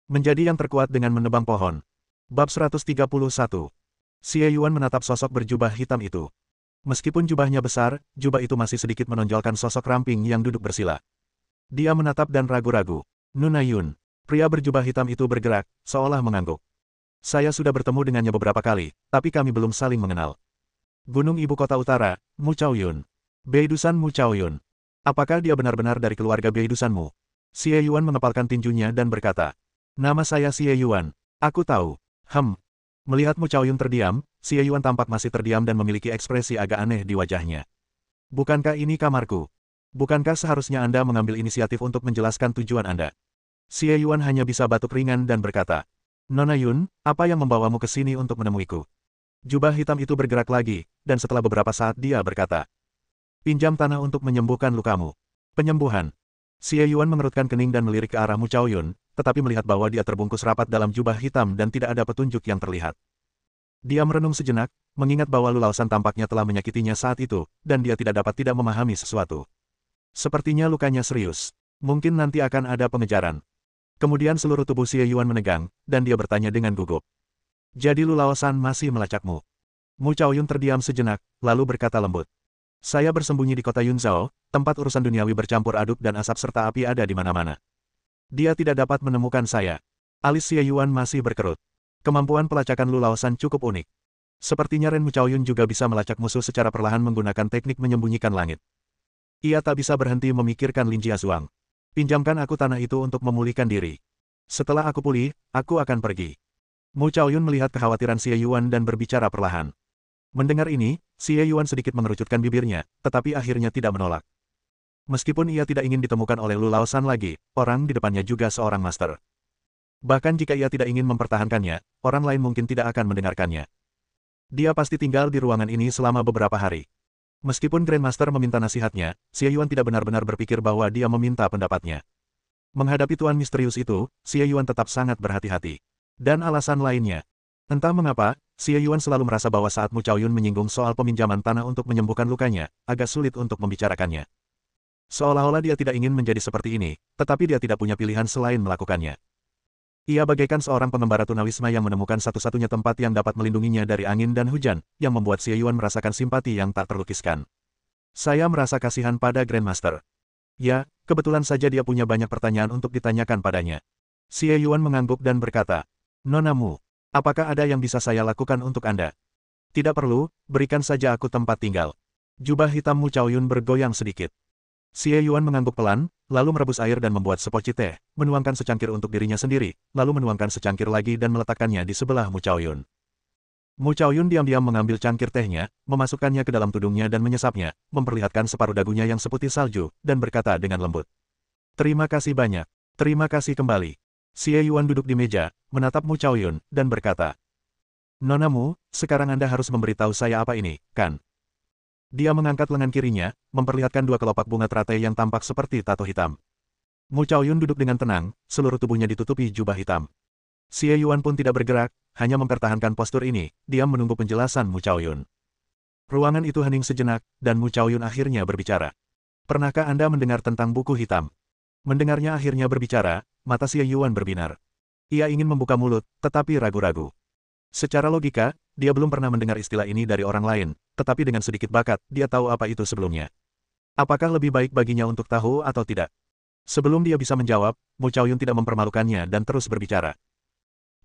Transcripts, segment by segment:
Menjadi yang terkuat dengan menebang pohon. Bab 131. Xie Yuan menatap sosok berjubah hitam itu. Meskipun jubahnya besar, jubah itu masih sedikit menonjolkan sosok ramping yang duduk bersila. Dia menatap dan ragu-ragu. Nuna Yun. Pria berjubah hitam itu bergerak, seolah mengangguk. Saya sudah bertemu dengannya beberapa kali, tapi kami belum saling mengenal. Gunung Ibu Kota Utara, Mu Chaoyun. Beidusan Mu Chaoyun. Apakah dia benar-benar dari keluarga Beidusanmu? Xie Yuan mengepalkan tinjunya dan berkata. Nama saya Xie Yuan. Aku tahu. Melihat Mu Chaoyun terdiam, Xie Yuan tampak masih terdiam dan memiliki ekspresi agak aneh di wajahnya. Bukankah ini kamarku? Bukankah seharusnya Anda mengambil inisiatif untuk menjelaskan tujuan Anda? Xie Yuan hanya bisa batuk ringan dan berkata. Nona Yun, apa yang membawamu ke sini untuk menemuiku? Jubah hitam itu bergerak lagi, dan setelah beberapa saat dia berkata. Pinjam tanah untuk menyembuhkan lukamu. Penyembuhan. Xie Yuan mengerutkan kening dan melirik ke arah Mu Chaoyun, tetapi melihat bahwa dia terbungkus rapat dalam jubah hitam dan tidak ada petunjuk yang terlihat. Dia merenung sejenak, mengingat bahwa Lu Laosan tampaknya telah menyakitinya saat itu, dan dia tidak dapat tidak memahami sesuatu. Sepertinya lukanya serius. Mungkin nanti akan ada pengejaran. Kemudian seluruh tubuh Xie Yuan menegang, dan dia bertanya dengan gugup. Jadi Lu Laosan masih melacakmu? Mu Chaoyun terdiam sejenak, lalu berkata lembut. Saya bersembunyi di kota Yunzhou, tempat urusan duniawi bercampur aduk dan asap serta api ada di mana-mana. Dia tidak dapat menemukan saya. Alis Xie Yuan masih berkerut. Kemampuan pelacakan Lu Laosan cukup unik. Sepertinya Ren Mu Chaoyun juga bisa melacak musuh secara perlahan menggunakan teknik menyembunyikan langit. Ia tak bisa berhenti memikirkan Lin Jiazuang. Pinjamkan aku tanah itu untuk memulihkan diri. Setelah aku pulih, aku akan pergi. Mu Chaoyun melihat kekhawatiran Xie Yuan dan berbicara perlahan. Mendengar ini, Xie Yuan sedikit mengerucutkan bibirnya, tetapi akhirnya tidak menolak. Meskipun ia tidak ingin ditemukan oleh Lu Laosan lagi, orang di depannya juga seorang master. Bahkan jika ia tidak ingin mempertahankannya, orang lain mungkin tidak akan mendengarkannya. Dia pasti tinggal di ruangan ini selama beberapa hari. Meskipun Grandmaster meminta nasihatnya, Xie Yuan tidak benar-benar berpikir bahwa dia meminta pendapatnya. Menghadapi tuan misterius itu, Xie Yuan tetap sangat berhati-hati. Dan alasan lainnya. Entah mengapa, Xie Yuan selalu merasa bahwa saat Mu Chaoyun menyinggung soal peminjaman tanah untuk menyembuhkan lukanya, agak sulit untuk membicarakannya. Seolah-olah dia tidak ingin menjadi seperti ini, tetapi dia tidak punya pilihan selain melakukannya. Ia bagaikan seorang pengembara tunawisma yang menemukan satu-satunya tempat yang dapat melindunginya dari angin dan hujan, yang membuat Xie Yuan merasakan simpati yang tak terlukiskan. Saya merasa kasihan pada Grandmaster. Ya, kebetulan saja dia punya banyak pertanyaan untuk ditanyakan padanya. Xie Yuan mengangguk dan berkata, Nona Mu, apakah ada yang bisa saya lakukan untuk Anda? Tidak perlu, berikan saja aku tempat tinggal. Jubah hitam Mu Chaoyun bergoyang sedikit. Xie Yuan mengangguk pelan, lalu merebus air dan membuat sepoci teh, menuangkan secangkir untuk dirinya sendiri, lalu menuangkan secangkir lagi dan meletakkannya di sebelah Mu Chaoyun. Mu Chaoyun diam-diam mengambil cangkir tehnya, memasukkannya ke dalam tudungnya dan menyesapnya, memperlihatkan separuh dagunya yang seputih salju, dan berkata dengan lembut. Terima kasih banyak. Terima kasih kembali. Xie Yuan duduk di meja, menatap Mu Chaoyun, dan berkata. Nona Mu, sekarang Anda harus memberitahu saya apa ini, kan? Dia mengangkat lengan kirinya, memperlihatkan dua kelopak bunga teratai yang tampak seperti tato hitam. Mu Chaoyun duduk dengan tenang, seluruh tubuhnya ditutupi jubah hitam. Xie Yuan pun tidak bergerak, hanya mempertahankan postur ini, diam menunggu penjelasan Mu Chaoyun. Ruangan itu hening sejenak, dan Mu Chaoyun akhirnya berbicara. Pernahkah Anda mendengar tentang buku hitam? Mendengarnya akhirnya berbicara, mata Xie Yuan berbinar. Ia ingin membuka mulut, tetapi ragu-ragu. Secara logika, dia belum pernah mendengar istilah ini dari orang lain, tetapi dengan sedikit bakat, dia tahu apa itu sebelumnya. Apakah lebih baik baginya untuk tahu atau tidak? Sebelum dia bisa menjawab, Mu Chaoyun tidak mempermalukannya dan terus berbicara.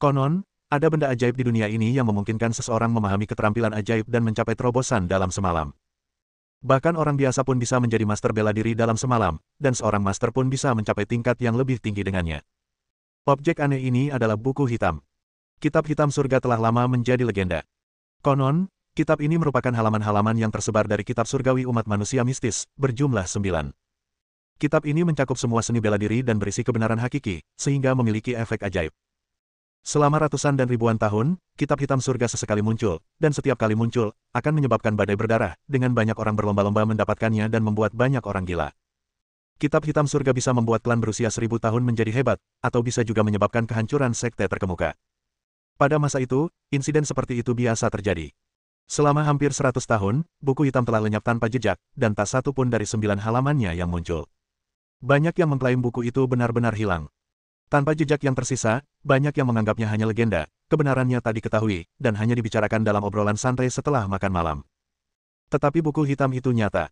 Konon, ada benda ajaib di dunia ini yang memungkinkan seseorang memahami keterampilan ajaib dan mencapai terobosan dalam semalam. Bahkan orang biasa pun bisa menjadi master bela diri dalam semalam, dan seorang master pun bisa mencapai tingkat yang lebih tinggi dengannya. Objek aneh ini adalah buku hitam. Kitab hitam surga telah lama menjadi legenda. Konon, kitab ini merupakan halaman-halaman yang tersebar dari kitab surgawi umat manusia mistis, berjumlah 9. Kitab ini mencakup semua seni bela diri dan berisi kebenaran hakiki, sehingga memiliki efek ajaib. Selama ratusan dan ribuan tahun, kitab hitam surga sesekali muncul, dan setiap kali muncul, akan menyebabkan badai berdarah, dengan banyak orang berlomba-lomba mendapatkannya dan membuat banyak orang gila. Kitab hitam surga bisa membuat klan berusia 1000 tahun menjadi hebat, atau bisa juga menyebabkan kehancuran sekte terkemuka. Pada masa itu, insiden seperti itu biasa terjadi. Selama hampir 100 tahun, buku hitam telah lenyap tanpa jejak, dan tak satu pun dari 9 halamannya yang muncul. Banyak yang mengklaim buku itu benar-benar hilang. Tanpa jejak yang tersisa, banyak yang menganggapnya hanya legenda, kebenarannya tak diketahui, dan hanya dibicarakan dalam obrolan santai setelah makan malam. Tetapi buku hitam itu nyata.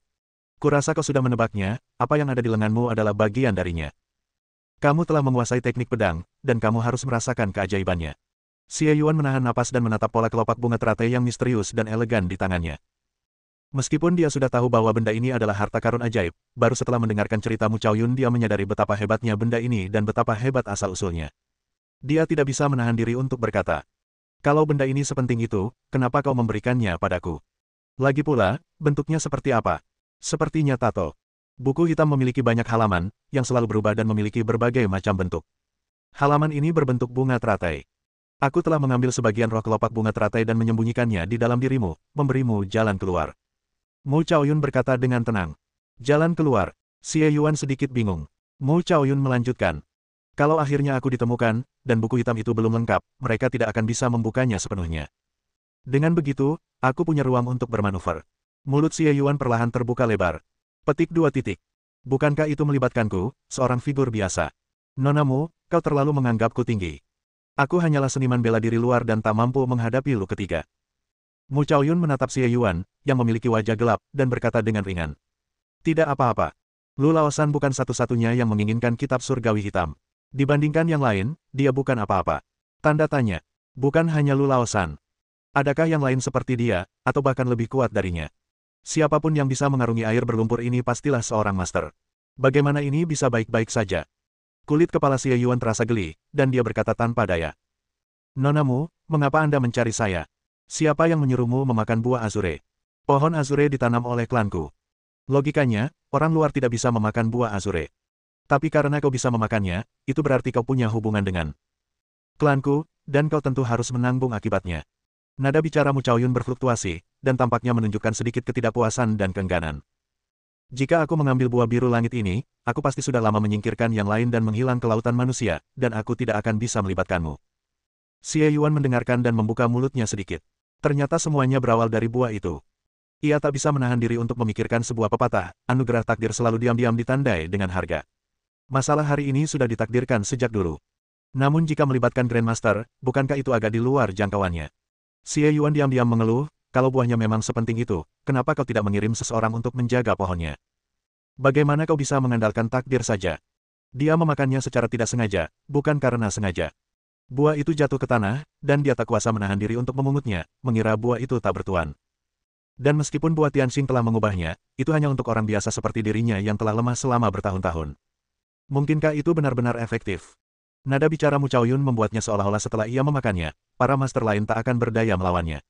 Kurasa kau sudah menebaknya, apa yang ada di lenganmu adalah bagian darinya. Kamu telah menguasai teknik pedang, dan kamu harus merasakan keajaibannya. Xie Yuan menahan napas dan menatap pola kelopak bunga teratai yang misterius dan elegan di tangannya. Meskipun dia sudah tahu bahwa benda ini adalah harta karun ajaib, baru setelah mendengarkan cerita Mu Chaoyun dia menyadari betapa hebatnya benda ini dan betapa hebat asal-usulnya. Dia tidak bisa menahan diri untuk berkata, "Kalau benda ini sepenting itu, kenapa kau memberikannya padaku? Lagi pula, bentuknya seperti apa?" Sepertinya tato. Buku hitam memiliki banyak halaman, yang selalu berubah dan memiliki berbagai macam bentuk. Halaman ini berbentuk bunga teratai. Aku telah mengambil sebagian roh kelopak bunga teratai dan menyembunyikannya di dalam dirimu, memberimu jalan keluar. Mu Chaoyun berkata dengan tenang. Jalan keluar. Xie Yuan sedikit bingung. Mu Chaoyun melanjutkan. Kalau akhirnya aku ditemukan, dan buku hitam itu belum lengkap, mereka tidak akan bisa membukanya sepenuhnya. Dengan begitu, aku punya ruang untuk bermanuver. Mulut Xie Yuan perlahan terbuka lebar. Petik 2 titik. Bukankah itu melibatkanku, seorang figur biasa? Nonamu, kau terlalu menganggapku tinggi. Aku hanyalah seniman bela diri luar dan tak mampu menghadapi lu ketiga. Mu Chaoyun menatap Xie Yuan, yang memiliki wajah gelap, dan berkata dengan ringan. Tidak apa-apa. Lu Laosan bukan satu-satunya yang menginginkan kitab surgawi hitam. Dibandingkan yang lain, dia bukan apa-apa. Tanda tanya. Bukan hanya Lu Laosan. Adakah yang lain seperti dia, atau bahkan lebih kuat darinya? Siapapun yang bisa mengarungi air berlumpur ini pastilah seorang master. Bagaimana ini bisa baik-baik saja? Kulit kepala Xie Yuan terasa geli, dan dia berkata tanpa daya. Nonamu, mengapa Anda mencari saya? Siapa yang menyuruhmu memakan buah azure? Pohon azure ditanam oleh klanku. Logikanya, orang luar tidak bisa memakan buah azure. Tapi karena kau bisa memakannya, itu berarti kau punya hubungan dengan klanku, dan kau tentu harus menanggung akibatnya. Nada bicara Mu Chaoyun berfluktuasi, dan tampaknya menunjukkan sedikit ketidakpuasan dan keengganan. Jika aku mengambil buah biru langit ini, aku pasti sudah lama menyingkirkan yang lain dan menghilang ke lautan manusia, dan aku tidak akan bisa melibatkanmu. Xie Yuan mendengarkan dan membuka mulutnya sedikit. Ternyata semuanya berawal dari buah itu. Ia tak bisa menahan diri untuk memikirkan sebuah pepatah, anugerah takdir selalu diam-diam ditandai dengan harga. Masalah hari ini sudah ditakdirkan sejak dulu. Namun jika melibatkan Grandmaster, bukankah itu agak di luar jangkauannya? Xie Yuan diam-diam mengeluh, kalau buahnya memang sepenting itu, kenapa kau tidak mengirim seseorang untuk menjaga pohonnya? Bagaimana kau bisa mengandalkan takdir saja? Dia memakannya secara tidak sengaja, bukan karena sengaja. Buah itu jatuh ke tanah, dan dia tak kuasa menahan diri untuk memungutnya, mengira buah itu tak bertuan. Dan meskipun buah Tianxing telah mengubahnya, itu hanya untuk orang biasa seperti dirinya yang telah lemah selama bertahun-tahun. Mungkinkah itu benar-benar efektif? Nada bicara Mu Chaoyun membuatnya seolah-olah setelah ia memakannya, para master lain tak akan berdaya melawannya.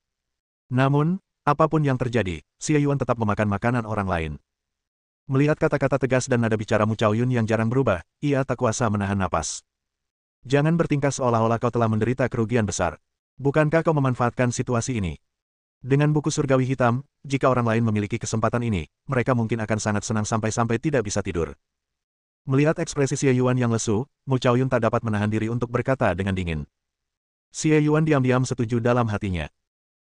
Namun, apapun yang terjadi, Xie Yuan tetap memakan makanan orang lain. Melihat kata-kata tegas dan nada bicara Mu Chaoyun yang jarang berubah, ia tak kuasa menahan napas. Jangan bertingkah seolah-olah kau telah menderita kerugian besar. Bukankah kau memanfaatkan situasi ini? Dengan buku surgawi hitam, jika orang lain memiliki kesempatan ini, mereka mungkin akan sangat senang sampai-sampai tidak bisa tidur. Melihat ekspresi Xie Yuan yang lesu, Mu Chaoyun tak dapat menahan diri untuk berkata dengan dingin. Xie Yuan diam-diam setuju dalam hatinya.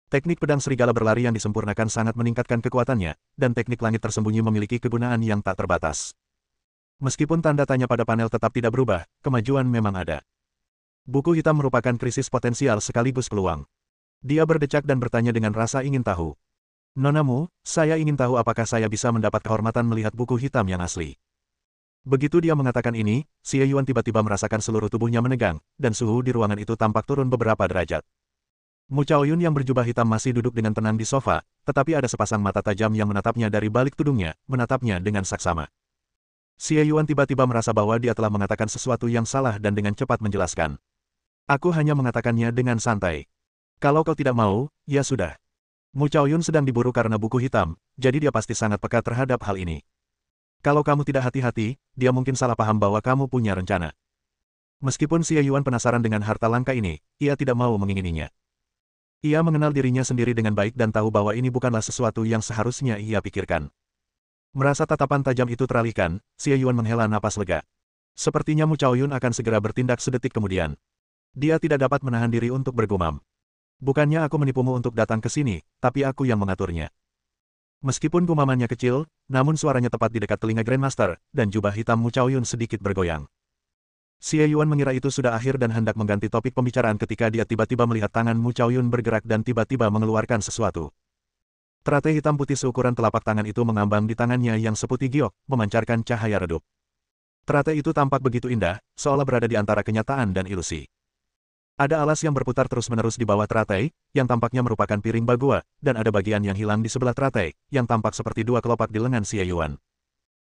Teknik pedang serigala berlari yang disempurnakan sangat meningkatkan kekuatannya, dan teknik langit tersembunyi memiliki kegunaan yang tak terbatas. Meskipun tanda tanya pada panel tetap tidak berubah, kemajuan memang ada. Buku hitam merupakan krisis potensial sekaligus peluang. Dia berdecak dan bertanya dengan rasa ingin tahu. Nonamu, saya ingin tahu apakah saya bisa mendapat kehormatan melihat buku hitam yang asli. Begitu dia mengatakan ini, Xie Yuan tiba-tiba merasakan seluruh tubuhnya menegang, dan suhu di ruangan itu tampak turun beberapa derajat. Mu Chaoyun yang berjubah hitam masih duduk dengan tenang di sofa, tetapi ada sepasang mata tajam yang menatapnya dari balik tudungnya, menatapnya dengan saksama. Xie Yuan tiba-tiba merasa bahwa dia telah mengatakan sesuatu yang salah dan dengan cepat menjelaskan. Aku hanya mengatakannya dengan santai. Kalau kau tidak mau, ya sudah. Mu Chaoyun sedang diburu karena buku hitam, jadi dia pasti sangat peka terhadap hal ini. Kalau kamu tidak hati-hati, dia mungkin salah paham bahwa kamu punya rencana. Meskipun Xie Yuan penasaran dengan harta langka ini, ia tidak mau mengingininya. Ia mengenal dirinya sendiri dengan baik dan tahu bahwa ini bukanlah sesuatu yang seharusnya ia pikirkan. Merasa tatapan tajam itu teralihkan, Xie Yuan menghela napas lega. Sepertinya Mu Chaoyun akan segera bertindak sedetik kemudian. Dia tidak dapat menahan diri untuk bergumam. Bukannya aku menipumu untuk datang ke sini, tapi aku yang mengaturnya. Meskipun gumamannya kecil, namun suaranya tepat di dekat telinga Grandmaster, dan jubah hitam Mu Chaoyun sedikit bergoyang. Xie Yuan mengira itu sudah akhir dan hendak mengganti topik pembicaraan ketika dia tiba-tiba melihat tangan Mu Chaoyun bergerak dan tiba-tiba mengeluarkan sesuatu. Teratai hitam putih seukuran telapak tangan itu mengambang di tangannya yang seputih giok, memancarkan cahaya redup. Teratai itu tampak begitu indah, seolah berada di antara kenyataan dan ilusi. Ada alas yang berputar terus-menerus di bawah teratai, yang tampaknya merupakan piring bagua, dan ada bagian yang hilang di sebelah teratai, yang tampak seperti dua kelopak di lengan Xie Yuan.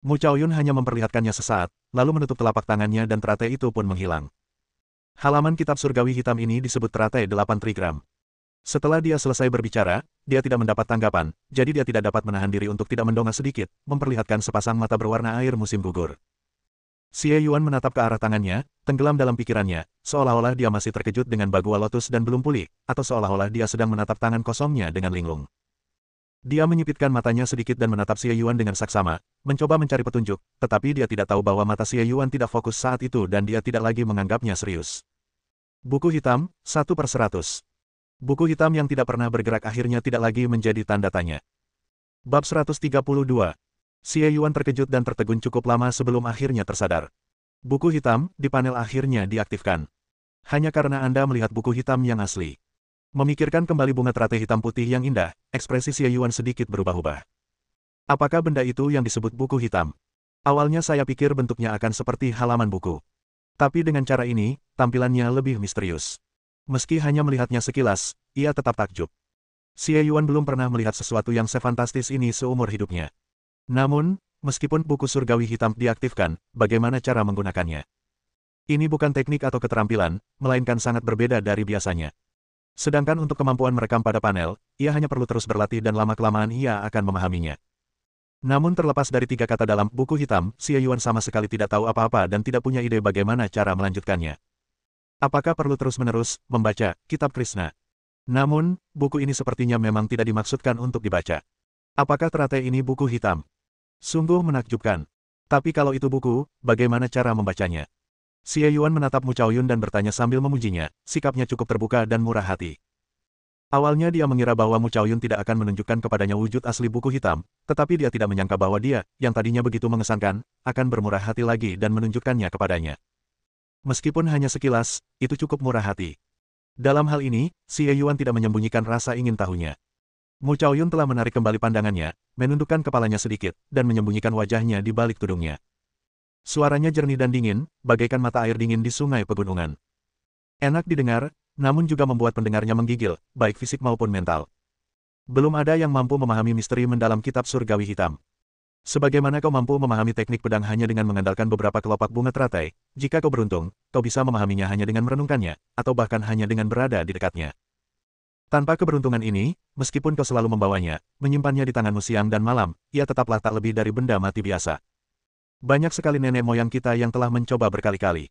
Mu Chaoyun hanya memperlihatkannya sesaat, lalu menutup telapak tangannya dan teratai itu pun menghilang. Halaman kitab surgawi hitam ini disebut teratai 8 trigram. Setelah dia selesai berbicara, dia tidak mendapat tanggapan, jadi dia tidak dapat menahan diri untuk tidak mendongak sedikit, memperlihatkan sepasang mata berwarna air musim gugur. Xie Yuan menatap ke arah tangannya, tenggelam dalam pikirannya, seolah-olah dia masih terkejut dengan bagua lotus dan belum pulih, atau seolah-olah dia sedang menatap tangan kosongnya dengan linglung. Dia menyipitkan matanya sedikit dan menatap Xie Yuan dengan saksama, mencoba mencari petunjuk, tetapi dia tidak tahu bahwa mata Xie Yuan tidak fokus saat itu dan dia tidak lagi menganggapnya serius. Buku hitam, 1/100. Buku hitam yang tidak pernah bergerak akhirnya tidak lagi menjadi tanda tanya. Bab 132. Xie Yuan terkejut dan tertegun cukup lama sebelum akhirnya tersadar. Buku hitam, di panel akhirnya diaktifkan. Hanya karena Anda melihat buku hitam yang asli. Memikirkan kembali bunga teratai hitam putih yang indah, ekspresi Xie Yuan sedikit berubah-ubah. Apakah benda itu yang disebut buku hitam? Awalnya saya pikir bentuknya akan seperti halaman buku. Tapi dengan cara ini, tampilannya lebih misterius. Meski hanya melihatnya sekilas, ia tetap takjub. Xie Yuan belum pernah melihat sesuatu yang sefantastis ini seumur hidupnya. Namun, meskipun buku surgawi hitam diaktifkan, bagaimana cara menggunakannya? Ini bukan teknik atau keterampilan, melainkan sangat berbeda dari biasanya. Sedangkan untuk kemampuan merekam pada panel, ia hanya perlu terus berlatih dan lama-kelamaan ia akan memahaminya. Namun terlepas dari 3 kata dalam buku hitam, Xie Yuan sama sekali tidak tahu apa-apa dan tidak punya ide bagaimana cara melanjutkannya. Apakah perlu terus-menerus membaca kitab Krishna? Namun, buku ini sepertinya memang tidak dimaksudkan untuk dibaca. Apakah teratai ini buku hitam? Sungguh menakjubkan. Tapi kalau itu buku, bagaimana cara membacanya? Xie Yuan menatap Mu Chaoyun dan bertanya sambil memujinya, sikapnya cukup terbuka dan murah hati. Awalnya dia mengira bahwa Mu Chaoyun tidak akan menunjukkan kepadanya wujud asli buku hitam, tetapi dia tidak menyangka bahwa dia, yang tadinya begitu mengesankan, akan bermurah hati lagi dan menunjukkannya kepadanya. Meskipun hanya sekilas, itu cukup murah hati. Dalam hal ini, Xie Yuan tidak menyembunyikan rasa ingin tahunya. Mu Chaoyun telah menarik kembali pandangannya, menundukkan kepalanya sedikit, dan menyembunyikan wajahnya di balik tudungnya. Suaranya jernih dan dingin, bagaikan mata air dingin di sungai pegunungan. Enak didengar, namun juga membuat pendengarnya menggigil, baik fisik maupun mental. Belum ada yang mampu memahami misteri mendalam kitab surgawi hitam. Sebagaimana kau mampu memahami teknik pedang hanya dengan mengandalkan beberapa kelopak bunga teratai, jika kau beruntung, kau bisa memahaminya hanya dengan merenungkannya, atau bahkan hanya dengan berada di dekatnya. Tanpa keberuntungan ini, meskipun kau selalu membawanya, menyimpannya di tanganmu siang dan malam, ia tetaplah tak lebih dari benda mati biasa. Banyak sekali nenek moyang kita yang telah mencoba berkali-kali.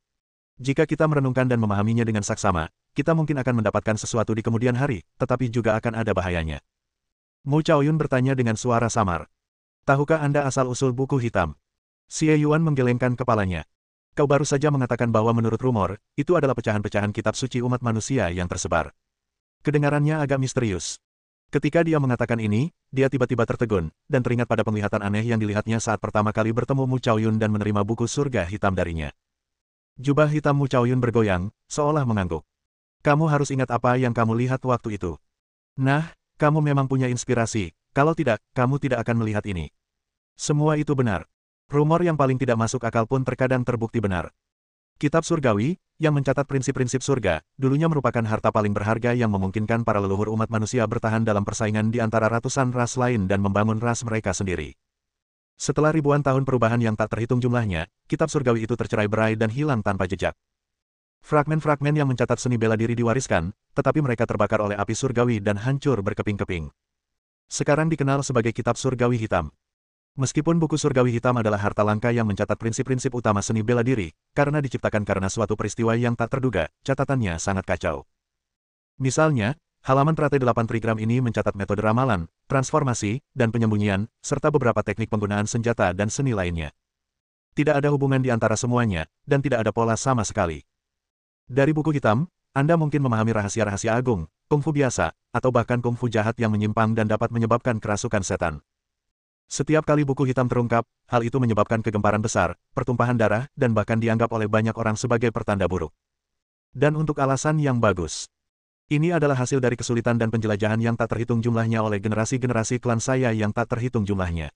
Jika kita merenungkan dan memahaminya dengan saksama, kita mungkin akan mendapatkan sesuatu di kemudian hari, tetapi juga akan ada bahayanya. Mu Chaoyun bertanya dengan suara samar. Tahukah Anda asal-usul buku hitam? Xie Yuan menggelengkan kepalanya. Kau baru saja mengatakan bahwa menurut rumor, itu adalah pecahan-pecahan kitab suci umat manusia yang tersebar. Kedengarannya agak misterius. Ketika dia mengatakan ini, dia tiba-tiba tertegun, dan teringat pada penglihatan aneh yang dilihatnya saat pertama kali bertemu Mu Chaoyun dan menerima buku surga hitam darinya. Jubah hitam Mu Chaoyun bergoyang, seolah mengangguk. Kamu harus ingat apa yang kamu lihat waktu itu. Nah, kamu memang punya inspirasi, kalau tidak, kamu tidak akan melihat ini. Semua itu benar. Rumor yang paling tidak masuk akal pun terkadang terbukti benar. Kitab surgawi, yang mencatat prinsip-prinsip surga, dulunya merupakan harta paling berharga yang memungkinkan para leluhur umat manusia bertahan dalam persaingan di antara ratusan ras lain dan membangun ras mereka sendiri. Setelah ribuan tahun perubahan yang tak terhitung jumlahnya, kitab surgawi itu tercerai-berai dan hilang tanpa jejak. Fragmen-fragmen yang mencatat seni bela diri diwariskan, tetapi mereka terbakar oleh api surgawi dan hancur berkeping-keping. Sekarang dikenal sebagai kitab surgawi hitam. Meskipun buku surgawi hitam adalah harta langka yang mencatat prinsip-prinsip utama seni bela diri, karena diciptakan karena suatu peristiwa yang tak terduga, catatannya sangat kacau. Misalnya, halaman teratai 8 trigram ini mencatat metode ramalan, transformasi, dan penyembunyian, serta beberapa teknik penggunaan senjata dan seni lainnya. Tidak ada hubungan di antara semuanya, dan tidak ada pola sama sekali. Dari buku hitam, Anda mungkin memahami rahasia-rahasia agung, kungfu biasa, atau bahkan kungfu jahat yang menyimpang dan dapat menyebabkan kerasukan setan. Setiap kali buku hitam terungkap, hal itu menyebabkan kegemparan besar, pertumpahan darah, dan bahkan dianggap oleh banyak orang sebagai pertanda buruk. Dan untuk alasan yang bagus. Ini adalah hasil dari kesulitan dan penjelajahan yang tak terhitung jumlahnya oleh generasi-generasi klan saya yang tak terhitung jumlahnya.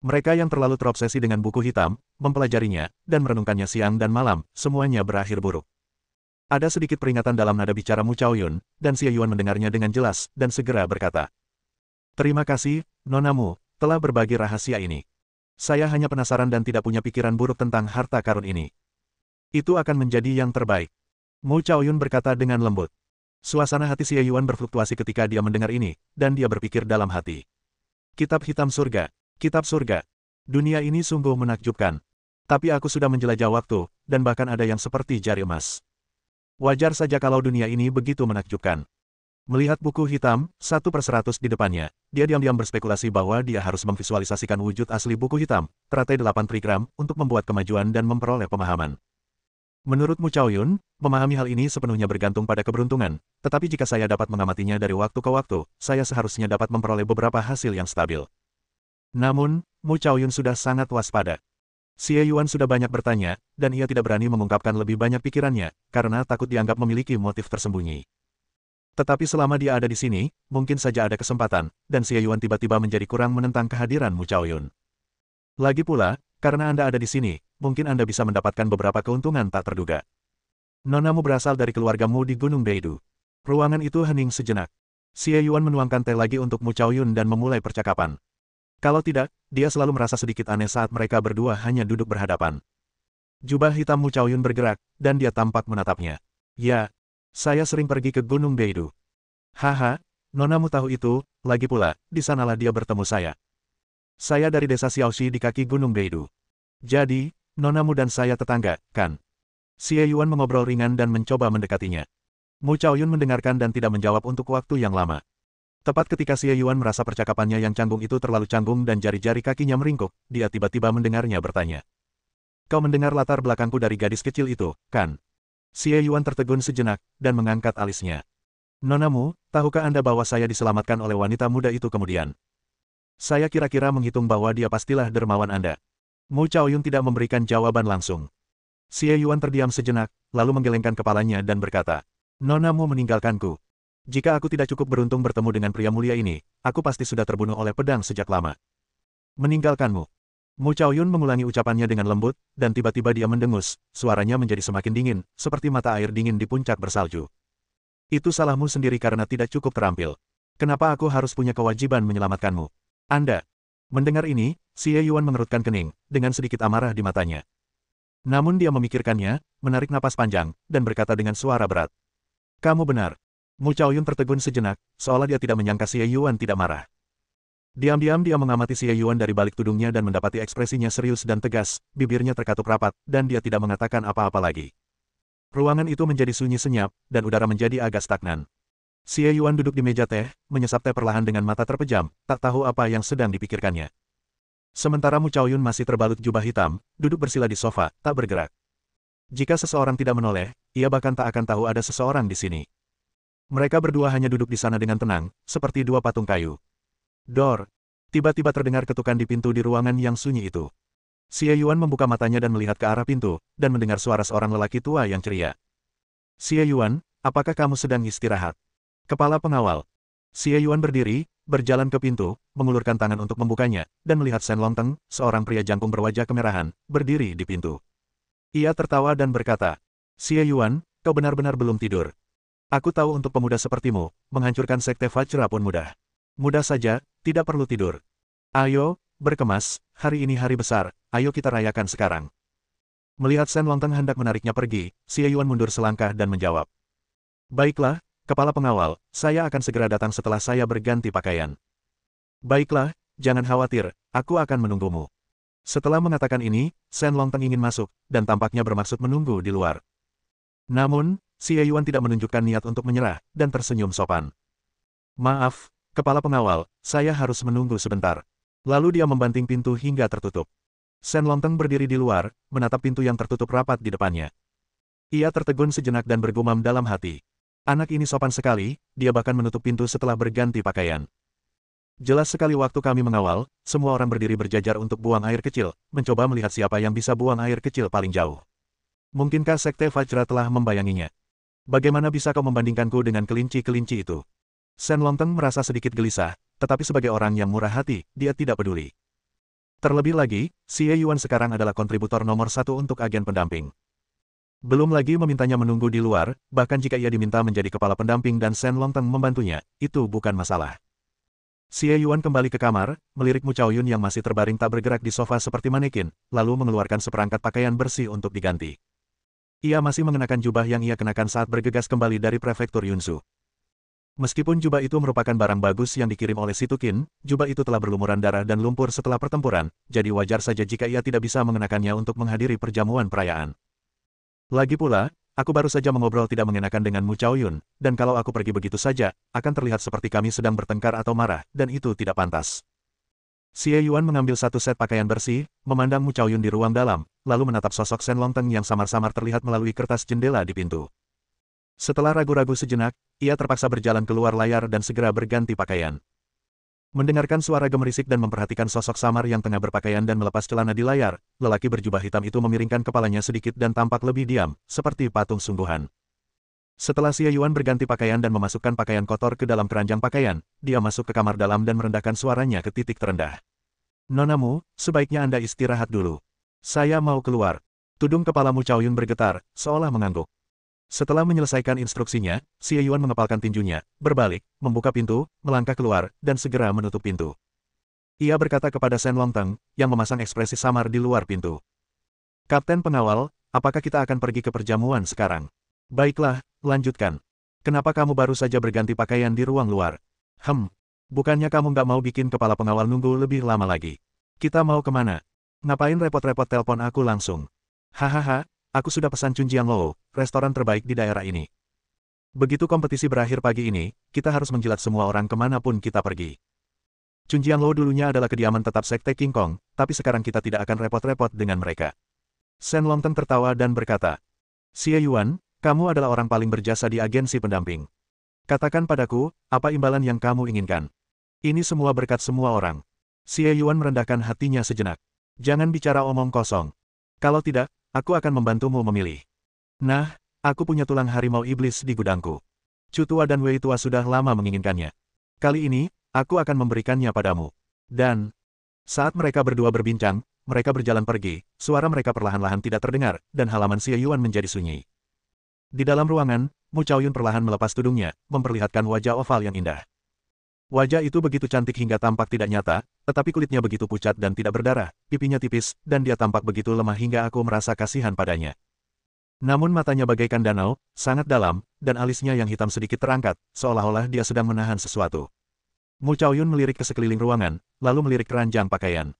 Mereka yang terlalu terobsesi dengan buku hitam, mempelajarinya, dan merenungkannya siang dan malam, semuanya berakhir buruk. Ada sedikit peringatan dalam nada bicara Mu Chaoyun, dan Xie Yuan mendengarnya dengan jelas, dan segera berkata. Terima kasih, Nona Mu, telah berbagi rahasia ini. Saya hanya penasaran dan tidak punya pikiran buruk tentang harta karun ini. Itu akan menjadi yang terbaik. Mu Chaoyun berkata dengan lembut. Suasana hati Xie Yuan berfluktuasi ketika dia mendengar ini, dan dia berpikir dalam hati. Kitab hitam surga, kitab surga. Dunia ini sungguh menakjubkan. Tapi aku sudah menjelajah waktu, dan bahkan ada yang seperti jari emas. Wajar saja kalau dunia ini begitu menakjubkan. Melihat buku hitam, 1/100 di depannya, dia diam-diam berspekulasi bahwa dia harus memvisualisasikan wujud asli buku hitam, teratai 8 trigram, untuk membuat kemajuan dan memperoleh pemahaman. Menurut Mu Chaoyun, memahami hal ini sepenuhnya bergantung pada keberuntungan, tetapi jika saya dapat mengamatinya dari waktu ke waktu, saya seharusnya dapat memperoleh beberapa hasil yang stabil. Namun, Mu Chaoyun sudah sangat waspada. Xie Yuan sudah banyak bertanya, dan ia tidak berani mengungkapkan lebih banyak pikirannya, karena takut dianggap memiliki motif tersembunyi. Tetapi selama dia ada di sini, mungkin saja ada kesempatan, dan Xie Yuan tiba-tiba menjadi kurang menentang kehadiran Mu Chaoyun. Lagi pula, karena Anda ada di sini, mungkin Anda bisa mendapatkan beberapa keuntungan tak terduga. Nonamu berasal dari keluargamu di Gunung Beidou. Ruangan itu hening sejenak. Xie Yuan menuangkan teh lagi untuk Mu Chaoyun dan memulai percakapan. Kalau tidak, dia selalu merasa sedikit aneh saat mereka berdua hanya duduk berhadapan. Jubah hitam Mu Chaoyun bergerak, dan dia tampak menatapnya. Ya, saya sering pergi ke Gunung Beidou. Haha, Nonamu tahu itu, lagi pula, di sanalah dia bertemu saya. Saya dari desa Xiaoxi di kaki Gunung Beidou. Jadi, Nonamu dan saya tetangga, kan? Xie Yuan mengobrol ringan dan mencoba mendekatinya. Mu Chaoyun mendengarkan dan tidak menjawab untuk waktu yang lama. Tepat ketika Xie Yuan merasa percakapannya yang canggung itu terlalu canggung dan jari-jari kakinya meringkuk, dia tiba-tiba mendengarnya bertanya. Kau mendengar latar belakangku dari gadis kecil itu, kan? Xie Yuan tertegun sejenak, dan mengangkat alisnya. Nonamu, tahukah Anda bahwa saya diselamatkan oleh wanita muda itu kemudian? Saya kira-kira menghitung bahwa dia pastilah dermawan Anda. Mu Chaoyun tidak memberikan jawaban langsung. Xie Yuan terdiam sejenak, lalu menggelengkan kepalanya dan berkata, Nonamu meninggalkanku. Jika aku tidak cukup beruntung bertemu dengan pria mulia ini, aku pasti sudah terbunuh oleh pedang sejak lama. Meninggalkanmu. Mu Chaoyun mengulangi ucapannya dengan lembut, dan tiba-tiba dia mendengus, suaranya menjadi semakin dingin, seperti mata air dingin di puncak bersalju. Itu salahmu sendiri karena tidak cukup terampil. Kenapa aku harus punya kewajiban menyelamatkanmu? Anda. Mendengar ini, Xie Yuan mengerutkan kening, dengan sedikit amarah di matanya. Namun dia memikirkannya, menarik napas panjang, dan berkata dengan suara berat. Kamu benar. Mu Chaoyun tertegun sejenak, seolah dia tidak menyangka Xie Yuan tidak marah. Diam-diam dia mengamati Xie Yuan dari balik tudungnya dan mendapati ekspresinya serius dan tegas, bibirnya terkatup rapat, dan dia tidak mengatakan apa-apa lagi. Ruangan itu menjadi sunyi senyap, dan udara menjadi agak stagnan. Xie Yuan duduk di meja teh, menyesap teh perlahan dengan mata terpejam, tak tahu apa yang sedang dipikirkannya. Sementara Mu Chaoyun masih terbalut jubah hitam, duduk bersila di sofa, tak bergerak. Jika seseorang tidak menoleh, ia bahkan tak akan tahu ada seseorang di sini. Mereka berdua hanya duduk di sana dengan tenang, seperti dua patung kayu. Dor. Tiba-tiba terdengar ketukan di pintu di ruangan yang sunyi itu. Xie Yuan membuka matanya dan melihat ke arah pintu, dan mendengar suara seorang lelaki tua yang ceria. Xie Yuan, apakah kamu sedang istirahat? Kepala pengawal. Xie Yuan berdiri, berjalan ke pintu, mengulurkan tangan untuk membukanya, dan melihat Shen Longteng, seorang pria jangkung berwajah kemerahan, berdiri di pintu. Ia tertawa dan berkata, Xie Yuan, kau benar-benar belum tidur. Aku tahu untuk pemuda sepertimu, menghancurkan sekte Vajra pun mudah. Mudah saja, tidak perlu tidur. Ayo, berkemas, hari ini hari besar, ayo kita rayakan sekarang. Melihat Shen Longteng hendak menariknya pergi, Xie Yuan mundur selangkah dan menjawab. Baiklah, kepala pengawal, saya akan segera datang setelah saya berganti pakaian. Baiklah, jangan khawatir, aku akan menunggumu. Setelah mengatakan ini, Shen Longteng ingin masuk, dan tampaknya bermaksud menunggu di luar. Namun, Xie Yuan tidak menunjukkan niat untuk menyerah, dan tersenyum sopan. Maaf, kepala pengawal, saya harus menunggu sebentar. Lalu dia membanting pintu hingga tertutup. Shen Longteng berdiri di luar, menatap pintu yang tertutup rapat di depannya. Ia tertegun sejenak dan bergumam dalam hati. Anak ini sopan sekali, dia bahkan menutup pintu setelah berganti pakaian. Jelas sekali waktu kami mengawal, semua orang berdiri berjajar untuk buang air kecil, mencoba melihat siapa yang bisa buang air kecil paling jauh. Mungkinkah Sekte Vajra telah membayanginya? Bagaimana bisa kau membandingkanku dengan kelinci-kelinci itu? Shen Longteng merasa sedikit gelisah, tetapi sebagai orang yang murah hati, dia tidak peduli. Terlebih lagi, Xie Yuan sekarang adalah kontributor nomor 1 untuk agen pendamping. Belum lagi memintanya menunggu di luar, bahkan jika ia diminta menjadi kepala pendamping dan Shen Longteng membantunya, itu bukan masalah. Xie Yuan kembali ke kamar, melirik Mu Chaoyun yang masih terbaring tak bergerak di sofa seperti manekin, lalu mengeluarkan seperangkat pakaian bersih untuk diganti. Ia masih mengenakan jubah yang ia kenakan saat bergegas kembali dari prefektur Yunsu. Meskipun jubah itu merupakan barang bagus yang dikirim oleh Situkin, jubah itu telah berlumuran darah dan lumpur setelah pertempuran, jadi wajar saja jika ia tidak bisa mengenakannya untuk menghadiri perjamuan perayaan. Lagi pula, aku baru saja mengobrol tidak mengenakan dengan Mu Chaoyun, dan kalau aku pergi begitu saja, akan terlihat seperti kami sedang bertengkar atau marah, dan itu tidak pantas. Xie Yuan mengambil satu set pakaian bersih, memandang Mu Chaoyun di ruang dalam, lalu menatap sosok Shen Longteng yang samar-samar terlihat melalui kertas jendela di pintu. Setelah ragu-ragu sejenak, ia terpaksa berjalan keluar layar dan segera berganti pakaian. Mendengarkan suara gemerisik dan memperhatikan sosok samar yang tengah berpakaian dan melepas celana di layar, lelaki berjubah hitam itu memiringkan kepalanya sedikit dan tampak lebih diam, seperti patung sungguhan. Setelah Xie Yuan berganti pakaian dan memasukkan pakaian kotor ke dalam keranjang pakaian, dia masuk ke kamar dalam dan merendahkan suaranya ke titik terendah. "Nona Mu, sebaiknya Anda istirahat dulu. Saya mau keluar." Tudung kepala Mu Chaoyun bergetar, seolah mengangguk. Setelah menyelesaikan instruksinya, Xie Yuan mengepalkan tinjunya, berbalik, membuka pintu, melangkah keluar, dan segera menutup pintu. Ia berkata kepada Shen Longteng, yang memasang ekspresi samar di luar pintu. "Kapten pengawal, apakah kita akan pergi ke perjamuan sekarang?" "Baiklah, lanjutkan. Kenapa kamu baru saja berganti pakaian di ruang luar?" Bukannya kamu nggak mau bikin kepala pengawal nunggu lebih lama lagi? Kita mau kemana? Ngapain repot-repot telepon aku langsung?" "Hahaha. Aku sudah pesan Chunjiang Lou, restoran terbaik di daerah ini. Begitu kompetisi berakhir pagi ini, kita harus menjilat semua orang kemanapun kita pergi." Chunjiang Lou dulunya adalah kediaman tetap Sekte King Kong, tapi sekarang kita tidak akan repot-repot dengan mereka. Shen Longteng tertawa dan berkata, "Xie Yuan, kamu adalah orang paling berjasa di agensi pendamping. Katakan padaku, apa imbalan yang kamu inginkan? Ini semua berkat semua orang." Xie Yuan merendahkan hatinya sejenak. "Jangan bicara omong kosong. Kalau tidak, aku akan membantumu memilih." "Nah, aku punya tulang harimau iblis di gudangku. Chu tua dan Wei tua sudah lama menginginkannya. Kali ini, aku akan memberikannya padamu." Dan saat mereka berdua berbincang, mereka berjalan pergi, suara mereka perlahan-lahan tidak terdengar, dan halaman Xie Yuan menjadi sunyi. Di dalam ruangan, Mu Chaoyun perlahan melepas tudungnya, memperlihatkan wajah oval yang indah. Wajah itu begitu cantik hingga tampak tidak nyata, tetapi kulitnya begitu pucat dan tidak berdarah, pipinya tipis, dan dia tampak begitu lemah hingga aku merasa kasihan padanya. Namun matanya bagaikan danau, sangat dalam, dan alisnya yang hitam sedikit terangkat, seolah-olah dia sedang menahan sesuatu. Mu Chaoyun melirik ke sekeliling ruangan, lalu melirik keranjang pakaian.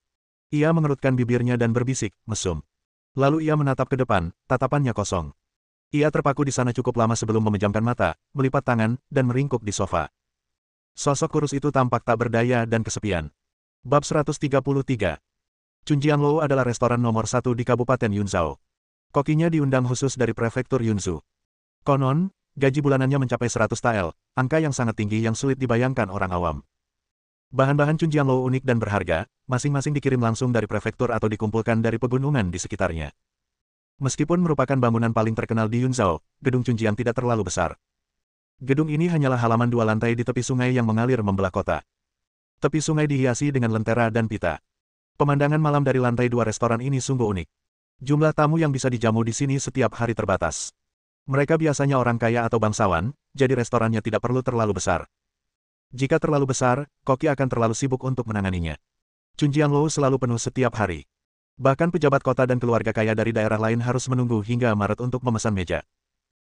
Ia mengerutkan bibirnya dan berbisik, mesum. Lalu ia menatap ke depan, tatapannya kosong. Ia terpaku di sana cukup lama sebelum memejamkan mata, melipat tangan, dan meringkuk di sofa. Sosok kurus itu tampak tak berdaya dan kesepian. Bab 133. Chunjiang Lou adalah restoran nomor 1 di Kabupaten Yunzhou. Kokinya diundang khusus dari prefektur Yunzhou. Konon, gaji bulanannya mencapai 100 tael, angka yang sangat tinggi yang sulit dibayangkan orang awam. Bahan-bahan Chunjiang Lou unik dan berharga, masing-masing dikirim langsung dari prefektur atau dikumpulkan dari pegunungan di sekitarnya. Meskipun merupakan bangunan paling terkenal di Yunzhou, gedung Chunjiang tidak terlalu besar. Gedung ini hanyalah halaman 2 lantai di tepi sungai yang mengalir membelah kota. Tepi sungai dihiasi dengan lentera dan pita. Pemandangan malam dari lantai 2 restoran ini sungguh unik. Jumlah tamu yang bisa dijamu di sini setiap hari terbatas. Mereka biasanya orang kaya atau bangsawan, jadi restorannya tidak perlu terlalu besar. Jika terlalu besar, koki akan terlalu sibuk untuk menanganinya. Chunjiang Lou selalu penuh setiap hari. Bahkan pejabat kota dan keluarga kaya dari daerah lain harus menunggu hingga Maret untuk memesan meja.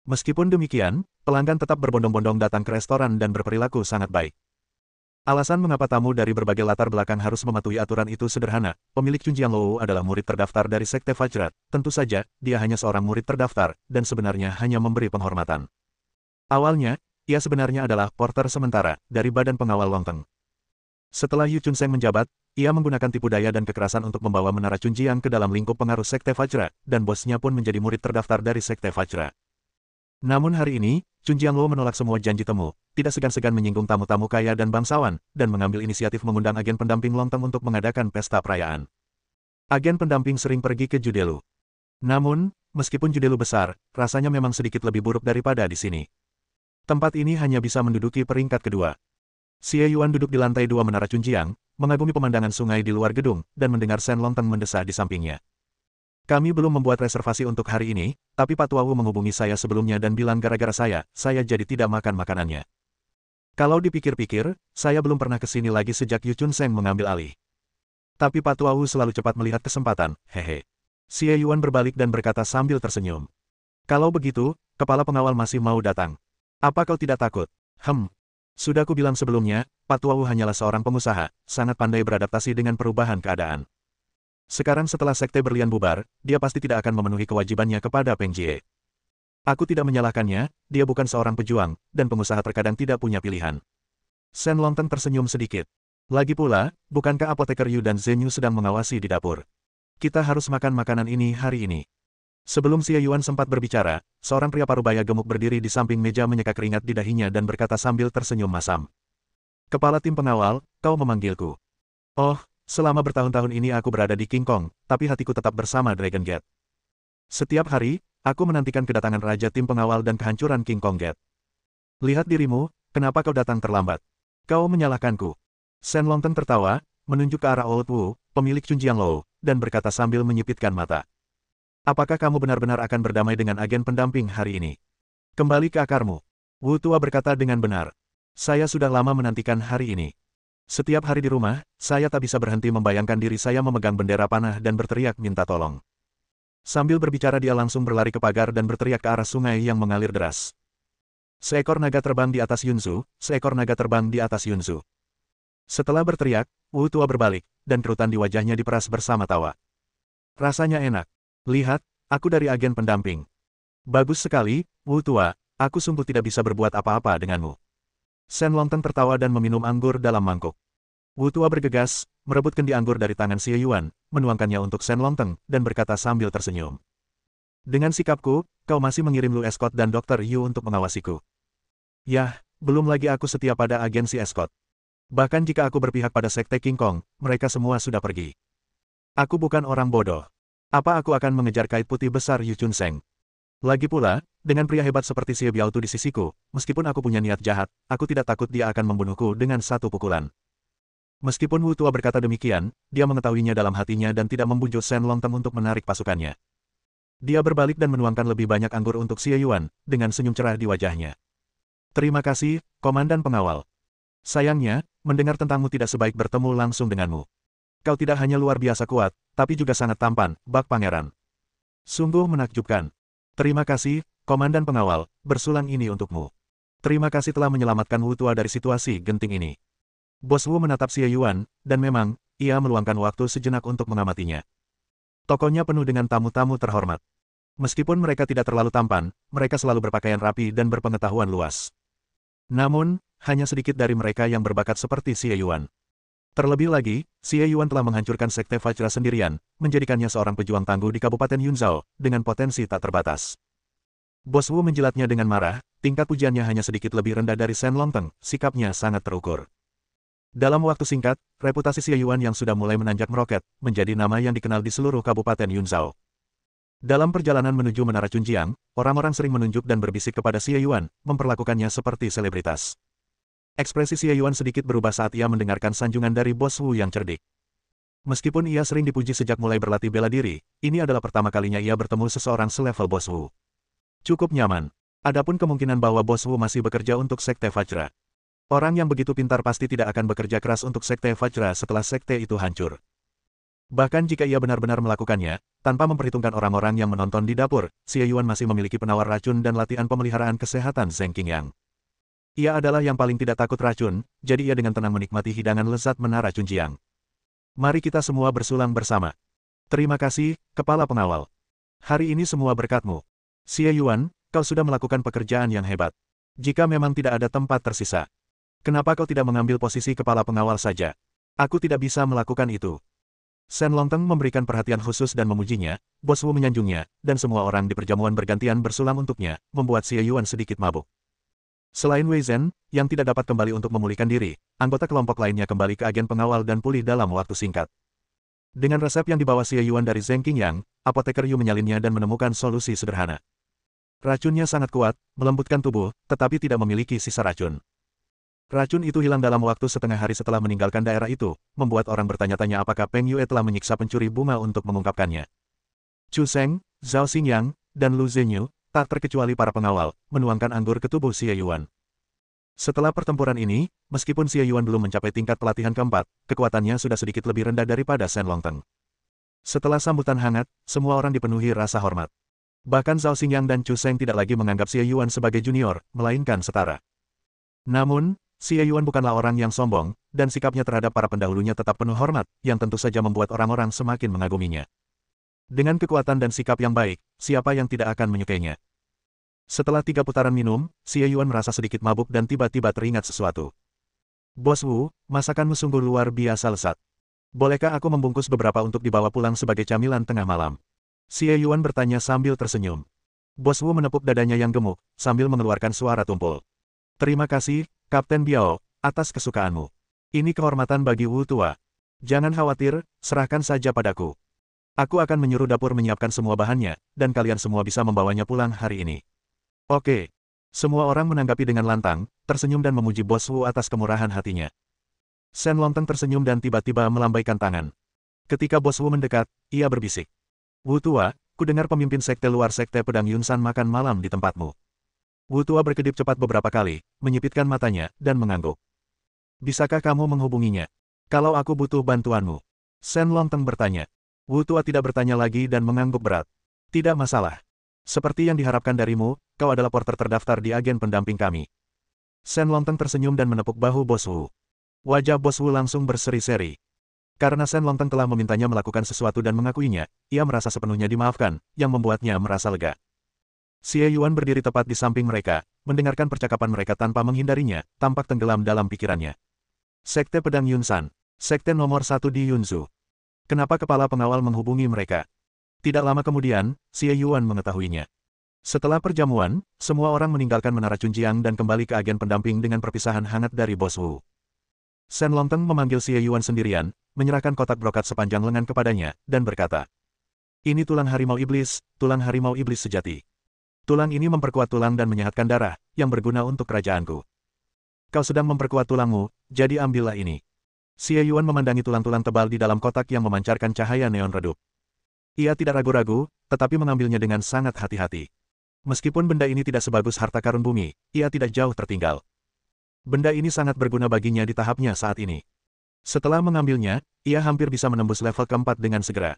Meskipun demikian, pelanggan tetap berbondong-bondong datang ke restoran dan berperilaku sangat baik. Alasan mengapa tamu dari berbagai latar belakang harus mematuhi aturan itu sederhana. Pemilik Chunjiang Lou adalah murid terdaftar dari Sekte Vajra. Tentu saja, dia hanya seorang murid terdaftar, dan sebenarnya hanya memberi penghormatan. Awalnya, ia sebenarnya adalah porter sementara dari Badan Pengawal Longteng. Setelah Yu Chunseng menjabat, ia menggunakan tipu daya dan kekerasan untuk membawa menara Chunjiang ke dalam lingkup pengaruh Sekte Vajra, dan bosnya pun menjadi murid terdaftar dari Sekte Vajra. Namun hari ini, Chun Jiangluo menolak semua janji temu, tidak segan-segan menyinggung tamu-tamu kaya dan bangsawan, dan mengambil inisiatif mengundang agen pendamping Long Teng untuk mengadakan pesta perayaan. Agen pendamping sering pergi ke Judelu. Namun, meskipun Judelu besar, rasanya memang sedikit lebih buruk daripada di sini. Tempat ini hanya bisa menduduki peringkat kedua. Xie Yuan duduk di lantai 2 Menara Chunjiang, mengagumi pemandangan sungai di luar gedung, dan mendengar Shen Long Teng mendesah di sampingnya. Kami belum membuat reservasi untuk hari ini, tapi Pak Tuawu menghubungi saya sebelumnya dan bilang gara-gara saya jadi tidak makan makanannya. Kalau dipikir-pikir, saya belum pernah ke sini lagi sejak Yu Chun Seng mengambil alih. Tapi Pak Tuawu selalu cepat melihat kesempatan, hehe. Xie Yuan berbalik dan berkata sambil tersenyum. Kalau begitu, kepala pengawal masih mau datang. Apa kau tidak takut? Sudah ku bilang sebelumnya, Pak Tuawu hanyalah seorang pengusaha, sangat pandai beradaptasi dengan perubahan keadaan. Sekarang setelah sekte berlian bubar, dia pasti tidak akan memenuhi kewajibannya kepada Peng Jie. Aku tidak menyalahkannya, dia bukan seorang pejuang, dan pengusaha terkadang tidak punya pilihan. Shen Long Teng tersenyum sedikit. Lagi pula, bukankah apoteker Yu dan Zhen Yu sedang mengawasi di dapur? Kita harus makan makanan ini hari ini. Sebelum Xie Yuan sempat berbicara, seorang pria parubaya gemuk berdiri di samping meja menyeka keringat di dahinya dan berkata sambil tersenyum masam. Kepala tim pengawal, kau memanggilku. Oh, selama bertahun-tahun ini aku berada di King Kong, tapi hatiku tetap bersama Dragon Gate. Setiap hari, aku menantikan kedatangan Raja Tim Pengawal dan kehancuran King Kong Gate. Lihat dirimu, kenapa kau datang terlambat? Kau menyalahkanku. Shen Long Teng tertawa, menunjuk ke arah Old Wu, pemilik Chun Jiangluo, dan berkata sambil menyipitkan mata. Apakah kamu benar-benar akan berdamai dengan agen pendamping hari ini? Kembali ke akarmu. Wu Tua berkata dengan benar. Saya sudah lama menantikan hari ini. Setiap hari di rumah, saya tak bisa berhenti membayangkan diri saya memegang bendera panah dan berteriak minta tolong. Sambil berbicara dia langsung berlari ke pagar dan berteriak ke arah sungai yang mengalir deras. Seekor naga terbang di atas Yunzu, seekor naga terbang di atas Yunzu. Setelah berteriak, Wu Tua berbalik, dan kerutan di wajahnya diperas bersama tawa. Rasanya enak. Lihat, aku dari agen pendamping. Bagus sekali, Wu Tua, aku sungguh tidak bisa berbuat apa-apa denganmu. Shen Long Teng tertawa dan meminum anggur dalam mangkuk. Wu Tua bergegas, merebut kendi anggur dari tangan Xie Yuan, menuangkannya untuk Shen Long Teng, dan berkata sambil tersenyum. Dengan sikapku, kau masih mengirim Lu Escort dan Dr. Yu untuk mengawasiku. Yah, belum lagi aku setia pada agensi Escort. Bahkan jika aku berpihak pada sekte King Kong, mereka semua sudah pergi. Aku bukan orang bodoh. Apa aku akan mengejar kait putih besar Yu Chun Seng? Lagi pula, dengan pria hebat seperti Xie Biaotu di sisiku, meskipun aku punya niat jahat, aku tidak takut dia akan membunuhku dengan satu pukulan. Meskipun Wu Tua berkata demikian, dia mengetahuinya dalam hatinya dan tidak membujuk Shen Long Teng untuk menarik pasukannya. Dia berbalik dan menuangkan lebih banyak anggur untuk Xie Yuan, dengan senyum cerah di wajahnya. Terima kasih, Komandan Pengawal. Sayangnya, mendengar tentangmu tidak sebaik bertemu langsung denganmu. Kau tidak hanya luar biasa kuat, tapi juga sangat tampan, bak pangeran. Sungguh menakjubkan. Terima kasih, Komandan Pengawal, bersulang ini untukmu. Terima kasih telah menyelamatkan Wu Tua dari situasi genting ini. Bos Wu menatap Xie Yuan, dan memang, ia meluangkan waktu sejenak untuk mengamatinya. Tokonya penuh dengan tamu-tamu terhormat. Meskipun mereka tidak terlalu tampan, mereka selalu berpakaian rapi dan berpengetahuan luas. Namun, hanya sedikit dari mereka yang berbakat seperti Xie Yuan. Terlebih lagi, Xie Yuan telah menghancurkan Sekte Vajra sendirian, menjadikannya seorang pejuang tangguh di Kabupaten Yunzhou, dengan potensi tak terbatas. Bos Wu menjilatnya dengan marah, tingkat pujiannya hanya sedikit lebih rendah dari Shen Long Teng, sikapnya sangat terukur. Dalam waktu singkat, reputasi Xie Yuan yang sudah mulai menanjak meroket, menjadi nama yang dikenal di seluruh Kabupaten Yunzhou. Dalam perjalanan menuju Menara Chunjiang, orang-orang sering menunjuk dan berbisik kepada Xie Yuan, memperlakukannya seperti selebritas. Ekspresi Xie Yuan sedikit berubah saat ia mendengarkan sanjungan dari Bos Wu yang cerdik. Meskipun ia sering dipuji sejak mulai berlatih bela diri, ini adalah pertama kalinya ia bertemu seseorang selevel Bos Wu. Cukup nyaman. Adapun kemungkinan bahwa Bos Wu masih bekerja untuk Sekte Vajra. Orang yang begitu pintar pasti tidak akan bekerja keras untuk Sekte Vajra setelah sekte itu hancur. Bahkan jika ia benar-benar melakukannya, tanpa memperhitungkan orang-orang yang menonton di dapur, Xie Yuan masih memiliki penawar racun dan latihan pemeliharaan kesehatan Zheng Qingyang. Ia adalah yang paling tidak takut racun, jadi ia dengan tenang menikmati hidangan lezat Menara Chunjiang. Mari kita semua bersulang bersama. Terima kasih, Kepala Pengawal. Hari ini semua berkatmu. Xie Yuan, kau sudah melakukan pekerjaan yang hebat. Jika memang tidak ada tempat tersisa, kenapa kau tidak mengambil posisi Kepala Pengawal saja? Aku tidak bisa melakukan itu. Shen Long Teng memberikan perhatian khusus dan memujinya, Bos Wu menyanjungnya, dan semua orang di perjamuan bergantian bersulang untuknya, membuat Xie Yuan sedikit mabuk. Selain Wei Zhen, yang tidak dapat kembali untuk memulihkan diri, anggota kelompok lainnya kembali ke agen pengawal dan pulih dalam waktu singkat. Dengan resep yang dibawa Xie Yuan dari Zheng Qingyang, apoteker Yu menyalinnya dan menemukan solusi sederhana. Racunnya sangat kuat, melembutkan tubuh, tetapi tidak memiliki sisa racun. Racun itu hilang dalam waktu setengah hari setelah meninggalkan daerah itu, membuat orang bertanya-tanya apakah Peng Yue telah menyiksa pencuri bunga untuk mengungkapkannya. Chu Sheng, Zhao Xingyang, dan Lu Zhenyu, tak terkecuali para pengawal, menuangkan anggur ke tubuh Xie Yuan. Setelah pertempuran ini, meskipun Xie Yuan belum mencapai tingkat pelatihan keempat, kekuatannya sudah sedikit lebih rendah daripada Shen Longteng. Setelah sambutan hangat, semua orang dipenuhi rasa hormat. Bahkan Zhao Xingyang dan Chu Sheng tidak lagi menganggap Xie Yuan sebagai junior, melainkan setara. Namun, Xie Yuan bukanlah orang yang sombong, dan sikapnya terhadap para pendahulunya tetap penuh hormat, yang tentu saja membuat orang-orang semakin mengaguminya. Dengan kekuatan dan sikap yang baik, siapa yang tidak akan menyukainya? Setelah 3 putaran minum, Xie Yuan merasa sedikit mabuk dan tiba-tiba teringat sesuatu. Bos Wu, masakanmu sungguh luar biasa lezat. Bolehkah aku membungkus beberapa untuk dibawa pulang sebagai camilan tengah malam? Xie Yuan bertanya sambil tersenyum. Bos Wu menepuk dadanya yang gemuk, sambil mengeluarkan suara tumpul. Terima kasih, Kapten Biao, atas kesukaanmu. Ini kehormatan bagi Wu tua. Jangan khawatir, serahkan saja padaku. Aku akan menyuruh dapur menyiapkan semua bahannya, dan kalian semua bisa membawanya pulang hari ini. Oke. Semua orang menanggapi dengan lantang, tersenyum dan memuji Bos Wu atas kemurahan hatinya. Shen Longteng tersenyum dan tiba-tiba melambaikan tangan. Ketika Bos Wu mendekat, ia berbisik. Wu tua, kudengar pemimpin sekte luar sekte pedang Yunsan makan malam di tempatmu. Wu tua berkedip cepat beberapa kali, menyipitkan matanya, dan mengangguk. Bisakah kamu menghubunginya? Kalau aku butuh bantuanmu. Shen Longteng bertanya. Wu tua tidak bertanya lagi dan mengangguk berat. Tidak masalah. Seperti yang diharapkan darimu, kau adalah porter terdaftar di agen pendamping kami. Shen Longteng tersenyum dan menepuk bahu Bos Wu. Wajah Bos Wu langsung berseri-seri. Karena Shen Longteng telah memintanya melakukan sesuatu dan mengakuinya, ia merasa sepenuhnya dimaafkan, yang membuatnya merasa lega. Xie Yuan berdiri tepat di samping mereka, mendengarkan percakapan mereka tanpa menghindarinya, tampak tenggelam dalam pikirannya. Sekte Pedang Yunsan. Sekte nomor 1 di Yunzhou. Kenapa kepala pengawal menghubungi mereka? Tidak lama kemudian, Xie Yuan mengetahuinya. Setelah perjamuan, semua orang meninggalkan Menara Chunjiang dan kembali ke agen pendamping dengan perpisahan hangat dari Bos Wu. Shen Longteng memanggil Xie Yuan sendirian, menyerahkan kotak brokat sepanjang lengan kepadanya, dan berkata, "Ini tulang harimau iblis sejati. Tulang ini memperkuat tulang dan menyehatkan darah, yang berguna untuk kerajaanku. Kau sedang memperkuat tulangmu, jadi ambillah ini." Xie Yuan memandangi tulang-tulang tebal di dalam kotak yang memancarkan cahaya neon redup. Ia tidak ragu-ragu, tetapi mengambilnya dengan sangat hati-hati. Meskipun benda ini tidak sebagus harta karun bumi, ia tidak jauh tertinggal. Benda ini sangat berguna baginya di tahapnya saat ini. Setelah mengambilnya, ia hampir bisa menembus level keempat dengan segera.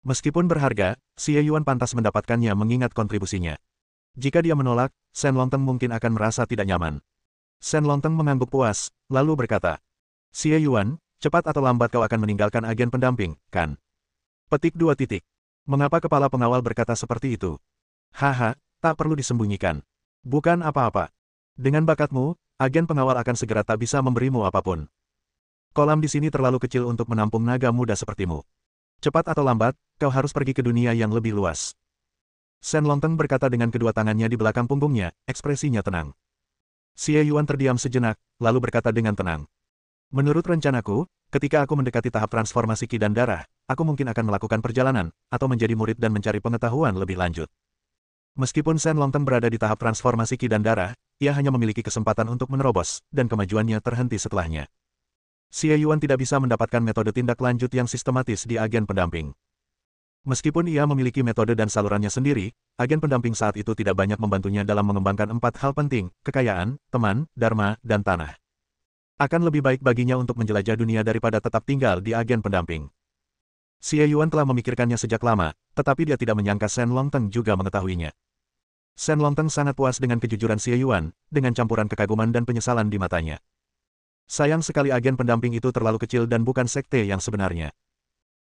Meskipun berharga, Xie Yuan pantas mendapatkannya mengingat kontribusinya. Jika dia menolak, Shen Longteng mungkin akan merasa tidak nyaman. Shen Longteng mengangguk puas, lalu berkata, "Xie Yuan, cepat atau lambat kau akan meninggalkan agen pendamping, kan?" Petik 2 titik. Mengapa kepala pengawal berkata seperti itu? Haha, tak perlu disembunyikan. Bukan apa-apa. Dengan bakatmu, agen pengawal akan segera tak bisa memberimu apapun. Kolam di sini terlalu kecil untuk menampung naga muda sepertimu. Cepat atau lambat, kau harus pergi ke dunia yang lebih luas. Shen Longteng berkata dengan kedua tangannya di belakang punggungnya, ekspresinya tenang. Xie Yuan terdiam sejenak, lalu berkata dengan tenang. Menurut rencanaku, ketika aku mendekati tahap transformasi ki dan darah, aku mungkin akan melakukan perjalanan, atau menjadi murid dan mencari pengetahuan lebih lanjut. Meskipun Shen Longteng berada di tahap transformasi ki dan darah, ia hanya memiliki kesempatan untuk menerobos, dan kemajuannya terhenti setelahnya. Xie Yuan tidak bisa mendapatkan metode tindak lanjut yang sistematis di agen pendamping. Meskipun ia memiliki metode dan salurannya sendiri, agen pendamping saat itu tidak banyak membantunya dalam mengembangkan 4 hal penting, kekayaan, teman, dharma, dan tanah. Akan lebih baik baginya untuk menjelajah dunia daripada tetap tinggal di agen pendamping. Xie Yuan telah memikirkannya sejak lama, tetapi dia tidak menyangka Shen Longteng juga mengetahuinya. Shen Longteng sangat puas dengan kejujuran Xie Yuan, dengan campuran kekaguman dan penyesalan di matanya. Sayang sekali agen pendamping itu terlalu kecil dan bukan sekte yang sebenarnya.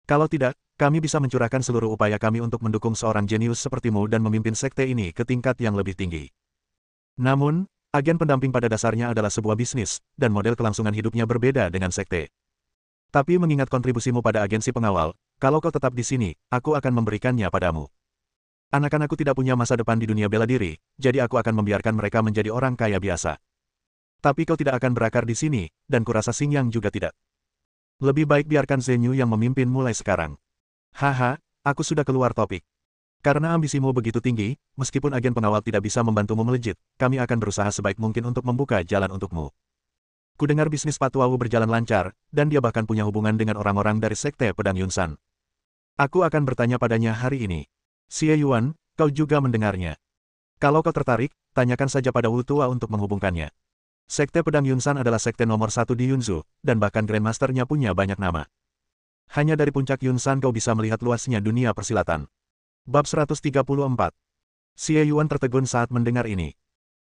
Kalau tidak, kami bisa mencurahkan seluruh upaya kami untuk mendukung seorang jenius sepertimu dan memimpin sekte ini ke tingkat yang lebih tinggi. Namun, agen pendamping pada dasarnya adalah sebuah bisnis, dan model kelangsungan hidupnya berbeda dengan sekte. Tapi mengingat kontribusimu pada agensi pengawal, kalau kau tetap di sini, aku akan memberikannya padamu. Anak-anakku tidak punya masa depan di dunia bela diri, jadi aku akan membiarkan mereka menjadi orang kaya biasa. Tapi kau tidak akan berakar di sini, dan kurasa Xingyang juga tidak. Lebih baik biarkan Zhenyu yang memimpin mulai sekarang. Haha, aku sudah keluar topik. Karena ambisimu begitu tinggi, meskipun agen pengawal tidak bisa membantumu melejit, kami akan berusaha sebaik mungkin untuk membuka jalan untukmu. Kudengar bisnis Patuawu berjalan lancar, dan dia bahkan punya hubungan dengan orang-orang dari Sekte Pedang Yunsan. Aku akan bertanya padanya hari ini. Xie Yuan, kau juga mendengarnya. Kalau kau tertarik, tanyakan saja pada Wu Tua untuk menghubungkannya. Sekte Pedang Yunsan adalah sekte nomor 1 di Yunzu, dan bahkan Grandmasternya punya banyak nama. Hanya dari puncak Yunsan kau bisa melihat luasnya dunia persilatan. Bab 134. Xie Yuan tertegun saat mendengar ini.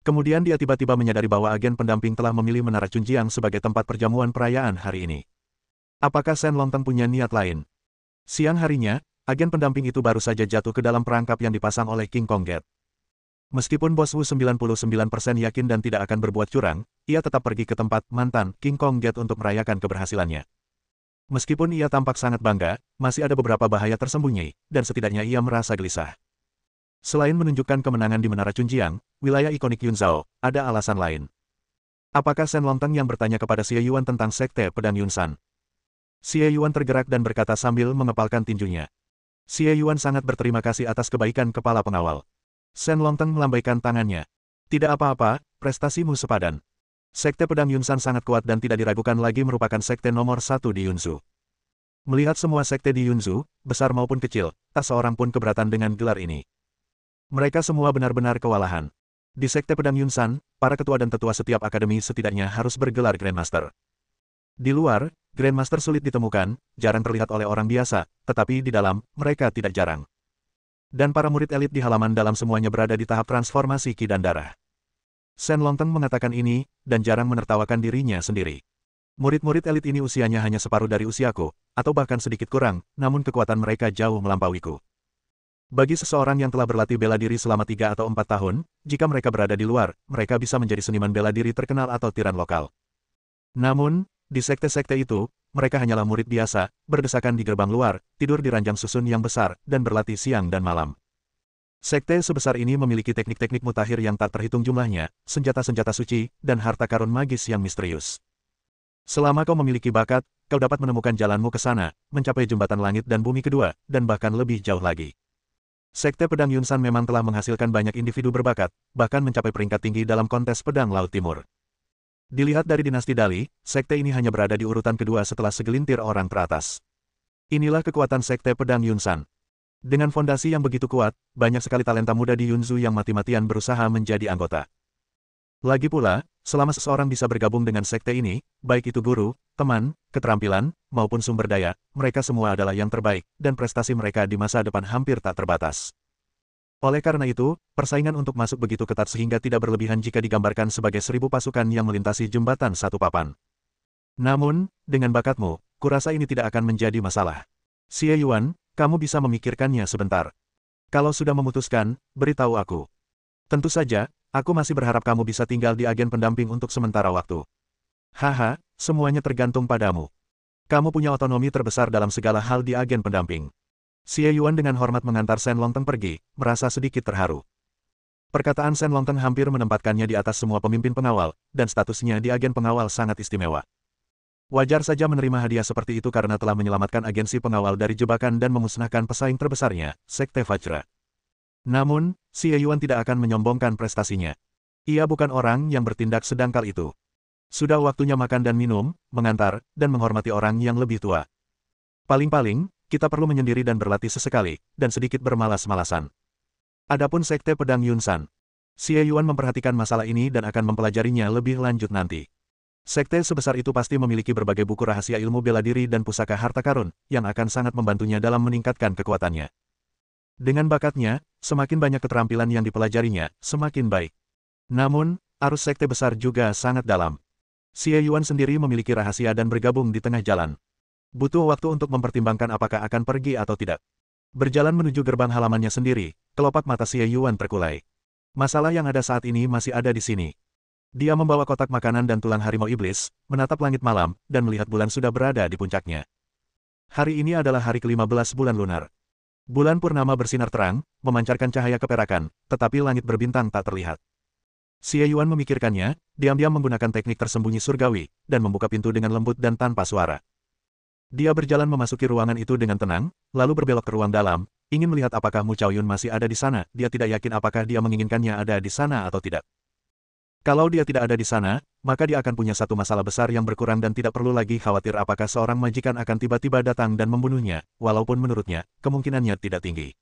Kemudian dia tiba-tiba menyadari bahwa agen pendamping telah memilih Menara Chunjiang sebagai tempat perjamuan perayaan hari ini. Apakah Shen Longteng punya niat lain? Siang harinya, agen pendamping itu baru saja jatuh ke dalam perangkap yang dipasang oleh King Kong Gate. Meskipun Bos Wu 99% yakin dan tidak akan berbuat curang, ia tetap pergi ke tempat mantan King Kong Gate untuk merayakan keberhasilannya. Meskipun ia tampak sangat bangga, masih ada beberapa bahaya tersembunyi, dan setidaknya ia merasa gelisah. Selain menunjukkan kemenangan di Menara Chunjiang, wilayah ikonik Yunzhou, ada alasan lain. Apakah Shen Longteng yang bertanya kepada Xie Yuan tentang Sekte Pedang Yunsan? Xie Yuan tergerak dan berkata sambil mengepalkan tinjunya. Xie Yuan sangat berterima kasih atas kebaikan kepala pengawal. Shen Longteng melambaikan tangannya. Tidak apa-apa, prestasimu sepadan. Sekte Pedang Yunsan sangat kuat dan tidak diragukan lagi merupakan sekte nomor 1 di Yunzu. Melihat semua sekte di Yunzu, besar maupun kecil, tak seorang pun keberatan dengan gelar ini. Mereka semua benar-benar kewalahan. Di Sekte Pedang Yunsan, para ketua dan tetua setiap akademi setidaknya harus bergelar Grandmaster. Di luar, Grandmaster sulit ditemukan, jarang terlihat oleh orang biasa, tetapi di dalam, mereka tidak jarang. Dan para murid elit di halaman dalam semuanya berada di tahap transformasi ki dan darah. Shen Longteng mengatakan ini, dan jarang menertawakan dirinya sendiri. Murid-murid elit ini usianya hanya separuh dari usiaku, atau bahkan sedikit kurang, namun kekuatan mereka jauh melampauiku. Bagi seseorang yang telah berlatih bela diri selama 3 atau 4 tahun, jika mereka berada di luar, mereka bisa menjadi seniman bela diri terkenal atau tiran lokal. Namun, di sekte-sekte itu, mereka hanyalah murid biasa, berdesakan di gerbang luar, tidur di ranjang susun yang besar, dan berlatih siang dan malam. Sekte sebesar ini memiliki teknik-teknik mutakhir yang tak terhitung jumlahnya, senjata-senjata suci, dan harta karun magis yang misterius. Selama kau memiliki bakat, kau dapat menemukan jalanmu ke sana, mencapai jembatan langit dan bumi kedua, dan bahkan lebih jauh lagi. Sekte Pedang Yunsan memang telah menghasilkan banyak individu berbakat, bahkan mencapai peringkat tinggi dalam kontes pedang Laut Timur. Dilihat dari dinasti Dali, sekte ini hanya berada di urutan kedua setelah segelintir orang teratas. Inilah kekuatan Sekte Pedang Yunsan. Dengan fondasi yang begitu kuat, banyak sekali talenta muda di Yunzu yang mati-matian berusaha menjadi anggota. Lagi pula, selama seseorang bisa bergabung dengan sekte ini, baik itu guru, teman, keterampilan, maupun sumber daya, mereka semua adalah yang terbaik, dan prestasi mereka di masa depan hampir tak terbatas. Oleh karena itu, persaingan untuk masuk begitu ketat sehingga tidak berlebihan jika digambarkan sebagai 1000 pasukan yang melintasi jembatan satu papan. Namun, dengan bakatmu, kurasa ini tidak akan menjadi masalah. Xie Yuan, kamu bisa memikirkannya sebentar. Kalau sudah memutuskan, beritahu aku. Tentu saja, aku masih berharap kamu bisa tinggal di agen pendamping untuk sementara waktu. Haha, semuanya tergantung padamu. Kamu punya otonomi terbesar dalam segala hal di agen pendamping. Xie Yuan dengan hormat mengantar Shen Longteng pergi, merasa sedikit terharu. Perkataan Shen Longteng hampir menempatkannya di atas semua pemimpin pengawal, dan statusnya di agen pengawal sangat istimewa. Wajar saja menerima hadiah seperti itu karena telah menyelamatkan agensi pengawal dari jebakan dan memusnahkan pesaing terbesarnya, Sekte Vajra. Namun, Xie Yuan tidak akan menyombongkan prestasinya. Ia bukan orang yang bertindak sedangkal itu. Sudah waktunya makan dan minum, mengantar, dan menghormati orang yang lebih tua. Paling-paling, kita perlu menyendiri dan berlatih sesekali, dan sedikit bermalas-malasan. Adapun Sekte Pedang Yunsan, Xie Yuan memperhatikan masalah ini dan akan mempelajarinya lebih lanjut nanti. Sekte sebesar itu pasti memiliki berbagai buku rahasia ilmu bela diri dan pusaka harta karun, yang akan sangat membantunya dalam meningkatkan kekuatannya. Dengan bakatnya, semakin banyak keterampilan yang dipelajarinya, semakin baik. Namun, arus sekte besar juga sangat dalam. Xie Yuan sendiri memiliki rahasia dan bergabung di tengah jalan. Butuh waktu untuk mempertimbangkan apakah akan pergi atau tidak. Berjalan menuju gerbang halamannya sendiri, kelopak mata Xie Yuan terkulai. Masalah yang ada saat ini masih ada di sini. Dia membawa kotak makanan dan tulang harimau iblis, menatap langit malam, dan melihat bulan sudah berada di puncaknya. Hari ini adalah hari ke-15 bulan lunar. Bulan purnama bersinar terang, memancarkan cahaya keperakan, tetapi langit berbintang tak terlihat. Xie Yuan memikirkannya, diam-diam menggunakan teknik tersembunyi surgawi, dan membuka pintu dengan lembut dan tanpa suara. Dia berjalan memasuki ruangan itu dengan tenang, lalu berbelok ke ruang dalam, ingin melihat apakah Mu Chaoyun masih ada di sana. Dia tidak yakin apakah dia menginginkannya ada di sana atau tidak. Kalau dia tidak ada di sana, maka dia akan punya satu masalah besar yang berkurang dan tidak perlu lagi khawatir apakah seorang majikan akan tiba-tiba datang dan membunuhnya, walaupun menurutnya, kemungkinannya tidak tinggi.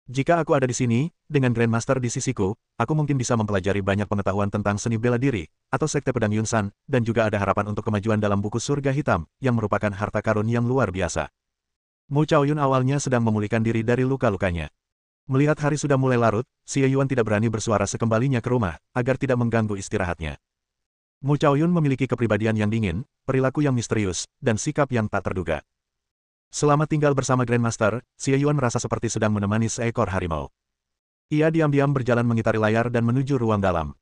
Jika aku ada di sini, dengan Grandmaster di sisiku, aku mungkin bisa mempelajari banyak pengetahuan tentang seni bela diri, atau sekte pedang Yunsan, dan juga ada harapan untuk kemajuan dalam buku surga hitam, yang merupakan harta karun yang luar biasa. Mu Chaoyun awalnya sedang memulihkan diri dari luka-lukanya. Melihat hari sudah mulai larut, Xie Yuan tidak berani bersuara sekembalinya ke rumah, agar tidak mengganggu istirahatnya. Mu Chaoyun memiliki kepribadian yang dingin, perilaku yang misterius, dan sikap yang tak terduga. Selama tinggal bersama Grandmaster, Xie Yuan merasa seperti sedang menemani seekor harimau. Ia diam-diam berjalan mengitari layar dan menuju ruang dalam.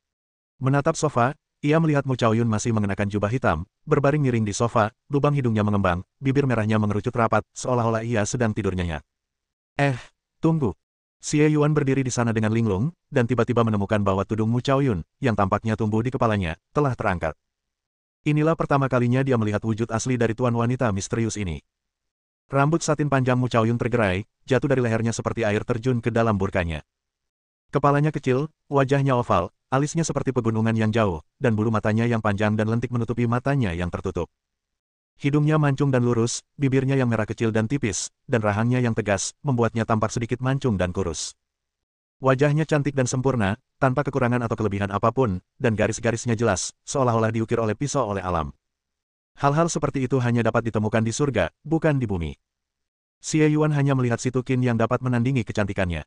Menatap sofa, ia melihat Mu Chaoyun masih mengenakan jubah hitam, berbaring miring di sofa, lubang hidungnya mengembang, bibir merahnya mengerucut rapat, seolah-olah ia sedang tidur nyenyak. Tunggu. Xie Yuan berdiri di sana dengan linglung, dan tiba-tiba menemukan bahwa tudung Mu Chaoyun, yang tampaknya tumbuh di kepalanya, telah terangkat. Inilah pertama kalinya dia melihat wujud asli dari tuan wanita misterius ini. Rambut satin panjang Mu Chaoyun tergerai, jatuh dari lehernya seperti air terjun ke dalam burkanya. Kepalanya kecil, wajahnya oval, alisnya seperti pegunungan yang jauh, dan bulu matanya yang panjang dan lentik menutupi matanya yang tertutup. Hidungnya mancung dan lurus, bibirnya yang merah kecil dan tipis, dan rahangnya yang tegas, membuatnya tampak sedikit mancung dan kurus. Wajahnya cantik dan sempurna, tanpa kekurangan atau kelebihan apapun, dan garis-garisnya jelas, seolah-olah diukir oleh pisau oleh alam. Hal-hal seperti itu hanya dapat ditemukan di surga, bukan di bumi. Xie Yuan hanya melihat si Tukin yang dapat menandingi kecantikannya.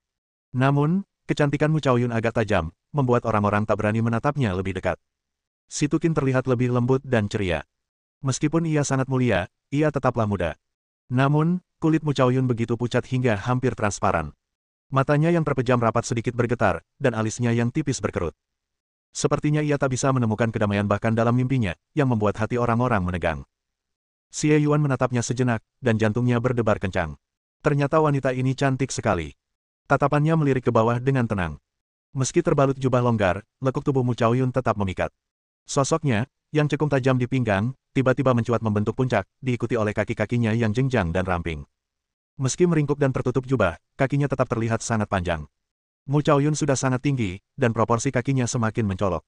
Namun, kecantikan Mu Chaoyun agak tajam, membuat orang-orang tak berani menatapnya lebih dekat. Si Tukin terlihat lebih lembut dan ceria. Meskipun ia sangat mulia, ia tetaplah muda. Namun, kulit Mu Chaoyun begitu pucat hingga hampir transparan. Matanya yang terpejam rapat sedikit bergetar, dan alisnya yang tipis berkerut. Sepertinya ia tak bisa menemukan kedamaian bahkan dalam mimpinya, yang membuat hati orang-orang menegang. Xie Yuan menatapnya sejenak, dan jantungnya berdebar kencang. Ternyata wanita ini cantik sekali. Tatapannya melirik ke bawah dengan tenang. Meski terbalut jubah longgar, lekuk tubuh Mu Chaoyun tetap memikat. Sosoknya, yang cekung tajam di pinggang, tiba-tiba mencuat membentuk puncak, diikuti oleh kaki-kakinya yang jenjang dan ramping. Meski meringkuk dan tertutup jubah, kakinya tetap terlihat sangat panjang. Mu Chaoyun sudah sangat tinggi, dan proporsi kakinya semakin mencolok.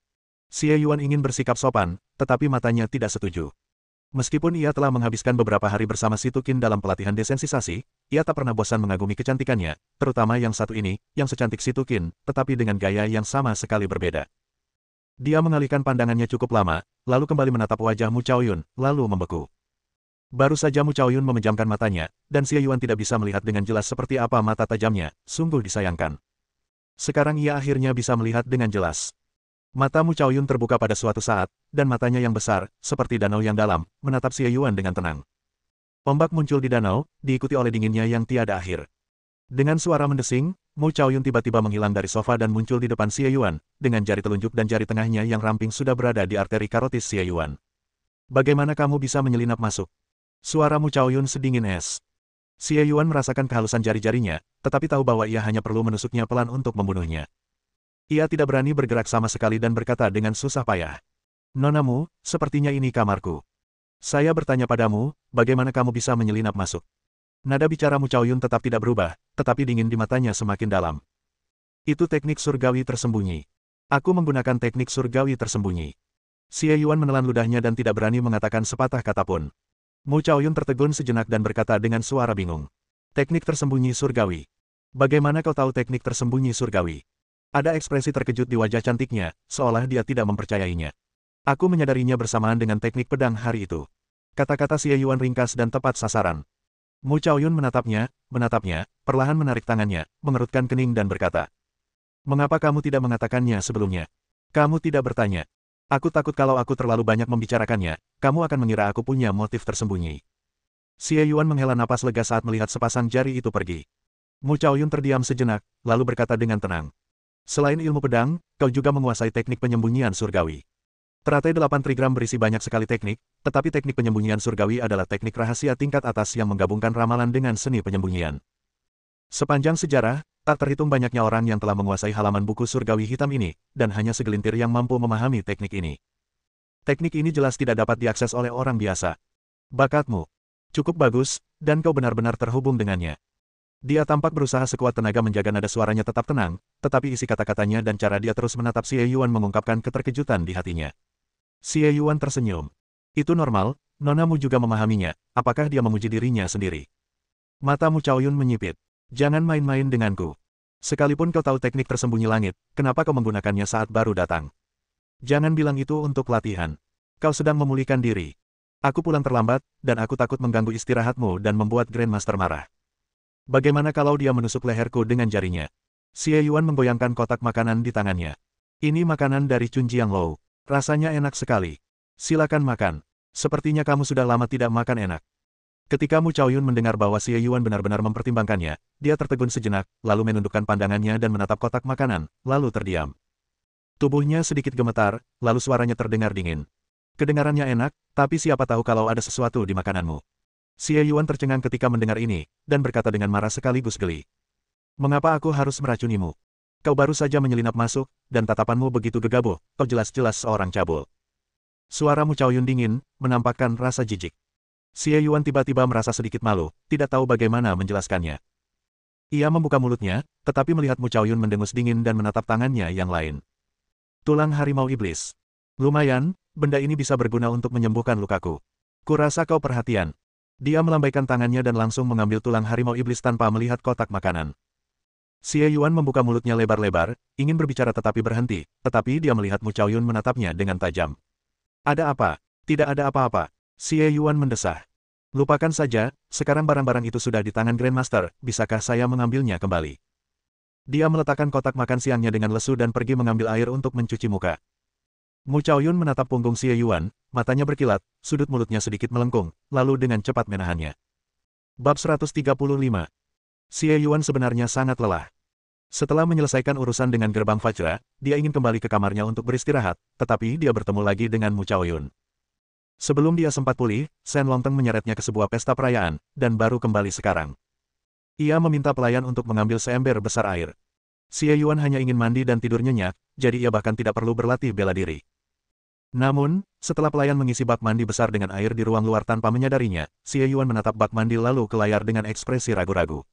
Xie Yuan ingin bersikap sopan, tetapi matanya tidak setuju. Meskipun ia telah menghabiskan beberapa hari bersama si Tukin dalam pelatihan desensisasi, ia tak pernah bosan mengagumi kecantikannya, terutama yang satu ini, yang secantik si Tukin, tetapi dengan gaya yang sama sekali berbeda. Dia mengalihkan pandangannya cukup lama, lalu kembali menatap wajah Mu Chaoyun, lalu membeku. Baru saja Mu Chaoyun memejamkan matanya, dan Xie Yuan tidak bisa melihat dengan jelas seperti apa mata tajamnya, sungguh disayangkan. Sekarang ia akhirnya bisa melihat dengan jelas. Mata Mu Chaoyun terbuka pada suatu saat, dan matanya yang besar, seperti danau yang dalam, menatap Xie Yuan dengan tenang. Ombak muncul di danau, diikuti oleh dinginnya yang tiada akhir. Dengan suara mendesing, Mu Chaoyun tiba-tiba menghilang dari sofa dan muncul di depan Xie Yuan, dengan jari telunjuk dan jari tengahnya yang ramping sudah berada di arteri karotis Xie Yuan. Bagaimana kamu bisa menyelinap masuk? Suara Mu Chaoyun sedingin es. Xie Yuan merasakan kehalusan jari-jarinya, tetapi tahu bahwa ia hanya perlu menusuknya pelan untuk membunuhnya. Ia tidak berani bergerak sama sekali dan berkata dengan susah payah. Nona Mu, sepertinya ini kamarku. Saya bertanya padamu, bagaimana kamu bisa menyelinap masuk? Nada bicara Mu Chaoyun tetap tidak berubah, tetapi dingin di matanya semakin dalam. Itu teknik surgawi tersembunyi. Aku menggunakan teknik surgawi tersembunyi. Xie Yuan menelan ludahnya dan tidak berani mengatakan sepatah kata pun. Mu Chaoyun tertegun sejenak dan berkata dengan suara bingung. Teknik tersembunyi surgawi. Bagaimana kau tahu teknik tersembunyi surgawi? Ada ekspresi terkejut di wajah cantiknya, seolah dia tidak mempercayainya. Aku menyadarinya bersamaan dengan teknik pedang hari itu. Kata-kata Xie Yuan ringkas dan tepat sasaran. Mu Chaoyun menatapnya, perlahan menarik tangannya, mengerutkan kening dan berkata. Mengapa kamu tidak mengatakannya sebelumnya? Kamu tidak bertanya. Aku takut kalau aku terlalu banyak membicarakannya, kamu akan mengira aku punya motif tersembunyi. Xie Yuan menghela napas lega saat melihat sepasang jari itu pergi. Mu Chaoyun terdiam sejenak, lalu berkata dengan tenang. Selain ilmu pedang, kau juga menguasai teknik penyembunyian surgawi. Teratai 8 trigram berisi banyak sekali teknik, tetapi teknik penyembunyian surgawi adalah teknik rahasia tingkat atas yang menggabungkan ramalan dengan seni penyembunyian. Sepanjang sejarah, tak terhitung banyaknya orang yang telah menguasai halaman buku surgawi hitam ini, dan hanya segelintir yang mampu memahami teknik ini. Teknik ini jelas tidak dapat diakses oleh orang biasa. Bakatmu cukup bagus, dan kau benar-benar terhubung dengannya. Dia tampak berusaha sekuat tenaga menjaga nada suaranya tetap tenang, tetapi isi kata-katanya dan cara dia terus menatap Xie Yuan mengungkapkan keterkejutan di hatinya. Xie Yuan tersenyum. Itu normal, nonamu juga memahaminya, apakah dia memuji dirinya sendiri? Mata Mu Chaoyun menyipit. Jangan main-main denganku. Sekalipun kau tahu teknik tersembunyi langit, kenapa kau menggunakannya saat baru datang? Jangan bilang itu untuk latihan. Kau sedang memulihkan diri. Aku pulang terlambat, dan aku takut mengganggu istirahatmu dan membuat Grandmaster marah. Bagaimana kalau dia menusuk leherku dengan jarinya? Xie Yuan menggoyangkan kotak makanan di tangannya. Ini makanan dari Chun Jianglou. Rasanya enak sekali. Silakan makan. Sepertinya kamu sudah lama tidak makan enak. Ketika Mu Chaoyun mendengar bahwa Xie Yuan benar-benar mempertimbangkannya, dia tertegun sejenak, lalu menundukkan pandangannya dan menatap kotak makanan, lalu terdiam. Tubuhnya sedikit gemetar, lalu suaranya terdengar dingin. Kedengarannya enak, tapi siapa tahu kalau ada sesuatu di makananmu. Xie Yuan tercengang ketika mendengar ini, dan berkata dengan marah sekaligus geli. Mengapa aku harus meracunimu? Kau baru saja menyelinap masuk, dan tatapanmu begitu gegabah, kau jelas-jelas seorang cabul. Suara Mu Chaoyun dingin, menampakkan rasa jijik. Xie Yuan tiba-tiba merasa sedikit malu, tidak tahu bagaimana menjelaskannya. Ia membuka mulutnya, tetapi melihat Mu Chaoyun mendengus dingin dan menatap tangannya yang lain. Tulang harimau iblis. Lumayan, benda ini bisa berguna untuk menyembuhkan lukaku. Kurasa kau perhatian. Dia melambaikan tangannya dan langsung mengambil tulang harimau iblis tanpa melihat kotak makanan. Xie Yuan membuka mulutnya lebar-lebar, ingin berbicara tetapi berhenti, tetapi dia melihat Mu Chaoyun menatapnya dengan tajam. Ada apa? Tidak ada apa-apa. Xie Yuan mendesah. Lupakan saja, sekarang barang-barang itu sudah di tangan Grandmaster, bisakah saya mengambilnya kembali? Dia meletakkan kotak makan siangnya dengan lesu dan pergi mengambil air untuk mencuci muka. Mu Chaoyun menatap punggung Xie Yuan, matanya berkilat, sudut mulutnya sedikit melengkung, lalu dengan cepat menahannya. Bab 135. Xie Yuan sebenarnya sangat lelah. Setelah menyelesaikan urusan dengan gerbang Fajra, dia ingin kembali ke kamarnya untuk beristirahat, tetapi dia bertemu lagi dengan Mu Chaoyun. Sebelum dia sempat pulih, Shen Longteng menyeretnya ke sebuah pesta perayaan, dan baru kembali sekarang. Ia meminta pelayan untuk mengambil seember besar air. Xie Yuan hanya ingin mandi dan tidur nyenyak, jadi ia bahkan tidak perlu berlatih bela diri. Namun, setelah pelayan mengisi bak mandi besar dengan air di ruang luar tanpa menyadarinya, Xie Yuan menatap bak mandi lalu ke layar dengan ekspresi ragu-ragu.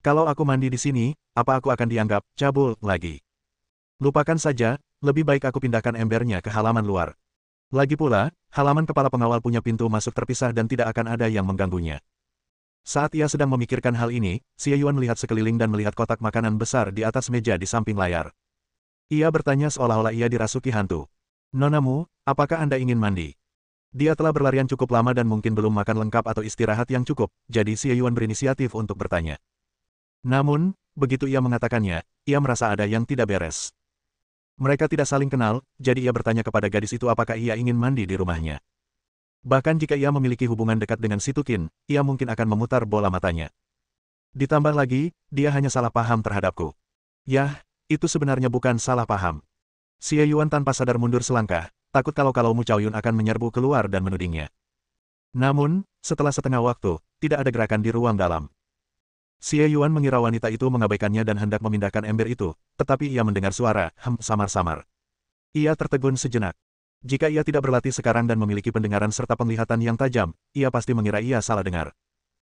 Kalau aku mandi di sini, apa aku akan dianggap cabul lagi? Lupakan saja, lebih baik aku pindahkan embernya ke halaman luar. Lagi pula, halaman kepala pengawal punya pintu masuk terpisah dan tidak akan ada yang mengganggunya. Saat ia sedang memikirkan hal ini, Xie Yuan melihat sekeliling dan melihat kotak makanan besar di atas meja di samping layar. Ia bertanya seolah-olah ia dirasuki hantu. Nonamu, apakah Anda ingin mandi? Dia telah berlarian cukup lama dan mungkin belum makan lengkap atau istirahat yang cukup, jadi Xie Yuan berinisiatif untuk bertanya. Namun, begitu ia mengatakannya, ia merasa ada yang tidak beres. Mereka tidak saling kenal, jadi ia bertanya kepada gadis itu apakah ia ingin mandi di rumahnya. Bahkan jika ia memiliki hubungan dekat dengan si Tukin, ia mungkin akan memutar bola matanya. Ditambah lagi, dia hanya salah paham terhadapku. Yah, itu sebenarnya bukan salah paham. Xie Yuan tanpa sadar mundur selangkah, takut kalau Mu Chaoyun akan menyerbu keluar dan menudingnya. Namun, setelah setengah waktu, tidak ada gerakan di ruang dalam. Xie Yuan mengira wanita itu mengabaikannya dan hendak memindahkan ember itu, tetapi ia mendengar suara samar-samar. Ia tertegun sejenak. Jika ia tidak berlatih sekarang dan memiliki pendengaran serta penglihatan yang tajam, ia pasti mengira ia salah dengar.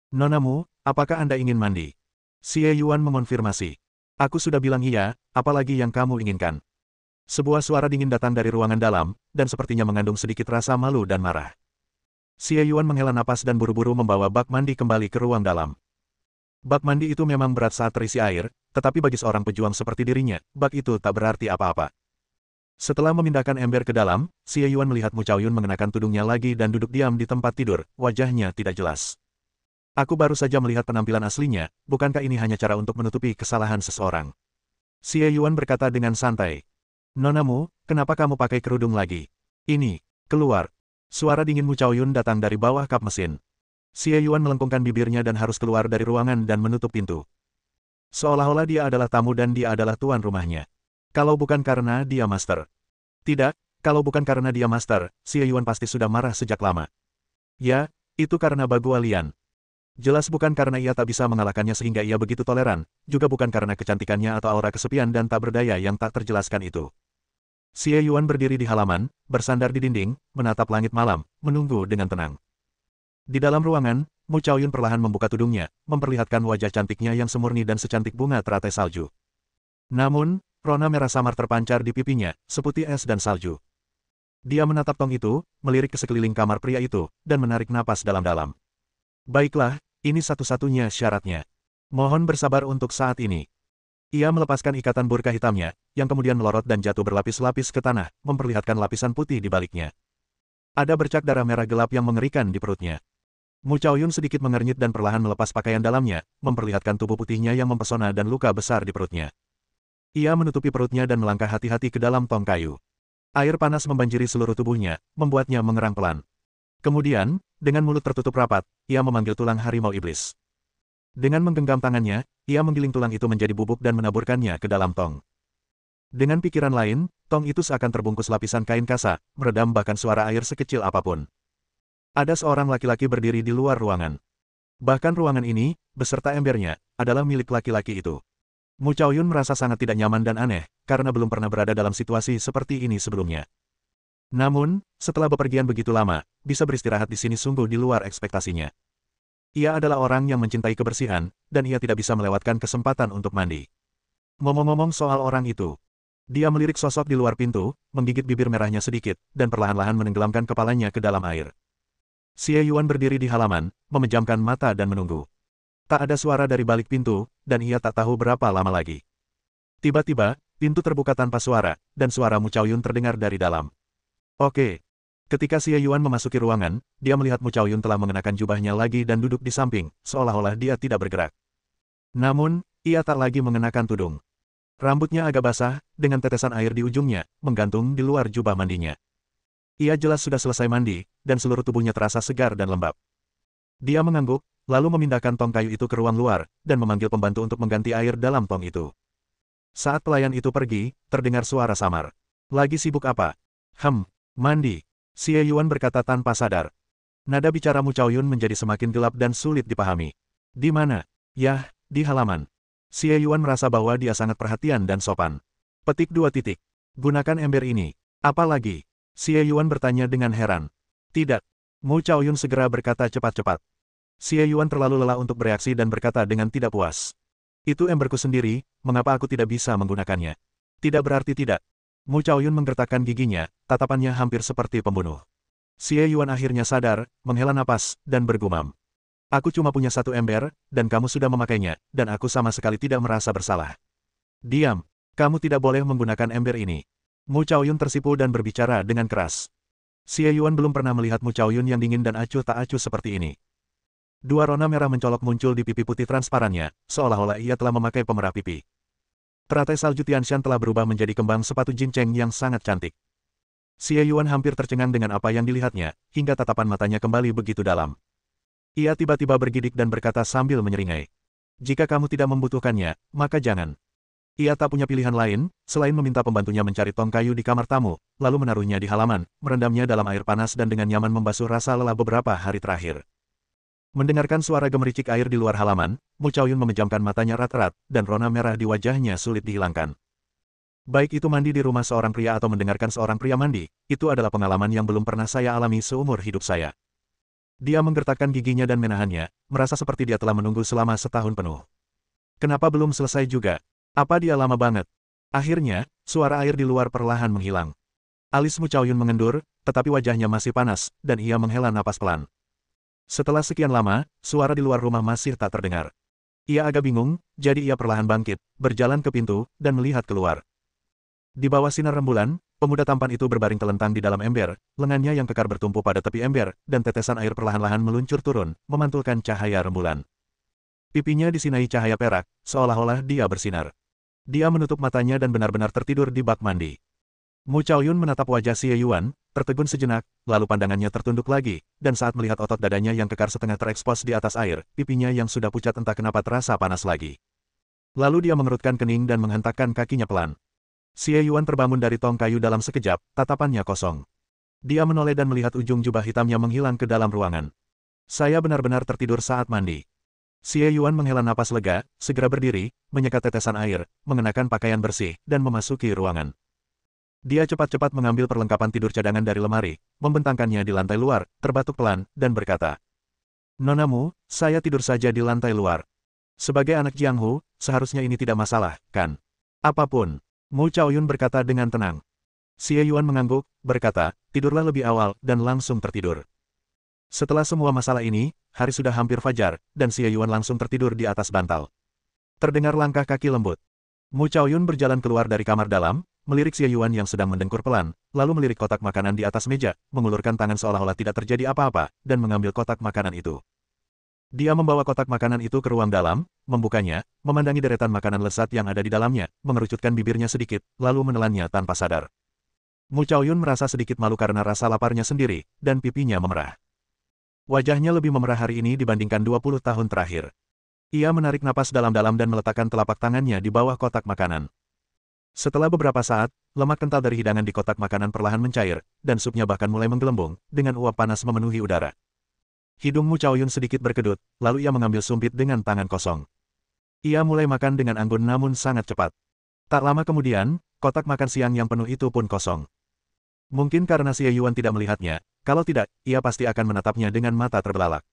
Nonamu, apakah Anda ingin mandi? Xie Yuan mengonfirmasi. Aku sudah bilang iya, apalagi yang kamu inginkan. Sebuah suara dingin datang dari ruangan dalam, dan sepertinya mengandung sedikit rasa malu dan marah. Xie Yuan menghela napas dan buru-buru membawa bak mandi kembali ke ruang dalam. Bak mandi itu memang berat saat terisi air, tetapi bagi seorang pejuang seperti dirinya, bak itu tak berarti apa-apa. Setelah memindahkan ember ke dalam, Xie Yuan melihat Mu Chaoyun mengenakan tudungnya lagi dan duduk diam di tempat tidur, wajahnya tidak jelas. Aku baru saja melihat penampilan aslinya, bukankah ini hanya cara untuk menutupi kesalahan seseorang? Xie Yuan berkata dengan santai. Nonamu, kenapa kamu pakai kerudung lagi? Ini, keluar. Suara dingin Mu Chaoyun datang dari bawah kap mesin. Xie Yuan melengkungkan bibirnya dan harus keluar dari ruangan dan menutup pintu. Seolah-olah dia adalah tamu dan dia adalah tuan rumahnya. Kalau bukan karena dia master. Tidak, kalau bukan karena dia master, Xie Yuan pasti sudah marah sejak lama. Ya, itu karena Bagua Lian. Jelas bukan karena ia tak bisa mengalahkannya sehingga ia begitu toleran, juga bukan karena kecantikannya atau aura kesepian dan tak berdaya yang tak terjelaskan itu. Xie Yuan berdiri di halaman, bersandar di dinding, menatap langit malam, menunggu dengan tenang. Di dalam ruangan, Mu Chaoyun perlahan membuka tudungnya, memperlihatkan wajah cantiknya yang semurni dan secantik bunga teratai salju. Namun, rona merah samar terpancar di pipinya, seputih es dan salju. Dia menatap tong itu, melirik ke sekeliling kamar pria itu, dan menarik napas dalam-dalam. Baiklah, ini satu-satunya syaratnya. Mohon bersabar untuk saat ini. Ia melepaskan ikatan burka hitamnya, yang kemudian melorot dan jatuh berlapis-lapis ke tanah, memperlihatkan lapisan putih di baliknya. Ada bercak darah merah gelap yang mengerikan di perutnya. Mu Chaoyun sedikit mengernyit dan perlahan melepas pakaian dalamnya, memperlihatkan tubuh putihnya yang mempesona dan luka besar di perutnya. Ia menutupi perutnya dan melangkah hati-hati ke dalam tong kayu. Air panas membanjiri seluruh tubuhnya, membuatnya mengerang pelan. Kemudian, dengan mulut tertutup rapat, ia memanggil tulang harimau iblis. Dengan menggenggam tangannya, ia menggiling tulang itu menjadi bubuk dan menaburkannya ke dalam tong. Dengan pikiran lain, tong itu seakan terbungkus lapisan kain kasa, meredam bahkan suara air sekecil apapun. Ada seorang laki-laki berdiri di luar ruangan. Bahkan ruangan ini, beserta embernya, adalah milik laki-laki itu. Mu Chaoyun merasa sangat tidak nyaman dan aneh, karena belum pernah berada dalam situasi seperti ini sebelumnya. Namun, setelah bepergian begitu lama, bisa beristirahat di sini sungguh di luar ekspektasinya. Ia adalah orang yang mencintai kebersihan, dan ia tidak bisa melewatkan kesempatan untuk mandi. Ngomong-ngomong soal orang itu, dia melirik sosok di luar pintu, menggigit bibir merahnya sedikit, dan perlahan-lahan menenggelamkan kepalanya ke dalam air. Xie Yuan berdiri di halaman, memejamkan mata dan menunggu. Tak ada suara dari balik pintu, dan ia tak tahu berapa lama lagi. Tiba-tiba, pintu terbuka tanpa suara, dan suara Mu Chaoyun terdengar dari dalam. Oke. Ketika Xie Yuan memasuki ruangan, dia melihat Mu Chaoyun telah mengenakan jubahnya lagi dan duduk di samping, seolah-olah dia tidak bergerak. Namun, ia tak lagi mengenakan tudung. Rambutnya agak basah, dengan tetesan air di ujungnya, menggantung di luar jubah mandinya. Ia jelas sudah selesai mandi, dan seluruh tubuhnya terasa segar dan lembab. Dia mengangguk, lalu memindahkan tong kayu itu ke ruang luar, dan memanggil pembantu untuk mengganti air dalam tong itu. Saat pelayan itu pergi, terdengar suara samar. Lagi sibuk apa? Mandi. Xie Yuan berkata tanpa sadar. Nada bicara Mu Chaoyun menjadi semakin gelap dan sulit dipahami. Di mana? Yah, di halaman. Xie Yuan merasa bahwa dia sangat perhatian dan sopan. Petik 2 titik. Gunakan ember ini. Apa lagi? Xie Yuan bertanya dengan heran. Tidak. Mu Chaoyun segera berkata cepat-cepat. Xie Yuan terlalu lelah untuk bereaksi dan berkata dengan tidak puas. Itu emberku sendiri, mengapa aku tidak bisa menggunakannya? Tidak berarti tidak. Mu Chaoyun menggertakkan giginya, tatapannya hampir seperti pembunuh. Xie Yuan akhirnya sadar, menghela napas, dan bergumam. Aku cuma punya satu ember, dan kamu sudah memakainya, dan aku sama sekali tidak merasa bersalah. Diam. Kamu tidak boleh menggunakan ember ini. Mu Chaoyun tersipu dan berbicara dengan keras. Xie Yuan belum pernah melihat Mu Chaoyun yang dingin dan acuh tak acuh seperti ini. Dua rona merah mencolok muncul di pipi putih transparannya, seolah-olah ia telah memakai pemerah pipi. Teratai salju Tianshan telah berubah menjadi kembang sepatu jinceng yang sangat cantik. Xie Yuan hampir tercengang dengan apa yang dilihatnya, hingga tatapan matanya kembali begitu dalam. Ia tiba-tiba bergidik dan berkata sambil menyeringai. Jika kamu tidak membutuhkannya, maka jangan. Ia tak punya pilihan lain, selain meminta pembantunya mencari tong kayu di kamar tamu, lalu menaruhnya di halaman, merendamnya dalam air panas dan dengan nyaman membasuh rasa lelah beberapa hari terakhir. Mendengarkan suara gemericik air di luar halaman, Mu Chaoyun memejamkan matanya erat-erat, dan rona merah di wajahnya sulit dihilangkan. Baik itu mandi di rumah seorang pria atau mendengarkan seorang pria mandi, itu adalah pengalaman yang belum pernah saya alami seumur hidup saya. Dia menggertakkan giginya dan menahannya, merasa seperti dia telah menunggu selama setahun penuh. Kenapa belum selesai juga? Apa dia lama banget? Akhirnya, suara air di luar perlahan menghilang. Alis Mu Chaoyun mengendur, tetapi wajahnya masih panas, dan ia menghela napas pelan. Setelah sekian lama, suara di luar rumah masih tak terdengar. Ia agak bingung, jadi ia perlahan bangkit, berjalan ke pintu, dan melihat keluar. Di bawah sinar rembulan, pemuda tampan itu berbaring telentang di dalam ember, lengannya yang kekar bertumpu pada tepi ember, dan tetesan air perlahan-lahan meluncur turun, memantulkan cahaya rembulan. Pipinya disinai cahaya perak, seolah-olah dia bersinar. Dia menutup matanya dan benar-benar tertidur di bak mandi. Mu Chaoyun menatap wajah Xie Yuan, tertegun sejenak, lalu pandangannya tertunduk lagi, dan saat melihat otot dadanya yang kekar setengah terekspos di atas air, pipinya yang sudah pucat entah kenapa terasa panas lagi. Lalu dia mengerutkan kening dan menghentakkan kakinya pelan. Xie Yuan terbangun dari tong kayu dalam sekejap, tatapannya kosong. Dia menoleh dan melihat ujung jubah hitamnya menghilang ke dalam ruangan. Saya benar-benar tertidur saat mandi. Xie Yuan menghela napas lega, segera berdiri, menyekat tetesan air, mengenakan pakaian bersih, dan memasuki ruangan. Dia cepat-cepat mengambil perlengkapan tidur cadangan dari lemari, membentangkannya di lantai luar, terbatuk pelan, dan berkata, "Nonamu, saya tidur saja di lantai luar. Sebagai anak Jiang Hu, seharusnya ini tidak masalah, kan?" "Apapun," Mu Chaoyun berkata dengan tenang. Xie Yuan mengangguk, berkata, "Tidurlah lebih awal, dan langsung tertidur." Setelah semua masalah ini, hari sudah hampir fajar, dan Xie Yuan langsung tertidur di atas bantal. Terdengar langkah kaki lembut. Mu Chaoyun berjalan keluar dari kamar dalam, melirik Xie Yuan yang sedang mendengkur pelan, lalu melirik kotak makanan di atas meja, mengulurkan tangan seolah-olah tidak terjadi apa-apa, dan mengambil kotak makanan itu. Dia membawa kotak makanan itu ke ruang dalam, membukanya, memandangi deretan makanan lezat yang ada di dalamnya, mengerucutkan bibirnya sedikit, lalu menelannya tanpa sadar. Mu Chaoyun merasa sedikit malu karena rasa laparnya sendiri, dan pipinya memerah. Wajahnya lebih memerah hari ini dibandingkan 20 tahun terakhir. Ia menarik napas dalam-dalam dan meletakkan telapak tangannya di bawah kotak makanan. Setelah beberapa saat, lemak kental dari hidangan di kotak makanan perlahan mencair, dan supnya bahkan mulai menggelembung, dengan uap panas memenuhi udara. Hidung Mu Chaoyun sedikit berkedut, lalu ia mengambil sumpit dengan tangan kosong. Ia mulai makan dengan anggun namun sangat cepat. Tak lama kemudian, kotak makan siang yang penuh itu pun kosong. Mungkin karena Xie Yuan tidak melihatnya, kalau tidak, ia pasti akan menatapnya dengan mata terbelalak.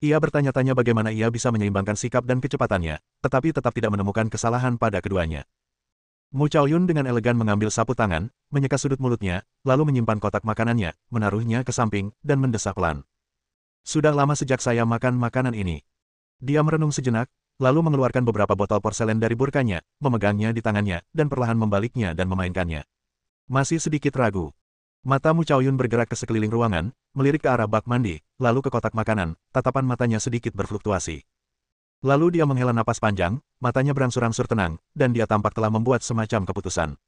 Ia bertanya-tanya bagaimana ia bisa menyeimbangkan sikap dan kecepatannya, tetapi tetap tidak menemukan kesalahan pada keduanya. Mu Chaoyun dengan elegan mengambil sapu tangan, menyeka sudut mulutnya, lalu menyimpan kotak makanannya, menaruhnya ke samping, dan mendesah pelan. "Sudah lama sejak saya makan makanan ini." Dia merenung sejenak, lalu mengeluarkan beberapa botol porselen dari burkanya, memegangnya di tangannya, dan perlahan membaliknya dan memainkannya. Masih sedikit ragu. Mata Mu Chaoyun bergerak ke sekeliling ruangan, melirik ke arah bak mandi, lalu ke kotak makanan, tatapan matanya sedikit berfluktuasi. Lalu dia menghela napas panjang, matanya berangsur-angsur tenang, dan dia tampak telah membuat semacam keputusan.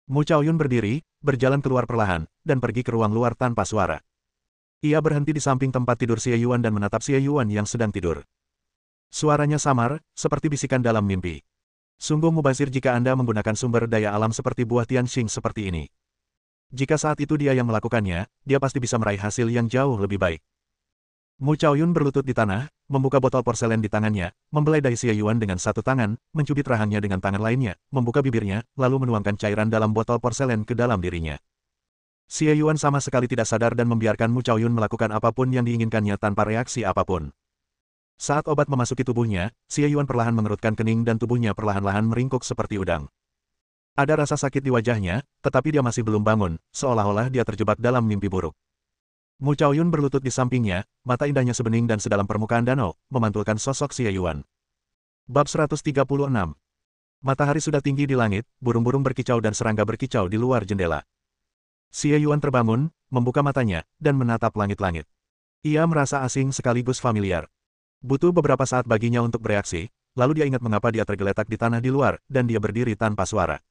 Mu Chaoyun berdiri, berjalan keluar perlahan, dan pergi ke ruang luar tanpa suara. Ia berhenti di samping tempat tidur Xie Yuan dan menatap Xie Yuan yang sedang tidur. Suaranya samar, seperti bisikan dalam mimpi. "Sungguh mubazir jika Anda menggunakan sumber daya alam seperti buah Tianxing seperti ini. Jika saat itu dia yang melakukannya, dia pasti bisa meraih hasil yang jauh lebih baik." Mu Chaoyun berlutut di tanah, membuka botol porselen di tangannya, membelai dahi Xie Yuan dengan satu tangan, mencubit rahangnya dengan tangan lainnya, membuka bibirnya, lalu menuangkan cairan dalam botol porselen ke dalam dirinya. Xie Yuan sama sekali tidak sadar dan membiarkan Mu Chaoyun melakukan apapun yang diinginkannya tanpa reaksi apapun. Saat obat memasuki tubuhnya, Xie Yuan perlahan mengerutkan kening dan tubuhnya perlahan-lahan meringkuk seperti udang. Ada rasa sakit di wajahnya, tetapi dia masih belum bangun, seolah-olah dia terjebak dalam mimpi buruk. Mu Chaoyun berlutut di sampingnya, mata indahnya sebening dan sedalam permukaan danau, memantulkan sosok Xie Yuan. Bab 136. Matahari sudah tinggi di langit, burung-burung berkicau dan serangga berkicau di luar jendela. Xie Yuan terbangun, membuka matanya, dan menatap langit-langit. Ia merasa asing sekaligus familiar. Butuh beberapa saat baginya untuk bereaksi, lalu dia ingat mengapa dia tergeletak di tanah di luar, dan dia berdiri tanpa suara.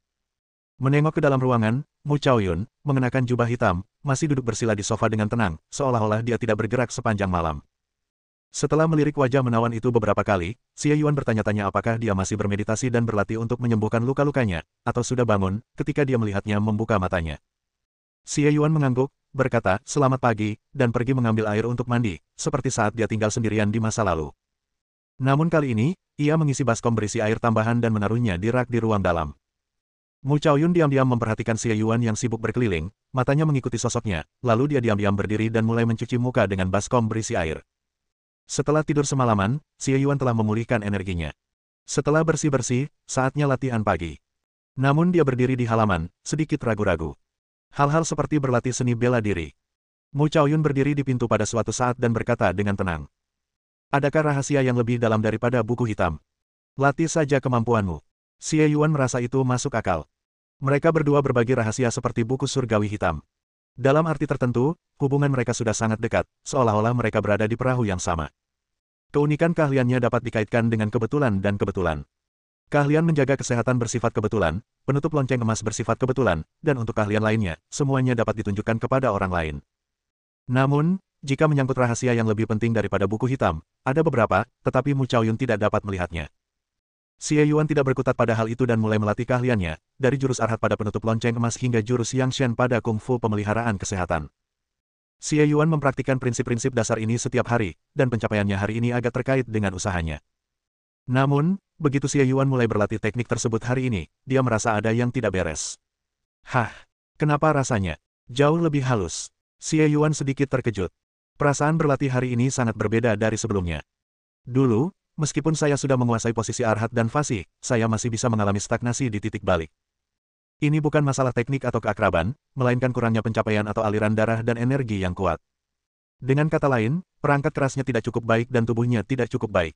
Menengok ke dalam ruangan, Mu Chaoyun, mengenakan jubah hitam, masih duduk bersila di sofa dengan tenang, seolah-olah dia tidak bergerak sepanjang malam. Setelah melirik wajah menawan itu beberapa kali, Xie Yuan bertanya-tanya apakah dia masih bermeditasi dan berlatih untuk menyembuhkan luka-lukanya, atau sudah bangun, ketika dia melihatnya membuka matanya. Xie Yuan mengangguk, berkata, "Selamat pagi," dan pergi mengambil air untuk mandi, seperti saat dia tinggal sendirian di masa lalu. Namun kali ini, ia mengisi baskom berisi air tambahan dan menaruhnya di rak di ruang dalam. Mu Chaoyun diam-diam memperhatikan Xie Yuan yang sibuk berkeliling, matanya mengikuti sosoknya, lalu dia diam-diam berdiri dan mulai mencuci muka dengan baskom berisi air. Setelah tidur semalaman, Xie Yuan telah memulihkan energinya. Setelah bersih-bersih, saatnya latihan pagi. Namun dia berdiri di halaman, sedikit ragu-ragu. Hal-hal seperti berlatih seni bela diri. Mu Chaoyun berdiri di pintu pada suatu saat dan berkata dengan tenang. "Adakah rahasia yang lebih dalam daripada buku hitam? Latih saja kemampuanmu." Xie Yuan merasa itu masuk akal. Mereka berdua berbagi rahasia seperti buku surgawi hitam. Dalam arti tertentu, hubungan mereka sudah sangat dekat, seolah-olah mereka berada di perahu yang sama. Keunikan keahliannya dapat dikaitkan dengan kebetulan dan kebetulan. Keahlian menjaga kesehatan bersifat kebetulan, penutup lonceng emas bersifat kebetulan, dan untuk keahlian lainnya, semuanya dapat ditunjukkan kepada orang lain. Namun, jika menyangkut rahasia yang lebih penting daripada buku hitam, ada beberapa, tetapi Mu Chaoyun tidak dapat melihatnya. Xie Yuan tidak berkutat pada hal itu dan mulai melatih keahliannya, dari jurus arhat pada penutup lonceng emas hingga jurus Yang Shen pada kungfu pemeliharaan kesehatan. Xie Yuan mempraktikkan prinsip-prinsip dasar ini setiap hari, dan pencapaiannya hari ini agak terkait dengan usahanya. Namun, begitu Xie Yuan mulai berlatih teknik tersebut hari ini, dia merasa ada yang tidak beres. Hah, kenapa rasanya jauh lebih halus? Xie Yuan sedikit terkejut. Perasaan berlatih hari ini sangat berbeda dari sebelumnya. Dulu, meskipun saya sudah menguasai posisi Arhat dan Fasih, saya masih bisa mengalami stagnasi di titik balik. Ini bukan masalah teknik atau keakraban, melainkan kurangnya pencapaian atau aliran darah dan energi yang kuat. Dengan kata lain, perangkat kerasnya tidak cukup baik dan tubuhnya tidak cukup baik.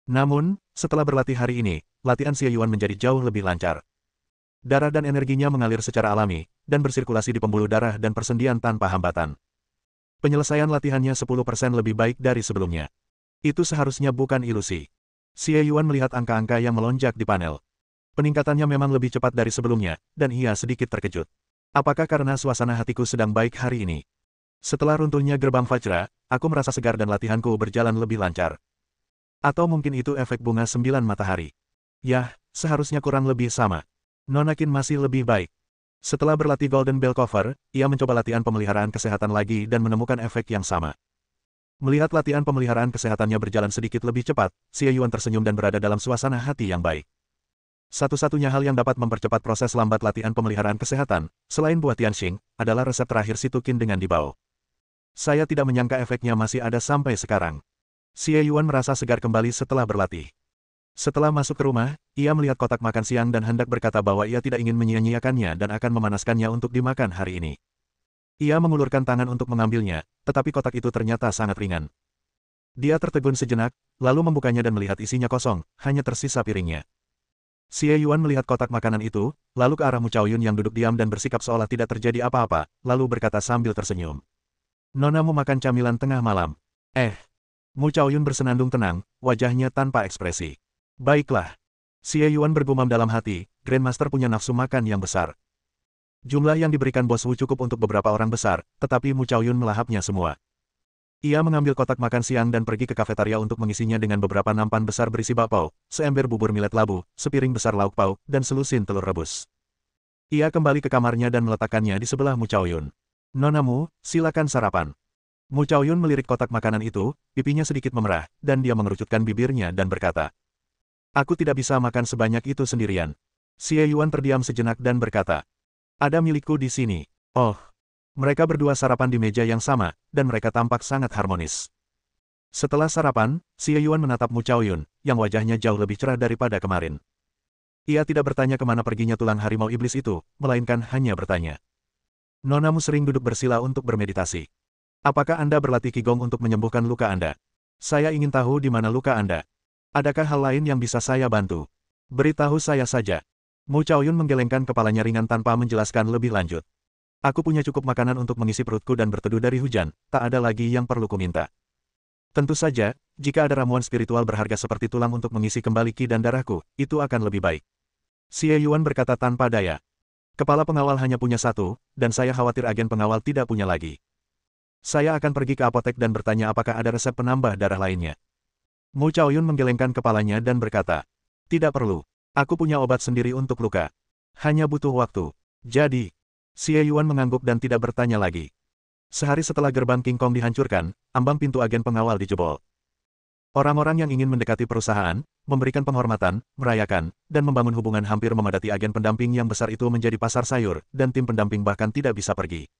Namun, setelah berlatih hari ini, latihan Xie Yuan menjadi jauh lebih lancar. Darah dan energinya mengalir secara alami, dan bersirkulasi di pembuluh darah dan persendian tanpa hambatan. Penyelesaian latihannya 10% lebih baik dari sebelumnya. Itu seharusnya bukan ilusi. Xie Yuan melihat angka-angka yang melonjak di panel. Peningkatannya memang lebih cepat dari sebelumnya, dan ia sedikit terkejut. Apakah karena suasana hatiku sedang baik hari ini? Setelah runtuhnya gerbang Vajra, aku merasa segar dan latihanku berjalan lebih lancar. Atau mungkin itu efek bunga 9 matahari. Yah, seharusnya kurang lebih sama. Nonakin masih lebih baik. Setelah berlatih Golden Bell Cover, ia mencoba latihan pemeliharaan kesehatan lagi dan menemukan efek yang sama. Melihat latihan pemeliharaan kesehatannya berjalan sedikit lebih cepat, Xie Yuan tersenyum dan berada dalam suasana hati yang baik. Satu-satunya hal yang dapat mempercepat proses lambat latihan pemeliharaan kesehatan, selain buah Tianxing, adalah resep terakhir Situkin dengan Dibao. Saya tidak menyangka efeknya masih ada sampai sekarang. Xie Yuan merasa segar kembali setelah berlatih. Setelah masuk ke rumah, ia melihat kotak makan siang dan hendak berkata bahwa ia tidak ingin menyia-nyiakannya dan akan memanaskannya untuk dimakan hari ini. Ia mengulurkan tangan untuk mengambilnya, tetapi kotak itu ternyata sangat ringan. Dia tertegun sejenak, lalu membukanya dan melihat isinya kosong, hanya tersisa piringnya. Xie Yuan melihat kotak makanan itu, lalu ke arah Mu Chaoyun yang duduk diam dan bersikap seolah tidak terjadi apa-apa, lalu berkata sambil tersenyum. Nonamu makan camilan tengah malam. Mu Chaoyun bersenandung tenang, wajahnya tanpa ekspresi. Baiklah. Xie Yuan bergumam dalam hati, Grandmaster punya nafsu makan yang besar. Jumlah yang diberikan Bos Wu cukup untuk beberapa orang besar, tetapi Mu Chaoyun melahapnya semua. Ia mengambil kotak makan siang dan pergi ke kafetaria untuk mengisinya dengan beberapa nampan besar berisi bakpao, seember bubur millet labu, sepiring besar lauk pauk, dan selusin telur rebus. Ia kembali ke kamarnya dan meletakkannya di sebelah Mu Chaoyun. Nonamu, silakan sarapan. Mu Chaoyun melirik kotak makanan itu, pipinya sedikit memerah, dan dia mengerucutkan bibirnya dan berkata, "Aku tidak bisa makan sebanyak itu sendirian." Xie Yuan terdiam sejenak dan berkata, "Ada milikku di sini." Oh. Mereka berdua sarapan di meja yang sama, dan mereka tampak sangat harmonis. Setelah sarapan, Xie Yuan menatap Mu Chaoyun, yang wajahnya jauh lebih cerah daripada kemarin. Ia tidak bertanya kemana perginya tulang harimau iblis itu, melainkan hanya bertanya. Nonamu sering duduk bersila untuk bermeditasi. Apakah Anda berlatih Qigong untuk menyembuhkan luka Anda? Saya ingin tahu di mana luka Anda. Adakah hal lain yang bisa saya bantu? Beritahu saya saja. Mu Chaoyun menggelengkan kepalanya ringan tanpa menjelaskan lebih lanjut. Aku punya cukup makanan untuk mengisi perutku dan berteduh dari hujan, tak ada lagi yang perlu kuminta. Tentu saja, jika ada ramuan spiritual berharga seperti tulang untuk mengisi kembali ki dan darahku, itu akan lebih baik. Xie Yuan berkata tanpa daya. Kepala pengawal hanya punya satu, dan saya khawatir agen pengawal tidak punya lagi. Saya akan pergi ke apotek dan bertanya apakah ada resep penambah darah lainnya. Mu Chaoyun menggelengkan kepalanya dan berkata, "Tidak perlu. Aku punya obat sendiri untuk luka. Hanya butuh waktu." Jadi, Xie Yuan mengangguk dan tidak bertanya lagi. Sehari setelah gerbang King Kong dihancurkan, ambang pintu agen pengawal dijebol. Orang-orang yang ingin mendekati perusahaan, memberikan penghormatan, merayakan, dan membangun hubungan hampir memadati agen pendamping yang besar itu menjadi pasar sayur, dan tim pendamping bahkan tidak bisa pergi.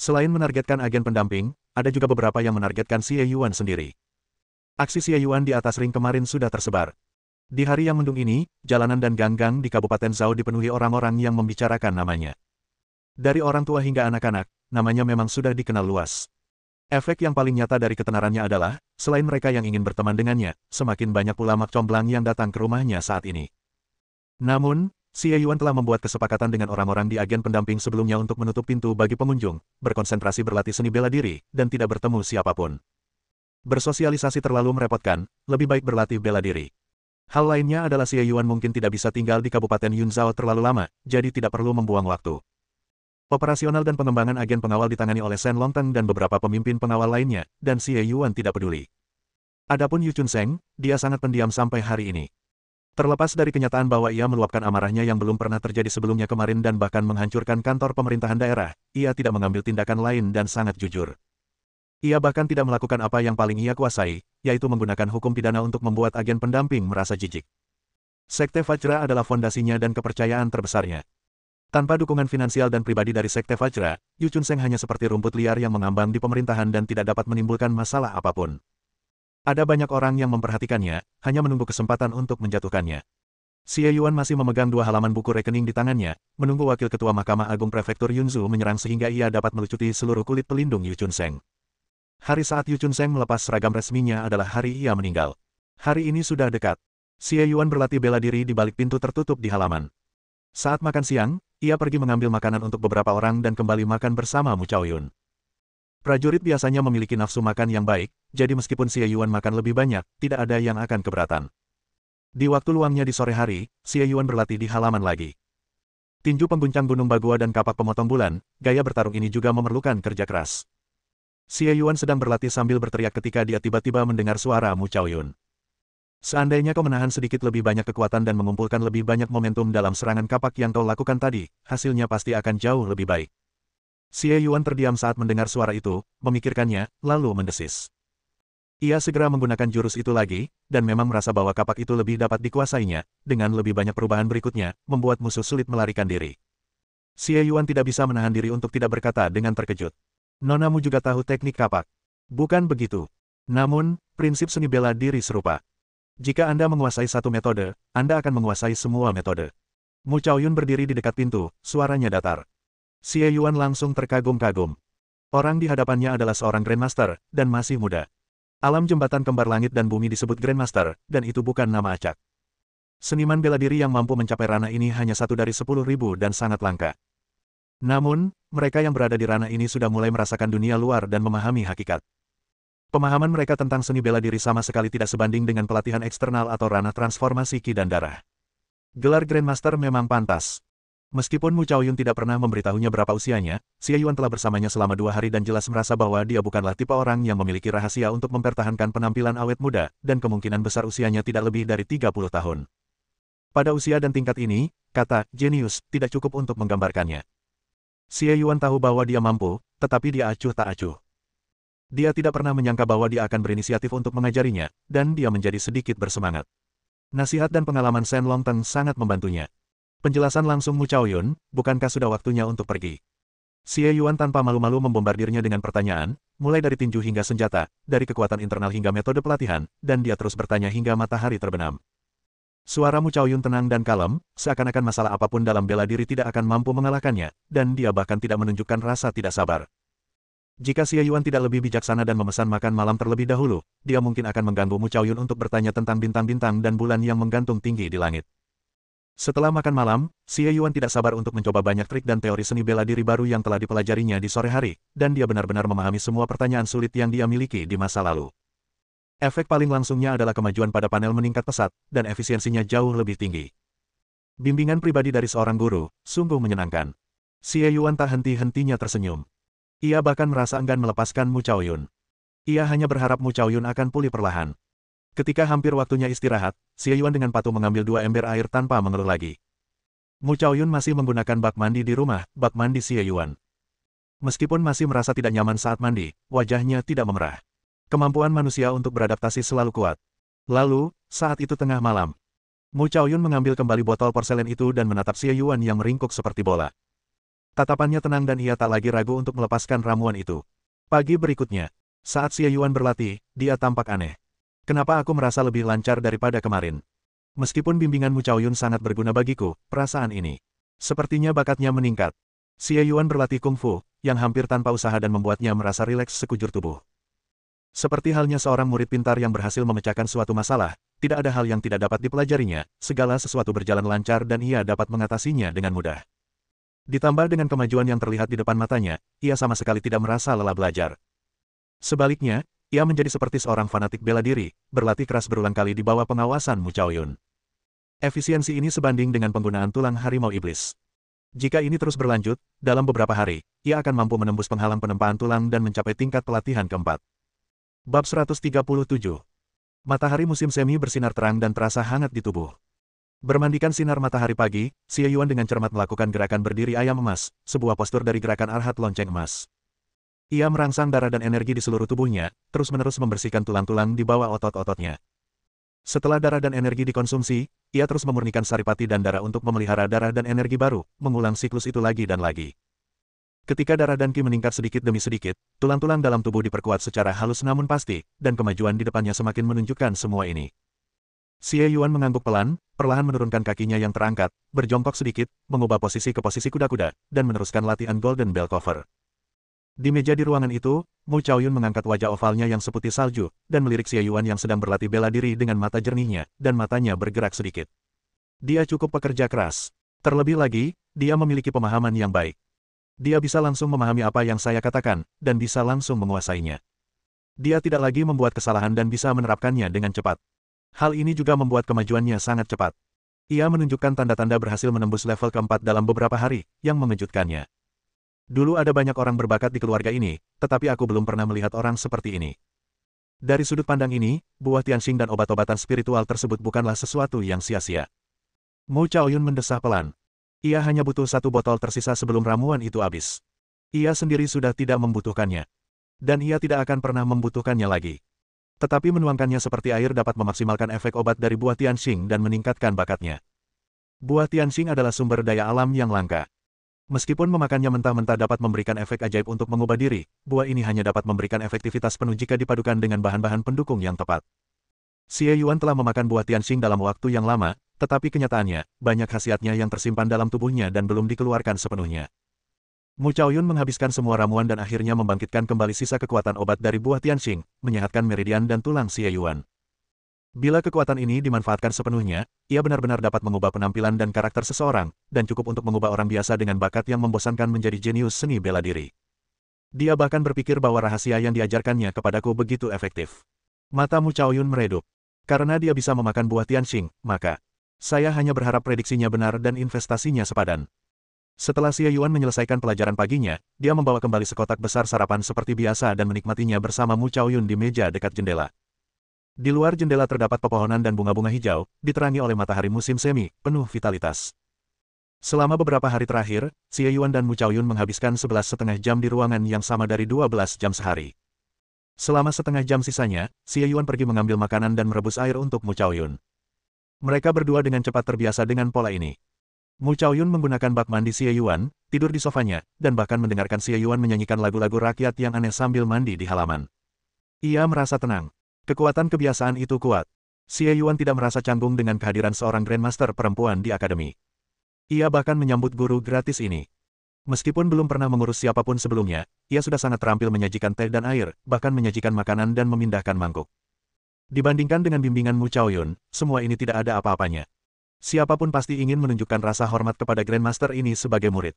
Selain menargetkan agen pendamping, ada juga beberapa yang menargetkan Xie Yuan sendiri. Aksi Xie Yuan di atas ring kemarin sudah tersebar. Di hari yang mendung ini, jalanan dan gang-gang di Kabupaten Zhao dipenuhi orang-orang yang membicarakan namanya. Dari orang tua hingga anak-anak, namanya memang sudah dikenal luas. Efek yang paling nyata dari ketenarannya adalah, selain mereka yang ingin berteman dengannya, semakin banyak pula mak comblang yang datang ke rumahnya saat ini. Namun, Xie Yuan telah membuat kesepakatan dengan orang-orang di agen pendamping sebelumnya untuk menutup pintu bagi pengunjung, berkonsentrasi berlatih seni bela diri, dan tidak bertemu siapapun. Bersosialisasi terlalu merepotkan, lebih baik berlatih bela diri. Hal lainnya adalah Xie Yuan mungkin tidak bisa tinggal di Kabupaten Yunzhao terlalu lama, jadi tidak perlu membuang waktu. Operasional dan pengembangan agen pengawal ditangani oleh Shen Longteng dan beberapa pemimpin pengawal lainnya, dan Xie Yuan tidak peduli. Adapun Yu Chunsheng, dia sangat pendiam sampai hari ini. Terlepas dari kenyataan bahwa ia meluapkan amarahnya yang belum pernah terjadi sebelumnya kemarin dan bahkan menghancurkan kantor pemerintahan daerah, ia tidak mengambil tindakan lain dan sangat jujur. Ia bahkan tidak melakukan apa yang paling ia kuasai, yaitu menggunakan hukum pidana untuk membuat agen pendamping merasa jijik. Sekte Vajra adalah fondasinya dan kepercayaan terbesarnya. Tanpa dukungan finansial dan pribadi dari Sekte Vajra, Yu Chunseng hanya seperti rumput liar yang mengambang di pemerintahan dan tidak dapat menimbulkan masalah apapun. Ada banyak orang yang memperhatikannya, hanya menunggu kesempatan untuk menjatuhkannya. Xie Yuan masih memegang 2 halaman buku rekening di tangannya, menunggu Wakil Ketua Mahkamah Agung Prefektur Yunzu menyerang sehingga ia dapat melucuti seluruh kulit pelindung Yu Chunseng. Hari saat Yu Chunseng melepas seragam resminya adalah hari ia meninggal. Hari ini sudah dekat. Xie Yuan berlatih bela diri di balik pintu tertutup di halaman. Saat makan siang, ia pergi mengambil makanan untuk beberapa orang dan kembali makan bersama Mu Chaoyun. Prajurit biasanya memiliki nafsu makan yang baik, jadi meskipun Xie Yuan makan lebih banyak, tidak ada yang akan keberatan. Di waktu luangnya di sore hari, Xie Yuan berlatih di halaman lagi. Tinju pengguncang gunung Bagua dan kapak pemotong bulan, gaya bertarung ini juga memerlukan kerja keras. Xie Yuan sedang berlatih sambil berteriak ketika dia tiba-tiba mendengar suara Mu Chaoyun. Seandainya kau menahan sedikit lebih banyak kekuatan dan mengumpulkan lebih banyak momentum dalam serangan kapak yang kau lakukan tadi, hasilnya pasti akan jauh lebih baik. Xie Yuan terdiam saat mendengar suara itu, memikirkannya, lalu mendesis. Ia segera menggunakan jurus itu lagi, dan memang merasa bahwa kapak itu lebih dapat dikuasainya, dengan lebih banyak perubahan berikutnya, membuat musuh sulit melarikan diri. Xie Yuan tidak bisa menahan diri untuk tidak berkata dengan terkejut. Nonamu juga tahu teknik kapak. Bukan begitu. Namun, prinsip seni bela diri serupa. Jika Anda menguasai satu metode, Anda akan menguasai semua metode. Mu Chaoyun berdiri di dekat pintu, suaranya datar. Xie Yuan langsung terkagum-kagum. Orang di hadapannya adalah seorang Grandmaster, dan masih muda. Alam jembatan kembar langit dan bumi disebut Grandmaster, dan itu bukan nama acak. Seniman bela diri yang mampu mencapai ranah ini hanya 1 dari 10.000 dan sangat langka. Namun, mereka yang berada di ranah ini sudah mulai merasakan dunia luar dan memahami hakikat. Pemahaman mereka tentang seni bela diri sama sekali tidak sebanding dengan pelatihan eksternal atau ranah transformasi ki dan darah. Gelar Grandmaster memang pantas. Meskipun Mu Chaoyun tidak pernah memberitahunya berapa usianya, Xie Yuan telah bersamanya selama 2 hari dan jelas merasa bahwa dia bukanlah tipe orang yang memiliki rahasia untuk mempertahankan penampilan awet muda, dan kemungkinan besar usianya tidak lebih dari 30 tahun. Pada usia dan tingkat ini, kata jenius tidak cukup untuk menggambarkannya. Xie Yuan tahu bahwa dia mampu, tetapi dia acuh tak acuh. Dia tidak pernah menyangka bahwa dia akan berinisiatif untuk mengajarinya, dan dia menjadi sedikit bersemangat. Nasihat dan pengalaman Shen Longteng sangat membantunya. Penjelasan langsung Mu Chaoyun, bukankah sudah waktunya untuk pergi? Xie Yuan tanpa malu-malu membombardirnya dengan pertanyaan, mulai dari tinju hingga senjata, dari kekuatan internal hingga metode pelatihan, dan dia terus bertanya hingga matahari terbenam. Suara Mu Chaoyun tenang dan kalem, seakan-akan masalah apapun dalam bela diri tidak akan mampu mengalahkannya, dan dia bahkan tidak menunjukkan rasa tidak sabar. Jika Xie Yuan tidak lebih bijaksana dan memesan makan malam terlebih dahulu, dia mungkin akan mengganggu Mu Chaoyun untuk bertanya tentang bintang-bintang dan bulan yang menggantung tinggi di langit. Setelah makan malam, Xie Yuan tidak sabar untuk mencoba banyak trik dan teori seni bela diri baru yang telah dipelajarinya di sore hari, dan dia benar-benar memahami semua pertanyaan sulit yang dia miliki di masa lalu. Efek paling langsungnya adalah kemajuan pada panel meningkat pesat, dan efisiensinya jauh lebih tinggi. Bimbingan pribadi dari seorang guru, sungguh menyenangkan. Xie Yuan tak henti-hentinya tersenyum. Ia bahkan merasa enggan melepaskan Mu Chaoyun. Ia hanya berharap Mu Chaoyun akan pulih perlahan. Ketika hampir waktunya istirahat, Xie Yuan dengan patuh mengambil 2 ember air tanpa mengeluh lagi. Mu Chaoyun masih menggunakan bak mandi di rumah, bak mandi Xie Yuan. Meskipun masih merasa tidak nyaman saat mandi, wajahnya tidak memerah. Kemampuan manusia untuk beradaptasi selalu kuat. Lalu, saat itu tengah malam, Mu Chaoyun mengambil kembali botol porselen itu dan menatap Xie Yuan yang meringkuk seperti bola. Tatapannya tenang dan ia tak lagi ragu untuk melepaskan ramuan itu. Pagi berikutnya, saat Xie Yuan berlatih, dia tampak aneh. Kenapa aku merasa lebih lancar daripada kemarin? Meskipun bimbingan Mu Chaoyun sangat berguna bagiku, perasaan ini. Sepertinya bakatnya meningkat. Xie Yuan berlatih kungfu, yang hampir tanpa usaha dan membuatnya merasa rileks sekujur tubuh. Seperti halnya seorang murid pintar yang berhasil memecahkan suatu masalah, tidak ada hal yang tidak dapat dipelajarinya, segala sesuatu berjalan lancar dan ia dapat mengatasinya dengan mudah. Ditambah dengan kemajuan yang terlihat di depan matanya, ia sama sekali tidak merasa lelah belajar. Sebaliknya, ia menjadi seperti seorang fanatik bela diri, berlatih keras berulang kali di bawah pengawasan Mu Chaoyun. Efisiensi ini sebanding dengan penggunaan tulang harimau iblis. Jika ini terus berlanjut, dalam beberapa hari, ia akan mampu menembus penghalang penempaan tulang dan mencapai tingkat pelatihan keempat. Bab 137. Matahari musim semi bersinar terang dan terasa hangat di tubuh. Bermandikan sinar matahari pagi, Xie Yuan dengan cermat melakukan gerakan berdiri ayam emas, sebuah postur dari gerakan arhat lonceng emas. Ia merangsang darah dan energi di seluruh tubuhnya, terus-menerus membersihkan tulang-tulang di bawah otot-ototnya. Setelah darah dan energi dikonsumsi, ia terus memurnikan saripati dan darah untuk memelihara darah dan energi baru, mengulang siklus itu lagi dan lagi. Ketika darah dan ki meningkat sedikit demi sedikit, tulang-tulang dalam tubuh diperkuat secara halus namun pasti, dan kemajuan di depannya semakin menunjukkan semua ini. Xie Yuan mengangguk pelan, perlahan menurunkan kakinya yang terangkat, berjongkok sedikit, mengubah posisi ke posisi kuda-kuda, dan meneruskan latihan Golden Bell Cover. Di meja di ruangan itu, Mu Chaoyun mengangkat wajah ovalnya yang seputih salju, dan melirik Xie Yuan yang sedang berlatih bela diri dengan mata jernihnya, dan matanya bergerak sedikit. Dia cukup pekerja keras. Terlebih lagi, dia memiliki pemahaman yang baik. Dia bisa langsung memahami apa yang saya katakan, dan bisa langsung menguasainya. Dia tidak lagi membuat kesalahan dan bisa menerapkannya dengan cepat. Hal ini juga membuat kemajuannya sangat cepat. Ia menunjukkan tanda-tanda berhasil menembus level keempat dalam beberapa hari, yang mengejutkannya. Dulu ada banyak orang berbakat di keluarga ini, tetapi aku belum pernah melihat orang seperti ini. Dari sudut pandang ini, buah Tianxing dan obat-obatan spiritual tersebut bukanlah sesuatu yang sia-sia. Mu Chaoyun mendesah pelan. Ia hanya butuh satu botol tersisa sebelum ramuan itu habis. Ia sendiri sudah tidak membutuhkannya. Dan ia tidak akan pernah membutuhkannya lagi. Tetapi menuangkannya seperti air dapat memaksimalkan efek obat dari buah Tianxing dan meningkatkan bakatnya. Buah Tianxing adalah sumber daya alam yang langka. Meskipun memakannya mentah-mentah dapat memberikan efek ajaib untuk mengubah diri, buah ini hanya dapat memberikan efektivitas penuh jika dipadukan dengan bahan-bahan pendukung yang tepat. Xie Yuan telah memakan buah Tianxing dalam waktu yang lama, tetapi kenyataannya, banyak khasiatnya yang tersimpan dalam tubuhnya dan belum dikeluarkan sepenuhnya. Mu Chaoyun menghabiskan semua ramuan dan akhirnya membangkitkan kembali sisa kekuatan obat dari buah Tianxing, menyehatkan meridian dan tulang Xie Yuan. Bila kekuatan ini dimanfaatkan sepenuhnya, ia benar-benar dapat mengubah penampilan dan karakter seseorang, dan cukup untuk mengubah orang biasa dengan bakat yang membosankan menjadi jenius seni bela diri. Dia bahkan berpikir bahwa rahasia yang diajarkannya kepadaku begitu efektif. Mata Mu Chaoyun meredup. Karena dia bisa memakan buah Tianxing, maka saya hanya berharap prediksinya benar dan investasinya sepadan. Setelah Xie Yuan menyelesaikan pelajaran paginya, dia membawa kembali sekotak besar sarapan seperti biasa dan menikmatinya bersama Mu Chaoyun di meja dekat jendela. Di luar jendela terdapat pepohonan dan bunga-bunga hijau, diterangi oleh matahari musim semi, penuh vitalitas. Selama beberapa hari terakhir, Xie Yuan dan Mu Chaoyun menghabiskan 11,5 jam di ruangan yang sama dari 12 jam sehari. Selama setengah jam sisanya, Xie Yuan pergi mengambil makanan dan merebus air untuk Mu Chaoyun. Mereka berdua dengan cepat terbiasa dengan pola ini. Mu Chaoyun menggunakan bak mandi Xie Yuan, tidur di sofanya, dan bahkan mendengarkan Xie Yuan menyanyikan lagu-lagu rakyat yang aneh sambil mandi di halaman. Ia merasa tenang. Kekuatan kebiasaan itu kuat. Xie Yuan tidak merasa canggung dengan kehadiran seorang Grandmaster perempuan di akademi. Ia bahkan menyambut guru gratis ini. Meskipun belum pernah mengurus siapapun sebelumnya, ia sudah sangat terampil menyajikan teh dan air, bahkan menyajikan makanan dan memindahkan mangkuk. Dibandingkan dengan bimbingan Mu Chaoyun, semua ini tidak ada apa-apanya. Siapapun pasti ingin menunjukkan rasa hormat kepada Grandmaster ini sebagai murid.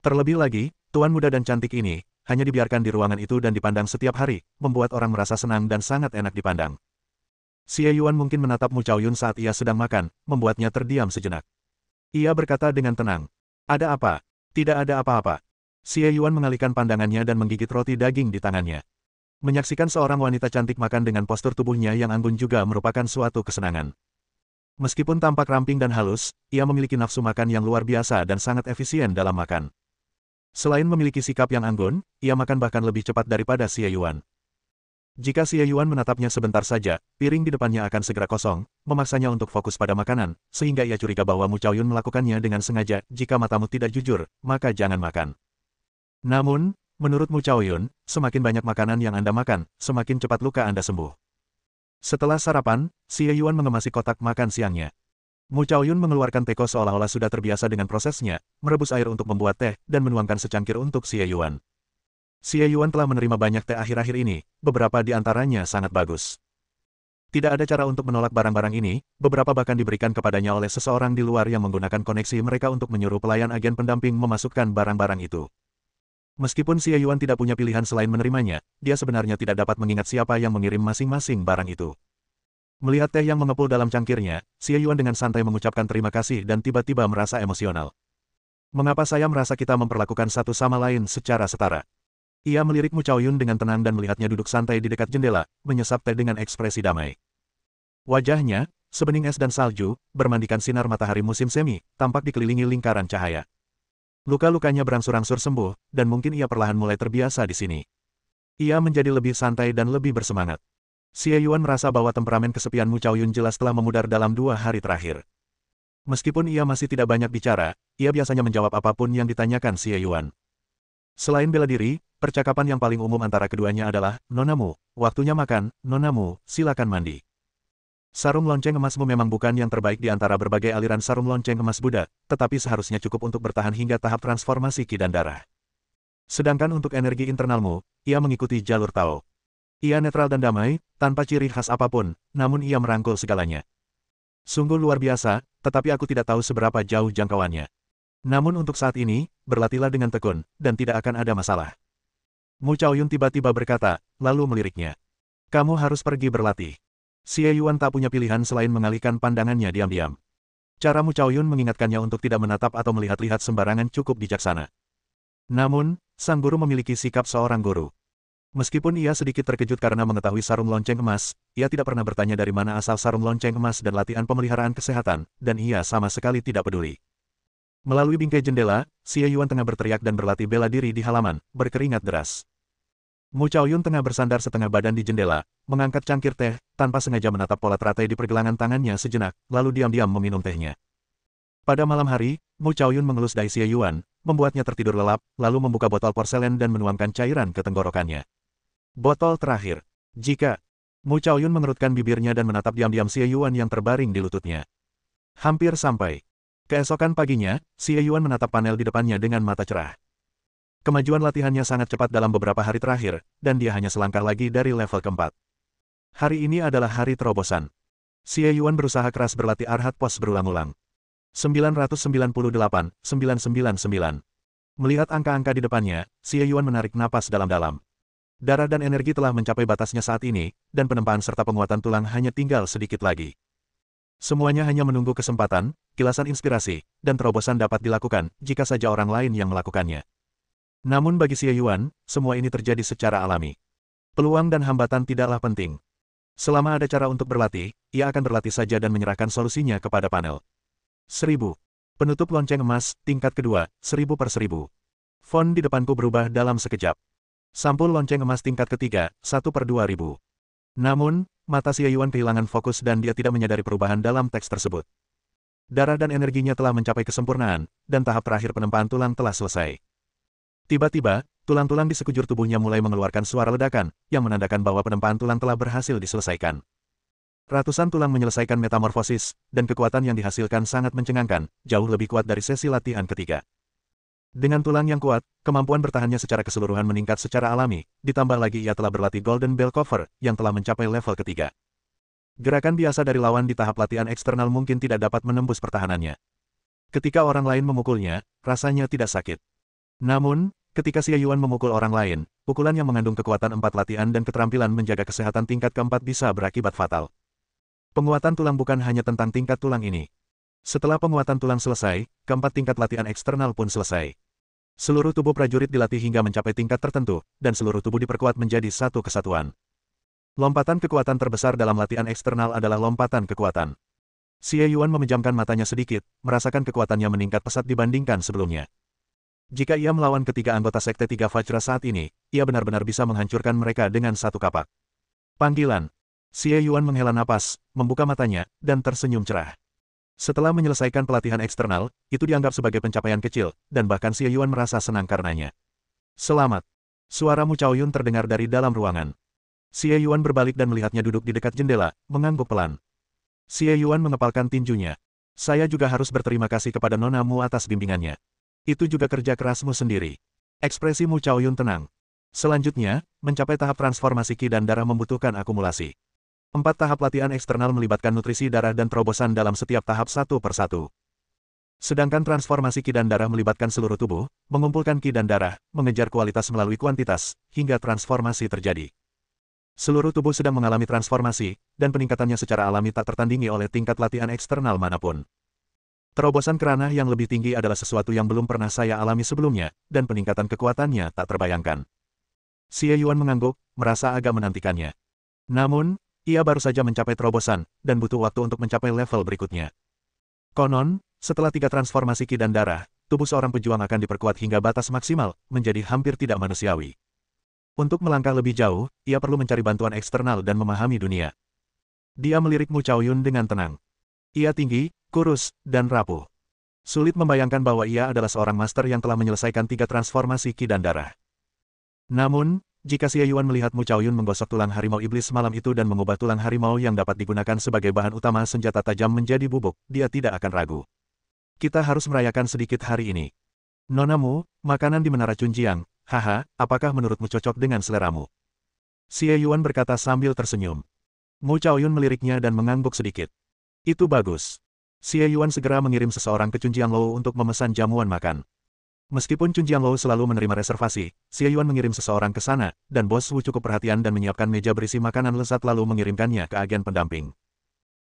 Terlebih lagi, tuan muda dan cantik ini, hanya dibiarkan di ruangan itu dan dipandang setiap hari, membuat orang merasa senang dan sangat enak dipandang. Xie Yuan mungkin menatap Mu Chaoyun saat ia sedang makan, membuatnya terdiam sejenak. Ia berkata dengan tenang, "Ada apa?" "Tidak ada apa-apa." Xie Yuan mengalihkan pandangannya dan menggigit roti daging di tangannya. Menyaksikan seorang wanita cantik makan dengan postur tubuhnya yang anggun juga merupakan suatu kesenangan. Meskipun tampak ramping dan halus, ia memiliki nafsu makan yang luar biasa dan sangat efisien dalam makan. Selain memiliki sikap yang anggun, ia makan bahkan lebih cepat daripada Xie Yuan. Jika Xie Yuan menatapnya sebentar saja, piring di depannya akan segera kosong, memaksanya untuk fokus pada makanan, sehingga ia curiga bahwa Mu Chaoyun melakukannya dengan sengaja. Jika matamu tidak jujur, maka jangan makan. Namun, menurut Mu Chaoyun, semakin banyak makanan yang Anda makan, semakin cepat luka Anda sembuh. Setelah sarapan, Xie Yuan mengemasi kotak makan siangnya. Mu Chaoyun mengeluarkan teko seolah-olah sudah terbiasa dengan prosesnya, merebus air untuk membuat teh, dan menuangkan secangkir untuk Xie Yuan. Xie Yuan telah menerima banyak teh akhir-akhir ini, beberapa di antaranya sangat bagus. Tidak ada cara untuk menolak barang-barang ini, beberapa bahkan diberikan kepadanya oleh seseorang di luar yang menggunakan koneksi mereka untuk menyuruh pelayan agen pendamping memasukkan barang-barang itu. Meskipun Xie Yuan tidak punya pilihan selain menerimanya, dia sebenarnya tidak dapat mengingat siapa yang mengirim masing-masing barang itu. Melihat teh yang mengepul dalam cangkirnya, Xie Yuan dengan santai mengucapkan terima kasih dan tiba-tiba merasa emosional. Mengapa saya merasa kita memperlakukan satu sama lain secara setara? Ia melirik Mu Chaoyun dengan tenang dan melihatnya duduk santai di dekat jendela, menyesap teh dengan ekspresi damai. Wajahnya, sebening es dan salju, bermandikan sinar matahari musim semi, tampak dikelilingi lingkaran cahaya. Luka-lukanya berangsur-angsur sembuh, dan mungkin ia perlahan mulai terbiasa di sini. Ia menjadi lebih santai dan lebih bersemangat. Xie Yuan merasa bahwa temperamen kesepian Mu Chaoyun jelas telah memudar dalam 2 hari terakhir. Meskipun ia masih tidak banyak bicara, ia biasanya menjawab apapun yang ditanyakan Xie Yuan. Selain bela diri, percakapan yang paling umum antara keduanya adalah, "Nona Mu, waktunya makan, Nona Mu, silakan mandi." Sarung lonceng emasmu memang bukan yang terbaik di antara berbagai aliran sarung lonceng emas Buddha, tetapi seharusnya cukup untuk bertahan hingga tahap transformasi Qi dan darah. Sedangkan untuk energi internalmu, ia mengikuti jalur Tao. Ia netral dan damai, tanpa ciri khas apapun, namun ia merangkul segalanya. Sungguh luar biasa, tetapi aku tidak tahu seberapa jauh jangkauannya. Namun untuk saat ini, berlatihlah dengan tekun, dan tidak akan ada masalah. Mu Chaoyun tiba-tiba berkata, lalu meliriknya. Kamu harus pergi berlatih. Xie Yuan tak punya pilihan selain mengalihkan pandangannya diam-diam. Cara Mu Chaoyun mengingatkannya untuk tidak menatap atau melihat-lihat sembarangan cukup bijaksana. Namun, sang guru memiliki sikap seorang guru. Meskipun ia sedikit terkejut karena mengetahui sarung lonceng emas, ia tidak pernah bertanya dari mana asal sarung lonceng emas dan latihan pemeliharaan kesehatan, dan ia sama sekali tidak peduli. Melalui bingkai jendela, Xie Yuan tengah berteriak dan berlatih bela diri di halaman, berkeringat deras. Mu Chaoyun tengah bersandar setengah badan di jendela, mengangkat cangkir teh, tanpa sengaja menatap pola teratai di pergelangan tangannya sejenak, lalu diam-diam meminum tehnya. Pada malam hari, Mu Chaoyun mengelus dahi Xie Yuan, membuatnya tertidur lelap, lalu membuka botol porselen dan menuangkan cairan ke tenggorokannya. Botol terakhir. Jika Mu Chaoyun mengerutkan bibirnya dan menatap diam-diam Xie Yuan yang terbaring di lututnya. Hampir sampai. Keesokan paginya, Xie Yuan menatap panel di depannya dengan mata cerah. Kemajuan latihannya sangat cepat dalam beberapa hari terakhir, dan dia hanya selangkah lagi dari level keempat. Hari ini adalah hari terobosan. Xie Yuan berusaha keras berlatih Arhat Pose berulang-ulang. 998, 999. Melihat angka-angka di depannya, Xie Yuan menarik napas dalam-dalam. Darah dan energi telah mencapai batasnya saat ini, dan penempaan serta penguatan tulang hanya tinggal sedikit lagi. Semuanya hanya menunggu kesempatan, kilasan inspirasi, dan terobosan dapat dilakukan jika saja orang lain yang melakukannya. Namun bagi Xie Yuan, semua ini terjadi secara alami. Peluang dan hambatan tidaklah penting. Selama ada cara untuk berlatih, ia akan berlatih saja dan menyerahkan solusinya kepada panel. 1000. Penutup lonceng emas, tingkat kedua, 1000/1000. Font di depanku berubah dalam sekejap. Sampul lonceng emas tingkat ketiga, 1/2000. Namun, mata Xie Yuan kehilangan fokus dan dia tidak menyadari perubahan dalam teks tersebut. Darah dan energinya telah mencapai kesempurnaan, dan tahap terakhir penempaan tulang telah selesai. Tiba-tiba, tulang-tulang di sekujur tubuhnya mulai mengeluarkan suara ledakan, yang menandakan bahwa penempaan tulang telah berhasil diselesaikan. Ratusan tulang menyelesaikan metamorfosis, dan kekuatan yang dihasilkan sangat mencengangkan, jauh lebih kuat dari sesi latihan ketiga. Dengan tulang yang kuat, kemampuan bertahannya secara keseluruhan meningkat secara alami, ditambah lagi ia telah berlatih Golden Bell Cover, yang telah mencapai level ketiga. Gerakan biasa dari lawan di tahap latihan eksternal mungkin tidak dapat menembus pertahanannya. Ketika orang lain memukulnya, rasanya tidak sakit. Namun, ketika Xie Yuan memukul orang lain, pukulan yang mengandung kekuatan 4 latihan dan keterampilan menjaga kesehatan tingkat keempat bisa berakibat fatal. Penguatan tulang bukan hanya tentang tingkat tulang ini. Setelah penguatan tulang selesai, keempat tingkat latihan eksternal pun selesai. Seluruh tubuh prajurit dilatih hingga mencapai tingkat tertentu, dan seluruh tubuh diperkuat menjadi satu kesatuan. Lompatan kekuatan terbesar dalam latihan eksternal adalah lompatan kekuatan. Xie Yuan memejamkan matanya sedikit, merasakan kekuatannya meningkat pesat dibandingkan sebelumnya. Jika ia melawan ketiga anggota Sekte Tiga Vajra saat ini, ia benar-benar bisa menghancurkan mereka dengan satu kapak. Panggilan. Xie Yuan menghela napas, membuka matanya, dan tersenyum cerah. Setelah menyelesaikan pelatihan eksternal, itu dianggap sebagai pencapaian kecil, dan bahkan Xie Yuan merasa senang karenanya. Selamat. Suara Mu Chaoyun terdengar dari dalam ruangan. Xie Yuan berbalik dan melihatnya duduk di dekat jendela, mengangguk pelan. Xie Yuan mengepalkan tinjunya. Saya juga harus berterima kasih kepada Nona Mu atas bimbingannya. Itu juga kerja kerasmu sendiri. Ekspresi Mu Chaoyun tenang. Selanjutnya, mencapai tahap transformasi Qi dan darah membutuhkan akumulasi. 4 tahap latihan eksternal melibatkan nutrisi darah dan terobosan dalam setiap tahap satu persatu. Sedangkan transformasi Qi dan darah melibatkan seluruh tubuh, mengumpulkan Qi dan darah, mengejar kualitas melalui kuantitas, hingga transformasi terjadi. Seluruh tubuh sedang mengalami transformasi, dan peningkatannya secara alami tak tertandingi oleh tingkat latihan eksternal manapun. Terobosan kerana yang lebih tinggi adalah sesuatu yang belum pernah saya alami sebelumnya, dan peningkatan kekuatannya tak terbayangkan. Xie Yuan mengangguk, merasa agak menantikannya. Namun, Ia baru saja mencapai terobosan, dan butuh waktu untuk mencapai level berikutnya. Konon, setelah 3 transformasi ki dan darah, tubuh seorang pejuang akan diperkuat hingga batas maksimal, menjadi hampir tidak manusiawi. Untuk melangkah lebih jauh, ia perlu mencari bantuan eksternal dan memahami dunia. Dia melirik Mu Chaoyun dengan tenang. Ia tinggi, kurus, dan rapuh. Sulit membayangkan bahwa ia adalah seorang master yang telah menyelesaikan 3 transformasi ki dan darah. Namun, jika Xie Yuan melihat Mu Chaoyun menggosok tulang harimau iblis malam itu dan mengubah tulang harimau yang dapat digunakan sebagai bahan utama senjata tajam menjadi bubuk, dia tidak akan ragu. Kita harus merayakan sedikit hari ini. Nona Mu, makanan di Menara Chunjiang, haha, apakah menurutmu cocok dengan seleramu? Xie Yuan berkata sambil tersenyum. Mu Chaoyun meliriknya dan mengangguk sedikit. Itu bagus. Xie Yuan segera mengirim seseorang ke Chunjiang Lou untuk memesan jamuan makan. Meskipun Chunjiang Lou selalu menerima reservasi, Xie Yuan mengirim seseorang ke sana, dan Bos Wu cukup perhatian dan menyiapkan meja berisi makanan lezat lalu mengirimkannya ke agen pendamping.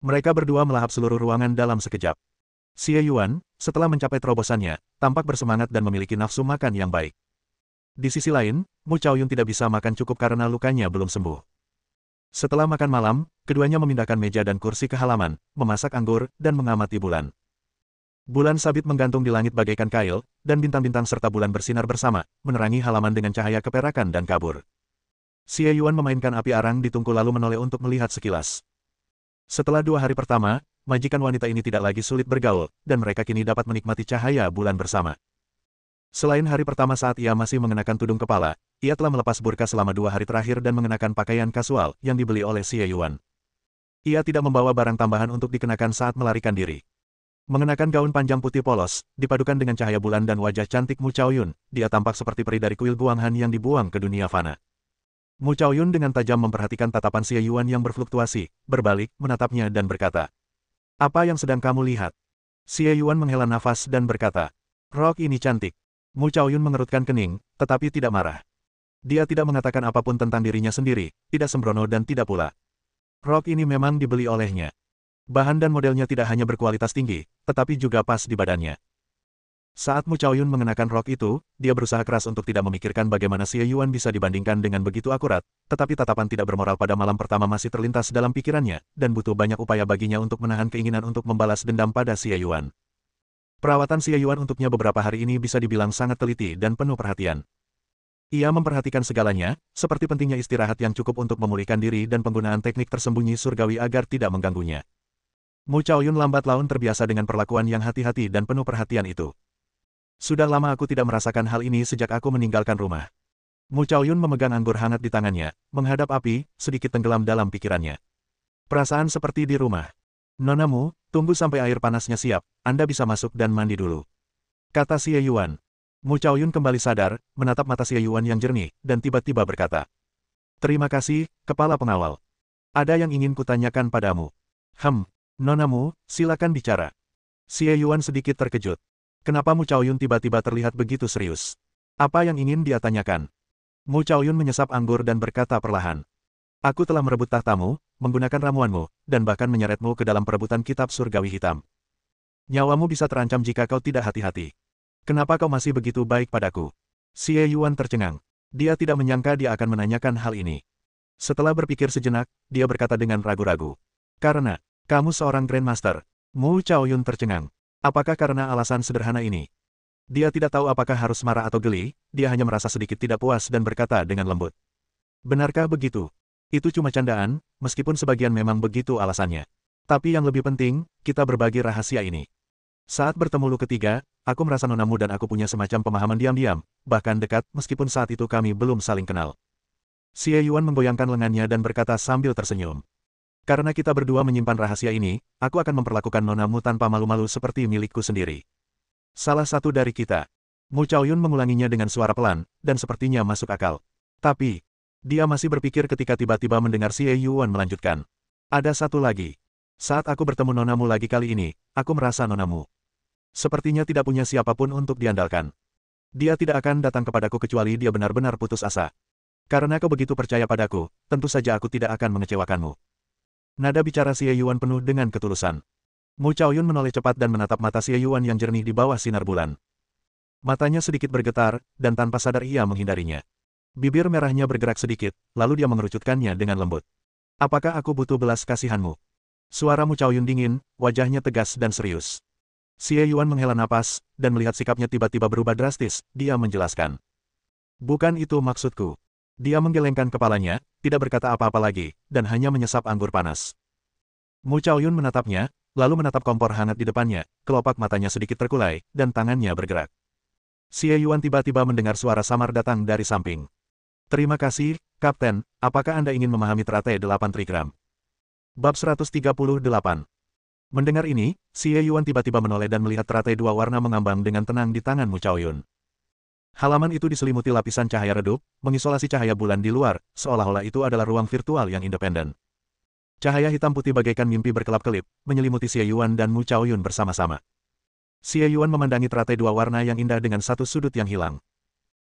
Mereka berdua melahap seluruh ruangan dalam sekejap. Xie Yuan, setelah mencapai terobosannya, tampak bersemangat dan memiliki nafsu makan yang baik. Di sisi lain, Mu Chaoyun tidak bisa makan cukup karena lukanya belum sembuh. Setelah makan malam, keduanya memindahkan meja dan kursi ke halaman, memasak anggur, dan mengamati bulan. Bulan sabit menggantung di langit bagaikan kail, dan bintang-bintang serta bulan bersinar bersama, menerangi halaman dengan cahaya keperakan dan kabur. Xie Yuan memainkan api arang di tungku lalu menoleh untuk melihat sekilas. Setelah 2 hari pertama, majikan wanita ini tidak lagi sulit bergaul, dan mereka kini dapat menikmati cahaya bulan bersama. Selain hari pertama saat ia masih mengenakan tudung kepala, ia telah melepas burka selama 2 hari terakhir dan mengenakan pakaian kasual yang dibeli oleh Xie Yuan. Ia tidak membawa barang tambahan untuk dikenakan saat melarikan diri. Mengenakan gaun panjang putih polos, dipadukan dengan cahaya bulan dan wajah cantik Mu Chaoyun, dia tampak seperti peri dari kuil Guanghan yang dibuang ke dunia fana. Mu Chaoyun dengan tajam memperhatikan tatapan Xie Yuan yang berfluktuasi, berbalik, menatapnya dan berkata, "Apa yang sedang kamu lihat?" Xie Yuan menghela nafas dan berkata, "Rok ini cantik." Mu Chaoyun mengerutkan kening, tetapi tidak marah. Dia tidak mengatakan apapun tentang dirinya sendiri, tidak sembrono dan tidak pula. Rok ini memang dibeli olehnya. Bahan dan modelnya tidak hanya berkualitas tinggi, tetapi juga pas di badannya. Saat Mu Chaoyun mengenakan rok itu, dia berusaha keras untuk tidak memikirkan bagaimana Xie Yuan bisa dibandingkan dengan begitu akurat, tetapi tatapan tidak bermoral pada malam pertama masih terlintas dalam pikirannya, dan butuh banyak upaya baginya untuk menahan keinginan untuk membalas dendam pada Xie Yuan. Perawatan Xie Yuan untuknya beberapa hari ini bisa dibilang sangat teliti dan penuh perhatian. Ia memperhatikan segalanya, seperti pentingnya istirahat yang cukup untuk memulihkan diri dan penggunaan teknik tersembunyi surgawi agar tidak mengganggunya. Mu Chaoyun lambat laun terbiasa dengan perlakuan yang hati-hati dan penuh perhatian itu. Sudah lama aku tidak merasakan hal ini sejak aku meninggalkan rumah. Mu Chaoyun memegang anggur hangat di tangannya, menghadap api, sedikit tenggelam dalam pikirannya. Perasaan seperti di rumah. Nona Mu, tunggu sampai air panasnya siap, Anda bisa masuk dan mandi dulu. Kata Xie Yuan. Mu Chaoyun kembali sadar, menatap mata Xie Yuan yang jernih, dan tiba-tiba berkata, "Terima kasih, Kepala Pengawal. Ada yang ingin kutanyakan padamu." Nona Mu, silakan bicara. Xie Yuan sedikit terkejut. Kenapa Mu Chaoyun tiba-tiba terlihat begitu serius? Apa yang ingin dia tanyakan? Mu Chaoyun menyesap anggur dan berkata perlahan. Aku telah merebut tahtamu, menggunakan ramuanmu, dan bahkan menyeretmu ke dalam perebutan kitab surgawi hitam. Nyawamu bisa terancam jika kau tidak hati-hati. Kenapa kau masih begitu baik padaku? Xie Yuan tercengang. Dia tidak menyangka dia akan menanyakan hal ini. Setelah berpikir sejenak, dia berkata dengan ragu-ragu. Karena kamu seorang Grandmaster. Mu Chaoyun tercengang. Apakah karena alasan sederhana ini? Dia tidak tahu apakah harus marah atau geli, dia hanya merasa sedikit tidak puas dan berkata dengan lembut. Benarkah begitu? Itu cuma candaan, meskipun sebagian memang begitu alasannya. Tapi yang lebih penting, kita berbagi rahasia ini. Saat bertemu lu ketiga, aku merasa nonamu dan aku punya semacam pemahaman diam-diam, bahkan dekat meskipun saat itu kami belum saling kenal. Xie Yuan menggoyangkan lengannya dan berkata sambil tersenyum. Karena kita berdua menyimpan rahasia ini, aku akan memperlakukan nonamu tanpa malu-malu seperti milikku sendiri. Salah satu dari kita. Mu Chaoyun mengulanginya dengan suara pelan, dan sepertinya masuk akal. Tapi, dia masih berpikir ketika tiba-tiba mendengar Xie Yuan melanjutkan. Ada satu lagi. Saat aku bertemu nonamu lagi kali ini, aku merasa nonamu sepertinya tidak punya siapapun untuk diandalkan. Dia tidak akan datang kepadaku kecuali dia benar-benar putus asa. Karena kau begitu percaya padaku, tentu saja aku tidak akan mengecewakanmu. Nada bicara Xie Yuan penuh dengan ketulusan. Mu Chaoyun menoleh cepat dan menatap mata Xie Yuan yang jernih di bawah sinar bulan. Matanya sedikit bergetar, dan tanpa sadar ia menghindarinya. Bibir merahnya bergerak sedikit, lalu dia mengerucutkannya dengan lembut. Apakah aku butuh belas kasihanmu? Suara Mu Chaoyun dingin, wajahnya tegas dan serius. Xie Yuan menghela napas, dan melihat sikapnya tiba-tiba berubah drastis, dia menjelaskan. Bukan itu maksudku. Dia menggelengkan kepalanya, tidak berkata apa-apa lagi, dan hanya menyesap anggur panas. Mu Chaoyun menatapnya, lalu menatap kompor hangat di depannya, kelopak matanya sedikit terkulai, dan tangannya bergerak. Xie Yuan tiba-tiba mendengar suara samar datang dari samping. Terima kasih, Kapten, apakah Anda ingin memahami teratai 8 trigram? Bab 138. Mendengar ini, Xie Yuan tiba-tiba menoleh dan melihat teratai dua warna mengambang dengan tenang di tangan Mu Chaoyun. Halaman itu diselimuti lapisan cahaya redup, mengisolasi cahaya bulan di luar, seolah-olah itu adalah ruang virtual yang independen. Cahaya hitam putih bagaikan mimpi berkelap-kelip, menyelimuti Xie Yuan dan Mu Chaoyun bersama-sama. Xie Yuan memandangi teratai dua warna yang indah dengan satu sudut yang hilang.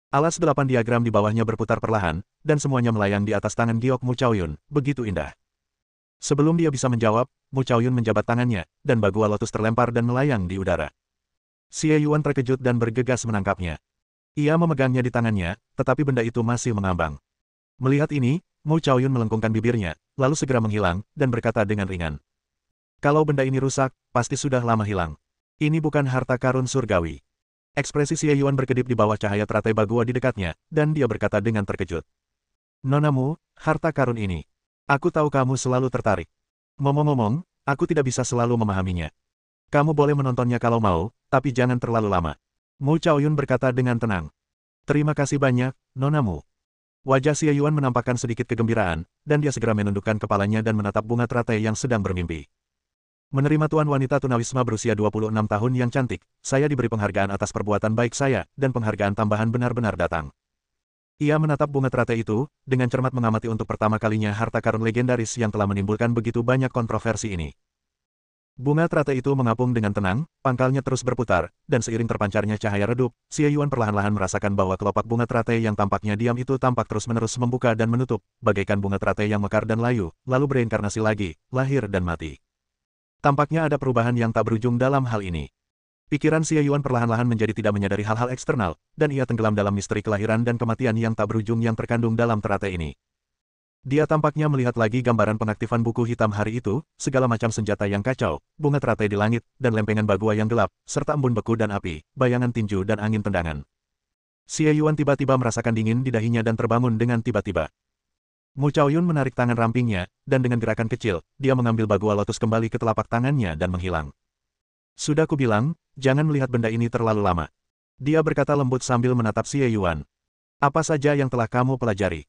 Alas 8 diagram di bawahnya berputar perlahan, dan semuanya melayang di atas tangan giok Mu Chaoyun, begitu indah. Sebelum dia bisa menjawab, Mu Chaoyun menjabat tangannya, dan bagua lotus terlempar dan melayang di udara. Xie Yuan terkejut dan bergegas menangkapnya. Ia memegangnya di tangannya, tetapi benda itu masih mengambang. Melihat ini, Mu Chaoyun melengkungkan bibirnya, lalu segera menghilang, dan berkata dengan ringan. Kalau benda ini rusak, pasti sudah lama hilang. Ini bukan harta karun surgawi. Ekspresi Xie Yuan berkedip di bawah cahaya teratai bagua di dekatnya, dan dia berkata dengan terkejut. Nonamu, harta karun ini. Aku tahu kamu selalu tertarik. Ngomong-ngomong, aku tidak bisa selalu memahaminya. Kamu boleh menontonnya kalau mau, tapi jangan terlalu lama. Mu Chaoyun berkata dengan tenang. Terima kasih banyak, Nonamu. Wajah Xie Yuan menampakkan sedikit kegembiraan, dan dia segera menundukkan kepalanya dan menatap bunga teratai yang sedang bermimpi. Menerima tuan wanita tunawisma berusia 26 tahun yang cantik, saya diberi penghargaan atas perbuatan baik saya, dan penghargaan tambahan benar-benar datang. Ia menatap bunga teratai itu, dengan cermat mengamati untuk pertama kalinya harta karun legendaris yang telah menimbulkan begitu banyak kontroversi ini. Bunga teratai itu mengapung dengan tenang, pangkalnya terus berputar, dan seiring terpancarnya cahaya redup, Xie Yuan perlahan-lahan merasakan bahwa kelopak bunga teratai yang tampaknya diam itu tampak terus-menerus membuka dan menutup, bagaikan bunga teratai yang mekar dan layu, lalu bereinkarnasi lagi, lahir dan mati. Tampaknya ada perubahan yang tak berujung dalam hal ini. Pikiran Xie Yuan perlahan-lahan menjadi tidak menyadari hal-hal eksternal, dan ia tenggelam dalam misteri kelahiran dan kematian yang tak berujung yang terkandung dalam teratai ini. Dia tampaknya melihat lagi gambaran pengaktifan buku hitam hari itu, segala macam senjata yang kacau, bunga teratai di langit, dan lempengan bagua yang gelap, serta embun beku dan api, bayangan tinju dan angin tendangan. Xie Yuan tiba-tiba merasakan dingin di dahinya dan terbangun dengan tiba-tiba. Mu Chaoyun menarik tangan rampingnya, dan dengan gerakan kecil, dia mengambil bagua lotus kembali ke telapak tangannya dan menghilang. Sudah kubilang, jangan melihat benda ini terlalu lama. Dia berkata lembut sambil menatap Xie Yuan. Apa saja yang telah kamu pelajari?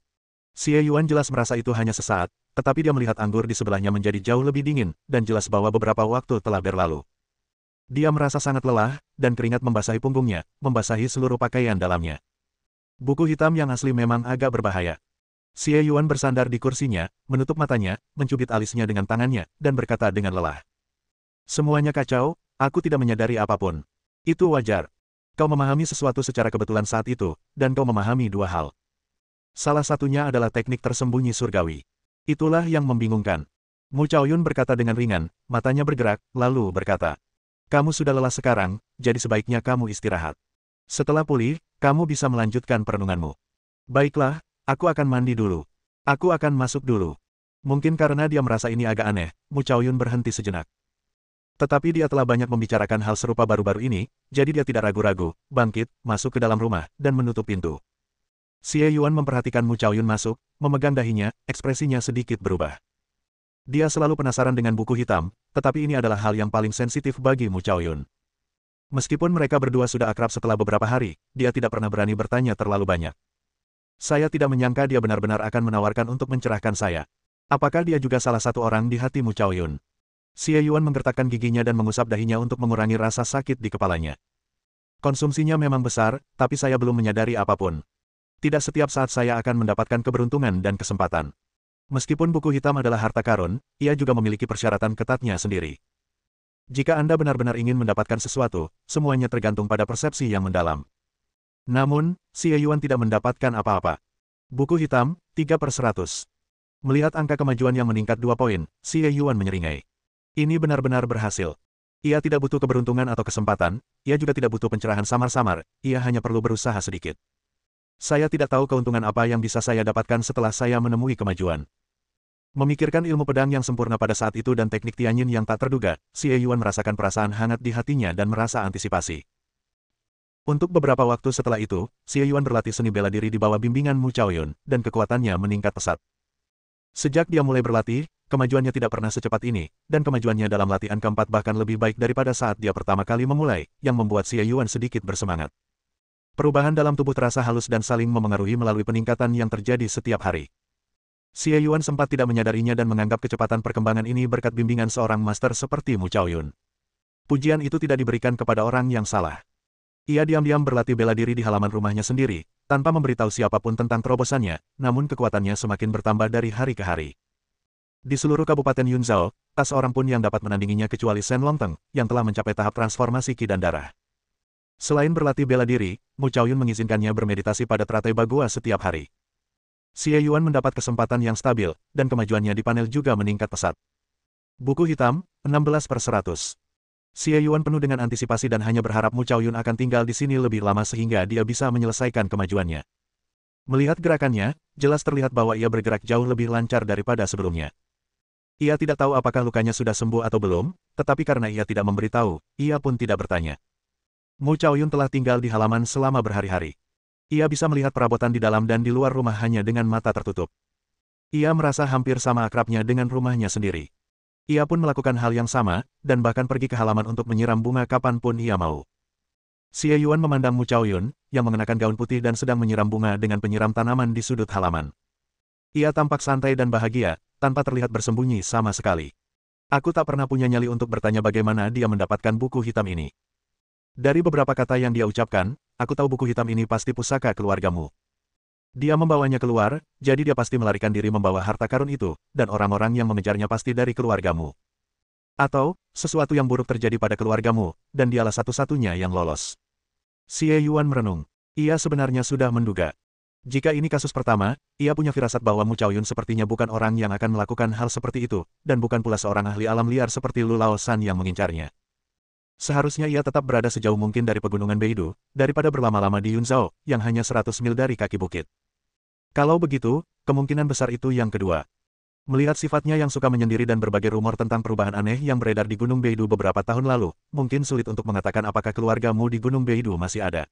Xie Yuan jelas merasa itu hanya sesaat, tetapi dia melihat anggur di sebelahnya menjadi jauh lebih dingin, dan jelas bahwa beberapa waktu telah berlalu. Dia merasa sangat lelah, dan keringat membasahi punggungnya, membasahi seluruh pakaian dalamnya. Buku hitam yang asli memang agak berbahaya. Xie Yuan bersandar di kursinya, menutup matanya, mencubit alisnya dengan tangannya, dan berkata dengan lelah. Semuanya kacau. Aku tidak menyadari apapun. Itu wajar. Kau memahami sesuatu secara kebetulan saat itu, dan kau memahami dua hal. Salah satunya adalah teknik tersembunyi surgawi. Itulah yang membingungkan. Mu Chaoyun berkata dengan ringan, matanya bergerak, lalu berkata. Kamu sudah lelah sekarang, jadi sebaiknya kamu istirahat. Setelah pulih, kamu bisa melanjutkan perenunganmu. Baiklah, aku akan mandi dulu. Aku akan masuk dulu. Mungkin karena dia merasa ini agak aneh, Mu Chaoyun berhenti sejenak. Tetapi dia telah banyak membicarakan hal serupa baru-baru ini, jadi dia tidak ragu-ragu, bangkit, masuk ke dalam rumah, dan menutup pintu. Xie Yuan memperhatikan Mu Chaoyun masuk, memegang dahinya, ekspresinya sedikit berubah. Dia selalu penasaran dengan buku hitam, tetapi ini adalah hal yang paling sensitif bagi Mu Chaoyun. Meskipun mereka berdua sudah akrab setelah beberapa hari, dia tidak pernah berani bertanya terlalu banyak. Saya tidak menyangka dia benar-benar akan menawarkan untuk mencerahkan saya. Apakah dia juga salah satu orang di hati Mu Chaoyun? Xie Yuan menggertakkan giginya dan mengusap dahinya untuk mengurangi rasa sakit di kepalanya. Konsumsinya memang besar, tapi saya belum menyadari apapun. Tidak setiap saat saya akan mendapatkan keberuntungan dan kesempatan. Meskipun buku hitam adalah harta karun, ia juga memiliki persyaratan ketatnya sendiri. Jika Anda benar-benar ingin mendapatkan sesuatu, semuanya tergantung pada persepsi yang mendalam. Namun, Xie Yuan tidak mendapatkan apa-apa. Buku hitam, 3/100. Melihat angka kemajuan yang meningkat 2 poin, Xie Yuan menyeringai. Ini benar-benar berhasil. Ia tidak butuh keberuntungan atau kesempatan, ia juga tidak butuh pencerahan samar-samar, ia hanya perlu berusaha sedikit. Saya tidak tahu keuntungan apa yang bisa saya dapatkan setelah saya menemui kemajuan. Memikirkan ilmu pedang yang sempurna pada saat itu dan teknik Tianyin yang tak terduga, Xie Yuan merasakan perasaan hangat di hatinya dan merasa antisipasi. Untuk beberapa waktu setelah itu, Xie Yuan berlatih seni bela diri di bawah bimbingan Mu Chaoyun, dan kekuatannya meningkat pesat. Sejak dia mulai berlatih, kemajuannya tidak pernah secepat ini, dan kemajuannya dalam latihan keempat bahkan lebih baik daripada saat dia pertama kali memulai, yang membuat Xie Yuan sedikit bersemangat. Perubahan dalam tubuh terasa halus dan saling memengaruhi melalui peningkatan yang terjadi setiap hari. Xie Yuan sempat tidak menyadarinya dan menganggap kecepatan perkembangan ini berkat bimbingan seorang master seperti Mu Chaoyun. Pujian itu tidak diberikan kepada orang yang salah. Ia diam-diam berlatih bela diri di halaman rumahnya sendiri, tanpa memberitahu siapapun tentang terobosannya, namun kekuatannya semakin bertambah dari hari ke hari. Di seluruh Kabupaten Yunzhou, tak seorang pun yang dapat menandinginya kecuali Shen Longteng, yang telah mencapai tahap transformasi ki dan darah. Selain berlatih bela diri, Mu Chaoyun mengizinkannya bermeditasi pada teratai Bagua setiap hari. Xie Yuan mendapat kesempatan yang stabil, dan kemajuannya di panel juga meningkat pesat. Buku hitam, 16/100. Xie Yuan penuh dengan antisipasi dan hanya berharap Mu Chaoyun akan tinggal di sini lebih lama sehingga dia bisa menyelesaikan kemajuannya. Melihat gerakannya, jelas terlihat bahwa ia bergerak jauh lebih lancar daripada sebelumnya. Ia tidak tahu apakah lukanya sudah sembuh atau belum, tetapi karena ia tidak memberitahu, ia pun tidak bertanya. Mu Chaoyun telah tinggal di halaman selama berhari-hari. Ia bisa melihat perabotan di dalam dan di luar rumah hanya dengan mata tertutup. Ia merasa hampir sama akrabnya dengan rumahnya sendiri. Ia pun melakukan hal yang sama, dan bahkan pergi ke halaman untuk menyiram bunga kapanpun ia mau. Xie Yuan memandang Mu Chaoyun, yang mengenakan gaun putih dan sedang menyiram bunga dengan penyiram tanaman di sudut halaman. Ia tampak santai dan bahagia, tanpa terlihat bersembunyi sama sekali. Aku tak pernah punya nyali untuk bertanya bagaimana dia mendapatkan buku hitam ini. Dari beberapa kata yang dia ucapkan, aku tahu buku hitam ini pasti pusaka keluargamu. Dia membawanya keluar, jadi dia pasti melarikan diri membawa harta karun itu, dan orang-orang yang mengejarnya pasti dari keluargamu. Atau, sesuatu yang buruk terjadi pada keluargamu, dan dialah satu-satunya yang lolos. Xie Yuan merenung. Ia sebenarnya sudah menduga. Jika ini kasus pertama, ia punya firasat bahwa Mu Chaoyun sepertinya bukan orang yang akan melakukan hal seperti itu, dan bukan pula seorang ahli alam liar seperti Lu Laosan yang mengincarnya. Seharusnya ia tetap berada sejauh mungkin dari pegunungan Beidou, daripada berlama-lama di Yunzhou, yang hanya 100 mil dari kaki bukit. Kalau begitu, kemungkinan besar itu yang kedua. Melihat sifatnya yang suka menyendiri dan berbagai rumor tentang perubahan aneh yang beredar di Gunung Beidou beberapa tahun lalu, mungkin sulit untuk mengatakan apakah keluargamu di Gunung Beidou masih ada.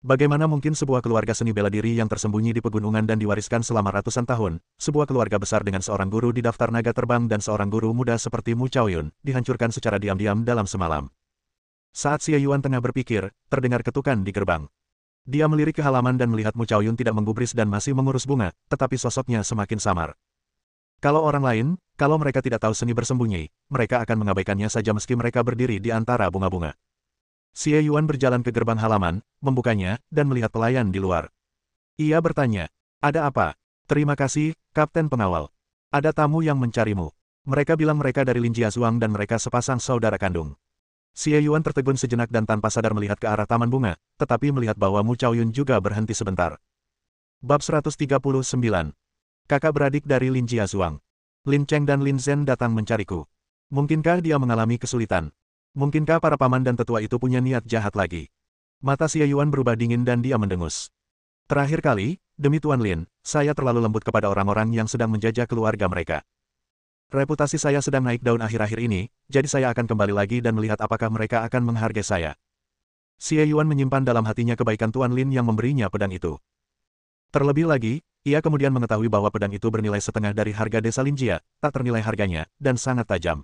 Bagaimana mungkin sebuah keluarga seni bela diri yang tersembunyi di pegunungan dan diwariskan selama ratusan tahun, sebuah keluarga besar dengan seorang guru di daftar naga terbang dan seorang guru muda seperti Mu Chaoyun, dihancurkan secara diam-diam dalam semalam. Saat Xie Yuan tengah berpikir, terdengar ketukan di gerbang. Dia melirik ke halaman dan melihat Mu Chaoyun tidak menggubris dan masih mengurus bunga, tetapi sosoknya semakin samar. Kalau orang lain, kalau mereka tidak tahu seni bersembunyi, mereka akan mengabaikannya saja meski mereka berdiri di antara bunga-bunga. Xie Yuan berjalan ke gerbang halaman, membukanya, dan melihat pelayan di luar. Ia bertanya, "Ada apa?" "Terima kasih, Kapten Pengawal. Ada tamu yang mencarimu. Mereka bilang mereka dari Lin Jiazuang dan mereka sepasang saudara kandung." Xie Yuan tertegun sejenak dan tanpa sadar melihat ke arah taman bunga, tetapi melihat bahwa Mu Chaoyun juga berhenti sebentar. Bab 139. Kakak beradik dari Lin Jiazuang. Lin Cheng dan Lin Zhen datang mencariku. Mungkinkah dia mengalami kesulitan? Mungkinkah para paman dan tetua itu punya niat jahat lagi? Mata Xie Yuan berubah dingin dan dia mendengus. Terakhir kali, demi Tuan Lin, saya terlalu lembut kepada orang-orang yang sedang menjajah keluarga mereka. Reputasi saya sedang naik daun akhir-akhir ini, jadi saya akan kembali lagi dan melihat apakah mereka akan menghargai saya. Xie Yuan menyimpan dalam hatinya kebaikan Tuan Lin yang memberinya pedang itu. Terlebih lagi, ia kemudian mengetahui bahwa pedang itu bernilai setengah dari harga desa Linjia, tak ternilai harganya, dan sangat tajam.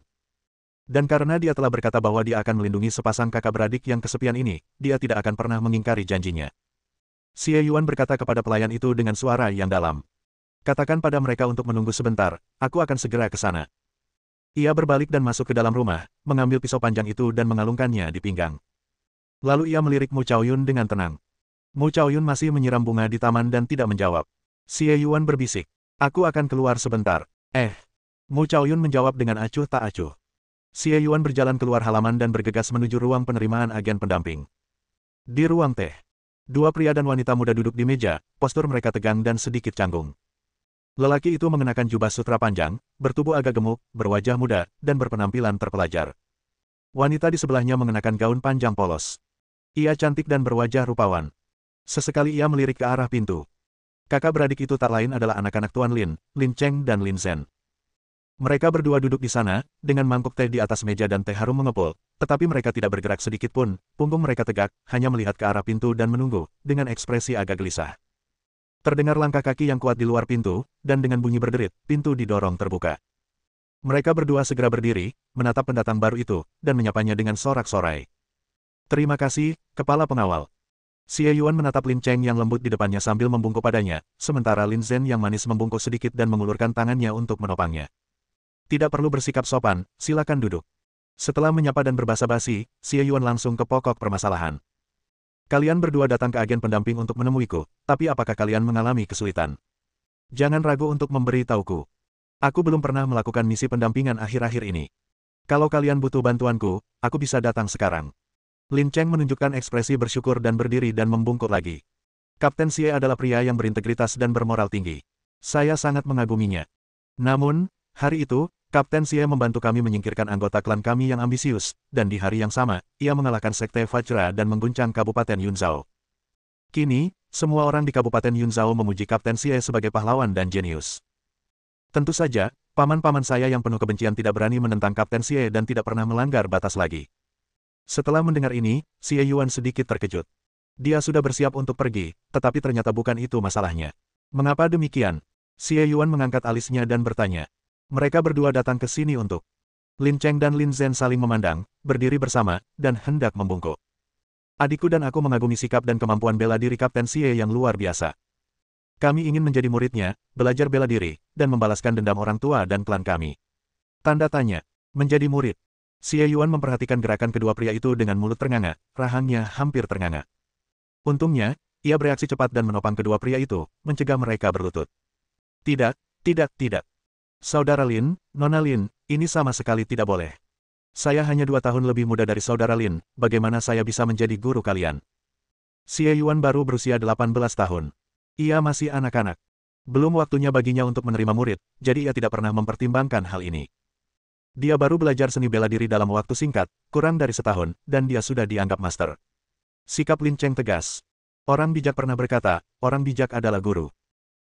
Dan karena dia telah berkata bahwa dia akan melindungi sepasang kakak beradik yang kesepian ini, dia tidak akan pernah mengingkari janjinya. Xie Yuan berkata kepada pelayan itu dengan suara yang dalam. Katakan pada mereka untuk menunggu sebentar, aku akan segera ke sana. Ia berbalik dan masuk ke dalam rumah, mengambil pisau panjang itu dan mengalungkannya di pinggang. Lalu ia melirik Mu Chaoyun dengan tenang. Mu Chaoyun masih menyiram bunga di taman dan tidak menjawab. Xie Yuan berbisik, "Aku akan keluar sebentar." Mu Chaoyun menjawab dengan acuh tak acuh. Xie Yuan berjalan keluar halaman dan bergegas menuju ruang penerimaan agen pendamping. Di ruang teh, dua pria dan wanita muda duduk di meja, postur mereka tegang dan sedikit canggung. Lelaki itu mengenakan jubah sutra panjang, bertubuh agak gemuk, berwajah muda, dan berpenampilan terpelajar. Wanita di sebelahnya mengenakan gaun panjang polos. Ia cantik dan berwajah rupawan. Sesekali ia melirik ke arah pintu. Kakak beradik itu tak lain adalah anak-anak Tuan Lin, Lin Cheng dan Lin Zhen. Mereka berdua duduk di sana, dengan mangkuk teh di atas meja dan teh harum mengepul, tetapi mereka tidak bergerak sedikit pun, punggung mereka tegak, hanya melihat ke arah pintu dan menunggu, dengan ekspresi agak gelisah. Terdengar langkah kaki yang kuat di luar pintu, dan dengan bunyi berderit, pintu didorong terbuka. Mereka berdua segera berdiri, menatap pendatang baru itu, dan menyapanya dengan sorak-sorai. Terima kasih, Kepala Pengawal. Xie Yuan menatap Lin Cheng yang lembut di depannya sambil membungkuk padanya, sementara Lin Zhen yang manis membungkuk sedikit dan mengulurkan tangannya untuk menopangnya. Tidak perlu bersikap sopan, silakan duduk. Setelah menyapa dan berbasa-basi, Xie Yuan langsung ke pokok permasalahan. Kalian berdua datang ke agen pendamping untuk menemuiku, tapi apakah kalian mengalami kesulitan? Jangan ragu untuk memberi tahuku. Aku belum pernah melakukan misi pendampingan akhir-akhir ini. Kalau kalian butuh bantuanku, aku bisa datang sekarang. Lin Cheng menunjukkan ekspresi bersyukur dan berdiri dan membungkuk lagi. Kapten Xie adalah pria yang berintegritas dan bermoral tinggi. Saya sangat mengaguminya. Namun, hari itu, Kapten Xie membantu kami menyingkirkan anggota klan kami yang ambisius, dan di hari yang sama, ia mengalahkan Sekte Vajra dan mengguncang Kabupaten Yunzhou. Kini, semua orang di Kabupaten Yunzhou memuji Kapten Xie sebagai pahlawan dan jenius. Tentu saja, paman-paman saya yang penuh kebencian tidak berani menentang Kapten Xie dan tidak pernah melanggar batas lagi. Setelah mendengar ini, Xie Yuan sedikit terkejut. Dia sudah bersiap untuk pergi, tetapi ternyata bukan itu masalahnya. Mengapa demikian? Xie Yuan mengangkat alisnya dan bertanya. Mereka berdua datang ke sini untuk. Lin Cheng dan Lin Zhen saling memandang, berdiri bersama, dan hendak membungkuk. Adikku dan aku mengagumi sikap dan kemampuan bela diri Kapten Xie yang luar biasa. Kami ingin menjadi muridnya, belajar bela diri, dan membalaskan dendam orang tua dan klan kami. Tanda tanya. Menjadi murid. Xie Yuan memperhatikan gerakan kedua pria itu dengan mulut ternganga, rahangnya hampir ternganga. Untungnya, ia bereaksi cepat dan menopang kedua pria itu, mencegah mereka berlutut. Tidak, tidak. Saudara Lin, Nona Lin, ini sama sekali tidak boleh. Saya hanya 2 tahun lebih muda dari Saudara Lin, bagaimana saya bisa menjadi guru kalian? Xie Yuan baru berusia 18 tahun. Ia masih anak-anak. Belum waktunya baginya untuk menerima murid, jadi ia tidak pernah mempertimbangkan hal ini. Dia baru belajar seni bela diri dalam waktu singkat, kurang dari setahun, dan dia sudah dianggap master. Sikap Lin Cheng tegas. Orang bijak pernah berkata, orang bijak adalah guru.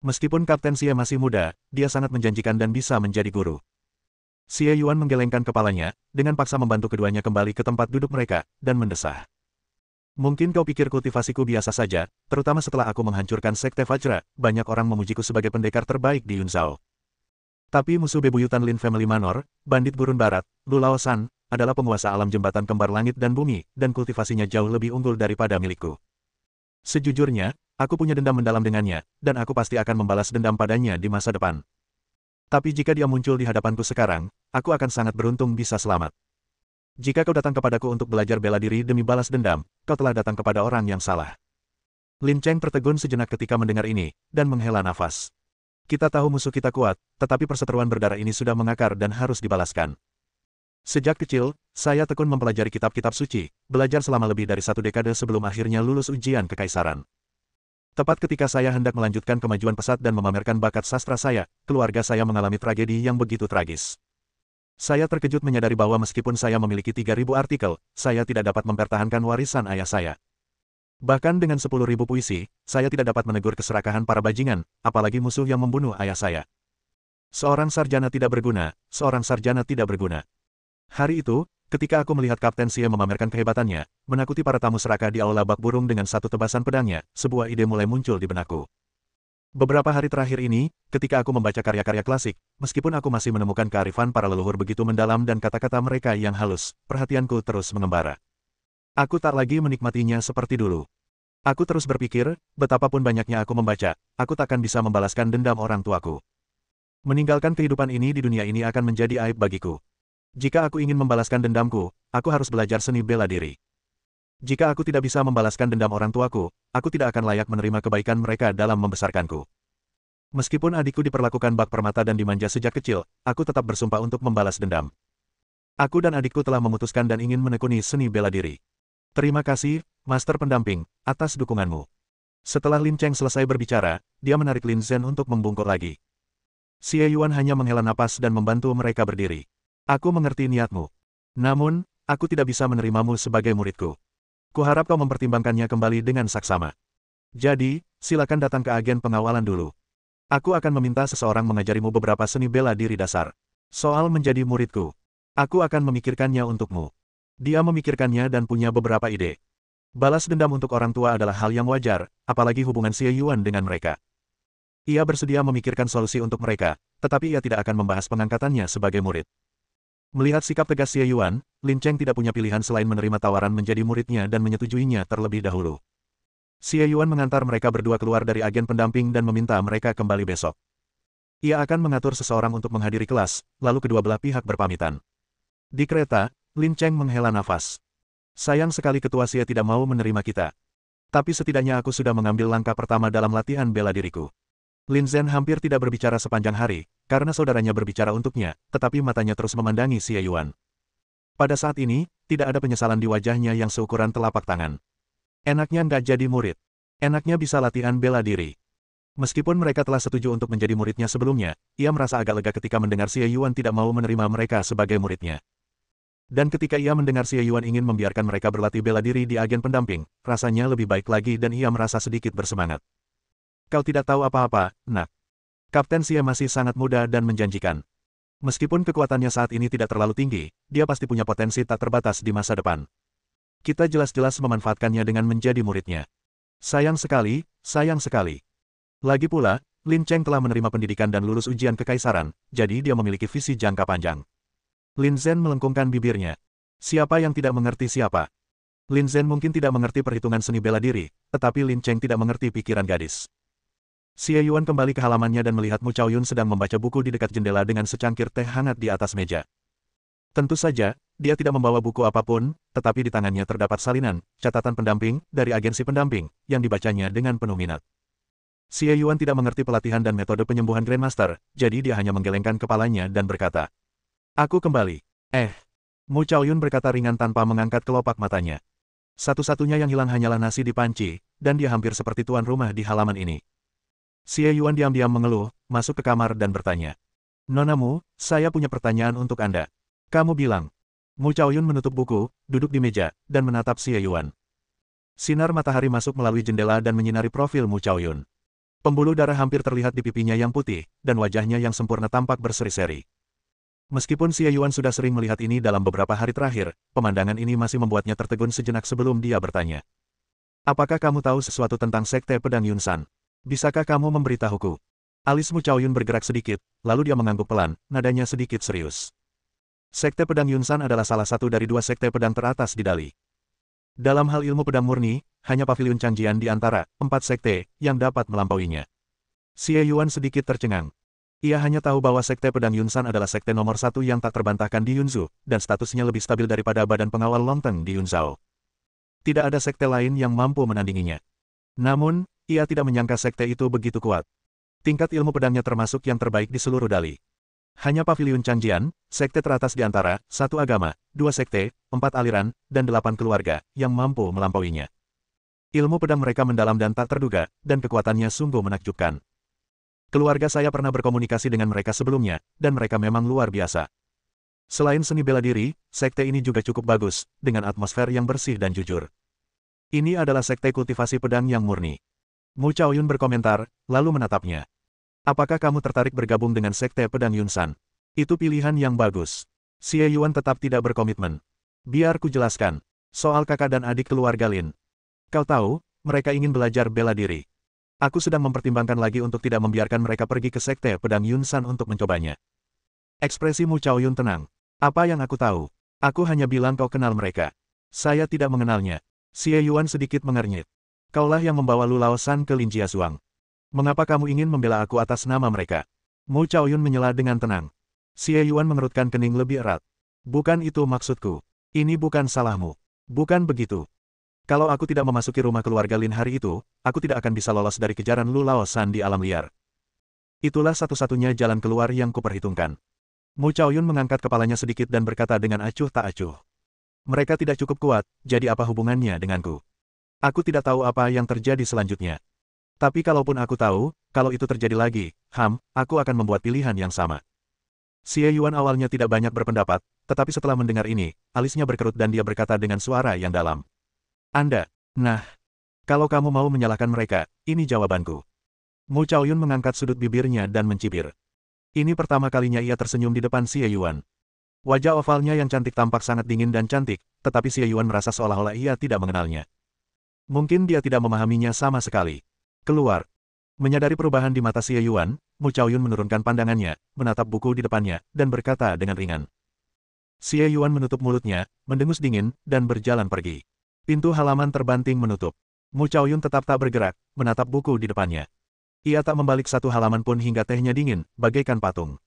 Meskipun Kapten Xie masih muda, dia sangat menjanjikan dan bisa menjadi guru. Xie Yuan menggelengkan kepalanya, dengan paksa membantu keduanya kembali ke tempat duduk mereka, dan mendesah. Mungkin kau pikir kultivasiku biasa saja, terutama setelah aku menghancurkan Sekte Vajra, banyak orang memujiku sebagai pendekar terbaik di Yunzhou. Tapi musuh bebuyutan Lin Family Manor, bandit gurun barat, Lu Laosan, adalah penguasa alam jembatan kembar langit dan bumi, dan kultivasinya jauh lebih unggul daripada milikku. Sejujurnya, aku punya dendam mendalam dengannya, dan aku pasti akan membalas dendam padanya di masa depan. Tapi jika dia muncul di hadapanku sekarang, aku akan sangat beruntung bisa selamat. Jika kau datang kepadaku untuk belajar bela diri demi balas dendam, kau telah datang kepada orang yang salah. Lin Cheng tertegun sejenak ketika mendengar ini, dan menghela nafas. Kita tahu musuh kita kuat, tetapi perseteruan berdarah ini sudah mengakar dan harus dibalaskan. Sejak kecil, saya tekun mempelajari kitab-kitab suci, belajar selama lebih dari 1 dekade sebelum akhirnya lulus ujian kekaisaran. Tepat ketika saya hendak melanjutkan kemajuan pesat dan memamerkan bakat sastra saya, keluarga saya mengalami tragedi yang begitu tragis. Saya terkejut menyadari bahwa meskipun saya memiliki 3.000 artikel, saya tidak dapat mempertahankan warisan ayah saya. Bahkan dengan 10.000 puisi, saya tidak dapat menegur keserakahan para bajingan, apalagi musuh yang membunuh ayah saya. Seorang sarjana tidak berguna, seorang sarjana tidak berguna. Hari itu, ketika aku melihat Kapten Xie memamerkan kehebatannya, menakuti para tamu serakah di aula bak burung dengan satu tebasan pedangnya, sebuah ide mulai muncul di benakku. Beberapa hari terakhir ini, ketika aku membaca karya-karya klasik, meskipun aku masih menemukan kearifan para leluhur begitu mendalam dan kata-kata mereka yang halus, perhatianku terus mengembara. Aku tak lagi menikmatinya seperti dulu. Aku terus berpikir, betapapun banyaknya aku membaca, aku takkan bisa membalaskan dendam orang tuaku. Meninggalkan kehidupan ini di dunia ini akan menjadi aib bagiku. Jika aku ingin membalaskan dendamku, aku harus belajar seni bela diri. Jika aku tidak bisa membalaskan dendam orang tuaku, aku tidak akan layak menerima kebaikan mereka dalam membesarkanku. Meskipun adikku diperlakukan bak permata dan dimanja sejak kecil, aku tetap bersumpah untuk membalas dendam. Aku dan adikku telah memutuskan dan ingin menekuni seni bela diri. Terima kasih, Master Pendamping, atas dukunganmu. Setelah Lin Cheng selesai berbicara, dia menarik Lin Zhen untuk membungkuk lagi. Xie Yuan hanya menghela napas dan membantu mereka berdiri. Aku mengerti niatmu. Namun, aku tidak bisa menerimamu sebagai muridku. Kuharap kau mempertimbangkannya kembali dengan saksama. Jadi, silakan datang ke agen pengawalan dulu. Aku akan meminta seseorang mengajarimu beberapa seni bela diri dasar. Soal menjadi muridku. Aku akan memikirkannya untukmu. Dia memikirkannya dan punya beberapa ide. Balas dendam untuk orang tua adalah hal yang wajar, apalagi hubungan Xie Yuan dengan mereka. Ia bersedia memikirkan solusi untuk mereka, tetapi ia tidak akan membahas pengangkatannya sebagai murid. Melihat sikap tegas Xie Yuan, Lin Cheng tidak punya pilihan selain menerima tawaran menjadi muridnya dan menyetujuinya terlebih dahulu. Xie Yuan mengantar mereka berdua keluar dari agen pendamping dan meminta mereka kembali besok. Ia akan mengatur seseorang untuk menghadiri kelas, lalu kedua belah pihak berpamitan. Di kereta, Lin Cheng menghela nafas. Sayang sekali ketua Xie tidak mau menerima kita. Tapi setidaknya aku sudah mengambil langkah pertama dalam latihan bela diriku. Lin Zhen hampir tidak berbicara sepanjang hari, karena saudaranya berbicara untuknya, tetapi matanya terus memandangi Xie Yuan. Pada saat ini, tidak ada penyesalan di wajahnya yang seukuran telapak tangan. Enaknya nggak jadi murid. Enaknya bisa latihan bela diri. Meskipun mereka telah setuju untuk menjadi muridnya sebelumnya, ia merasa agak lega ketika mendengar Xie Yuan tidak mau menerima mereka sebagai muridnya. Dan ketika ia mendengar Xie Yuan ingin membiarkan mereka berlatih bela diri di agen pendamping, rasanya lebih baik lagi dan ia merasa sedikit bersemangat. Kau tidak tahu apa-apa, nak. Kapten Xie masih sangat muda dan menjanjikan. Meskipun kekuatannya saat ini tidak terlalu tinggi, dia pasti punya potensi tak terbatas di masa depan. Kita jelas-jelas memanfaatkannya dengan menjadi muridnya. Sayang sekali, sayang sekali. Lagi pula, Lin Cheng telah menerima pendidikan dan lulus ujian kekaisaran, jadi dia memiliki visi jangka panjang. Lin Zhen melengkungkan bibirnya. Siapa yang tidak mengerti siapa? Lin Zhen mungkin tidak mengerti perhitungan seni bela diri, tetapi Lin Cheng tidak mengerti pikiran gadis. Xie Yuan kembali ke halamannya dan melihat Mu Chaoyun sedang membaca buku di dekat jendela dengan secangkir teh hangat di atas meja. Tentu saja, dia tidak membawa buku apapun, tetapi di tangannya terdapat salinan, catatan pendamping, dari agensi pendamping, yang dibacanya dengan penuh minat. Xie Yuan tidak mengerti pelatihan dan metode penyembuhan Grandmaster, jadi dia hanya menggelengkan kepalanya dan berkata, "Aku kembali." Mu Chaoyun berkata ringan tanpa mengangkat kelopak matanya. Satu-satunya yang hilang hanyalah nasi di panci, dan dia hampir seperti tuan rumah di halaman ini. Xie Yuan diam-diam mengeluh, masuk ke kamar dan bertanya, "Nona Mu, saya punya pertanyaan untuk Anda." "Kamu bilang." Mu Chaoyun menutup buku, duduk di meja, dan menatap Xie Yuan. Sinar matahari masuk melalui jendela dan menyinari profil Mu Chaoyun. Pembuluh darah hampir terlihat di pipinya yang putih, dan wajahnya yang sempurna tampak berseri-seri. Meskipun Xie Yuan sudah sering melihat ini dalam beberapa hari terakhir, pemandangan ini masih membuatnya tertegun sejenak sebelum dia bertanya. "Apakah kamu tahu sesuatu tentang Sekte Pedang Yunsan? Bisakah kamu memberitahuku?" Alis Mu Chaoyun bergerak sedikit, lalu dia mengangguk pelan, nadanya sedikit serius. Sekte Pedang Yunsan adalah salah satu dari dua sekte pedang teratas di Dali. Dalam hal ilmu pedang murni, hanya Paviliun Changjian di antara 4 sekte yang dapat melampauinya. Xie Yuan sedikit tercengang. Ia hanya tahu bahwa sekte pedang Yunsan adalah sekte nomor 1 yang tak terbantahkan di Yunzhou, dan statusnya lebih stabil daripada badan pengawal Longteng di Yunzhou. Tidak ada sekte lain yang mampu menandinginya. Namun, ia tidak menyangka sekte itu begitu kuat. Tingkat ilmu pedangnya termasuk yang terbaik di seluruh Dali. Hanya Paviliun Changjian, sekte teratas di antara 1 agama, 2 sekte, 4 aliran, dan 8 keluarga, yang mampu melampauinya. Ilmu pedang mereka mendalam dan tak terduga, dan kekuatannya sungguh menakjubkan. Keluarga saya pernah berkomunikasi dengan mereka sebelumnya, dan mereka memang luar biasa. Selain seni bela diri, sekte ini juga cukup bagus, dengan atmosfer yang bersih dan jujur. Ini adalah sekte kultivasi pedang yang murni. Mu Chaoyun berkomentar, lalu menatapnya. "Apakah kamu tertarik bergabung dengan sekte pedang Yunsan? Itu pilihan yang bagus." Xie Yuan tetap tidak berkomitmen. "Biar ku jelaskan. Soal kakak dan adik keluarga Lin. Kau tahu, mereka ingin belajar bela diri. Aku sedang mempertimbangkan lagi untuk tidak membiarkan mereka pergi ke sekte pedang Yunsan untuk mencobanya." Ekspresi Mu Chaoyun tenang. "Apa yang aku tahu? Aku hanya bilang kau kenal mereka. Saya tidak mengenalnya." Xie Yuan sedikit mengernyit. "Kaulah yang membawa Lu Lao San ke Lin Jiasuang. Mengapa kamu ingin membela aku atas nama mereka?" Mu Chaoyun menyela dengan tenang. Xie Yuan mengerutkan kening lebih erat. "Bukan itu maksudku. Ini bukan salahmu. Bukan begitu. Kalau aku tidak memasuki rumah keluarga Lin hari itu, aku tidak akan bisa lolos dari kejaran Lu Lao San di alam liar. Itulah satu-satunya jalan keluar yang kuperhitungkan." Mu Chaoyun mengangkat kepalanya sedikit dan berkata dengan acuh tak acuh. "Mereka tidak cukup kuat, jadi apa hubungannya denganku? Aku tidak tahu apa yang terjadi selanjutnya. Tapi kalaupun aku tahu, kalau itu terjadi lagi, aku akan membuat pilihan yang sama." Xie Yuan awalnya tidak banyak berpendapat, tetapi setelah mendengar ini, alisnya berkerut dan dia berkata dengan suara yang dalam. Kalau kamu mau menyalahkan mereka, ini jawabanku." Mu Chaoyun mengangkat sudut bibirnya dan mencibir. Ini pertama kalinya ia tersenyum di depan Xie Yuan. Wajah ovalnya yang cantik tampak sangat dingin dan cantik, tetapi Xie Yuan merasa seolah-olah ia tidak mengenalnya. Mungkin dia tidak memahaminya sama sekali. Keluar. Menyadari perubahan di mata Xie Yuan, Mu Chaoyun menurunkan pandangannya, menatap buku di depannya, dan berkata dengan ringan. Xie Yuan menutup mulutnya, mendengus dingin, dan berjalan pergi. Pintu halaman terbanting menutup. Mu Chaoyun tetap tak bergerak, menatap buku di depannya. Ia tak membalik satu halaman pun hingga tehnya dingin, bagaikan patung.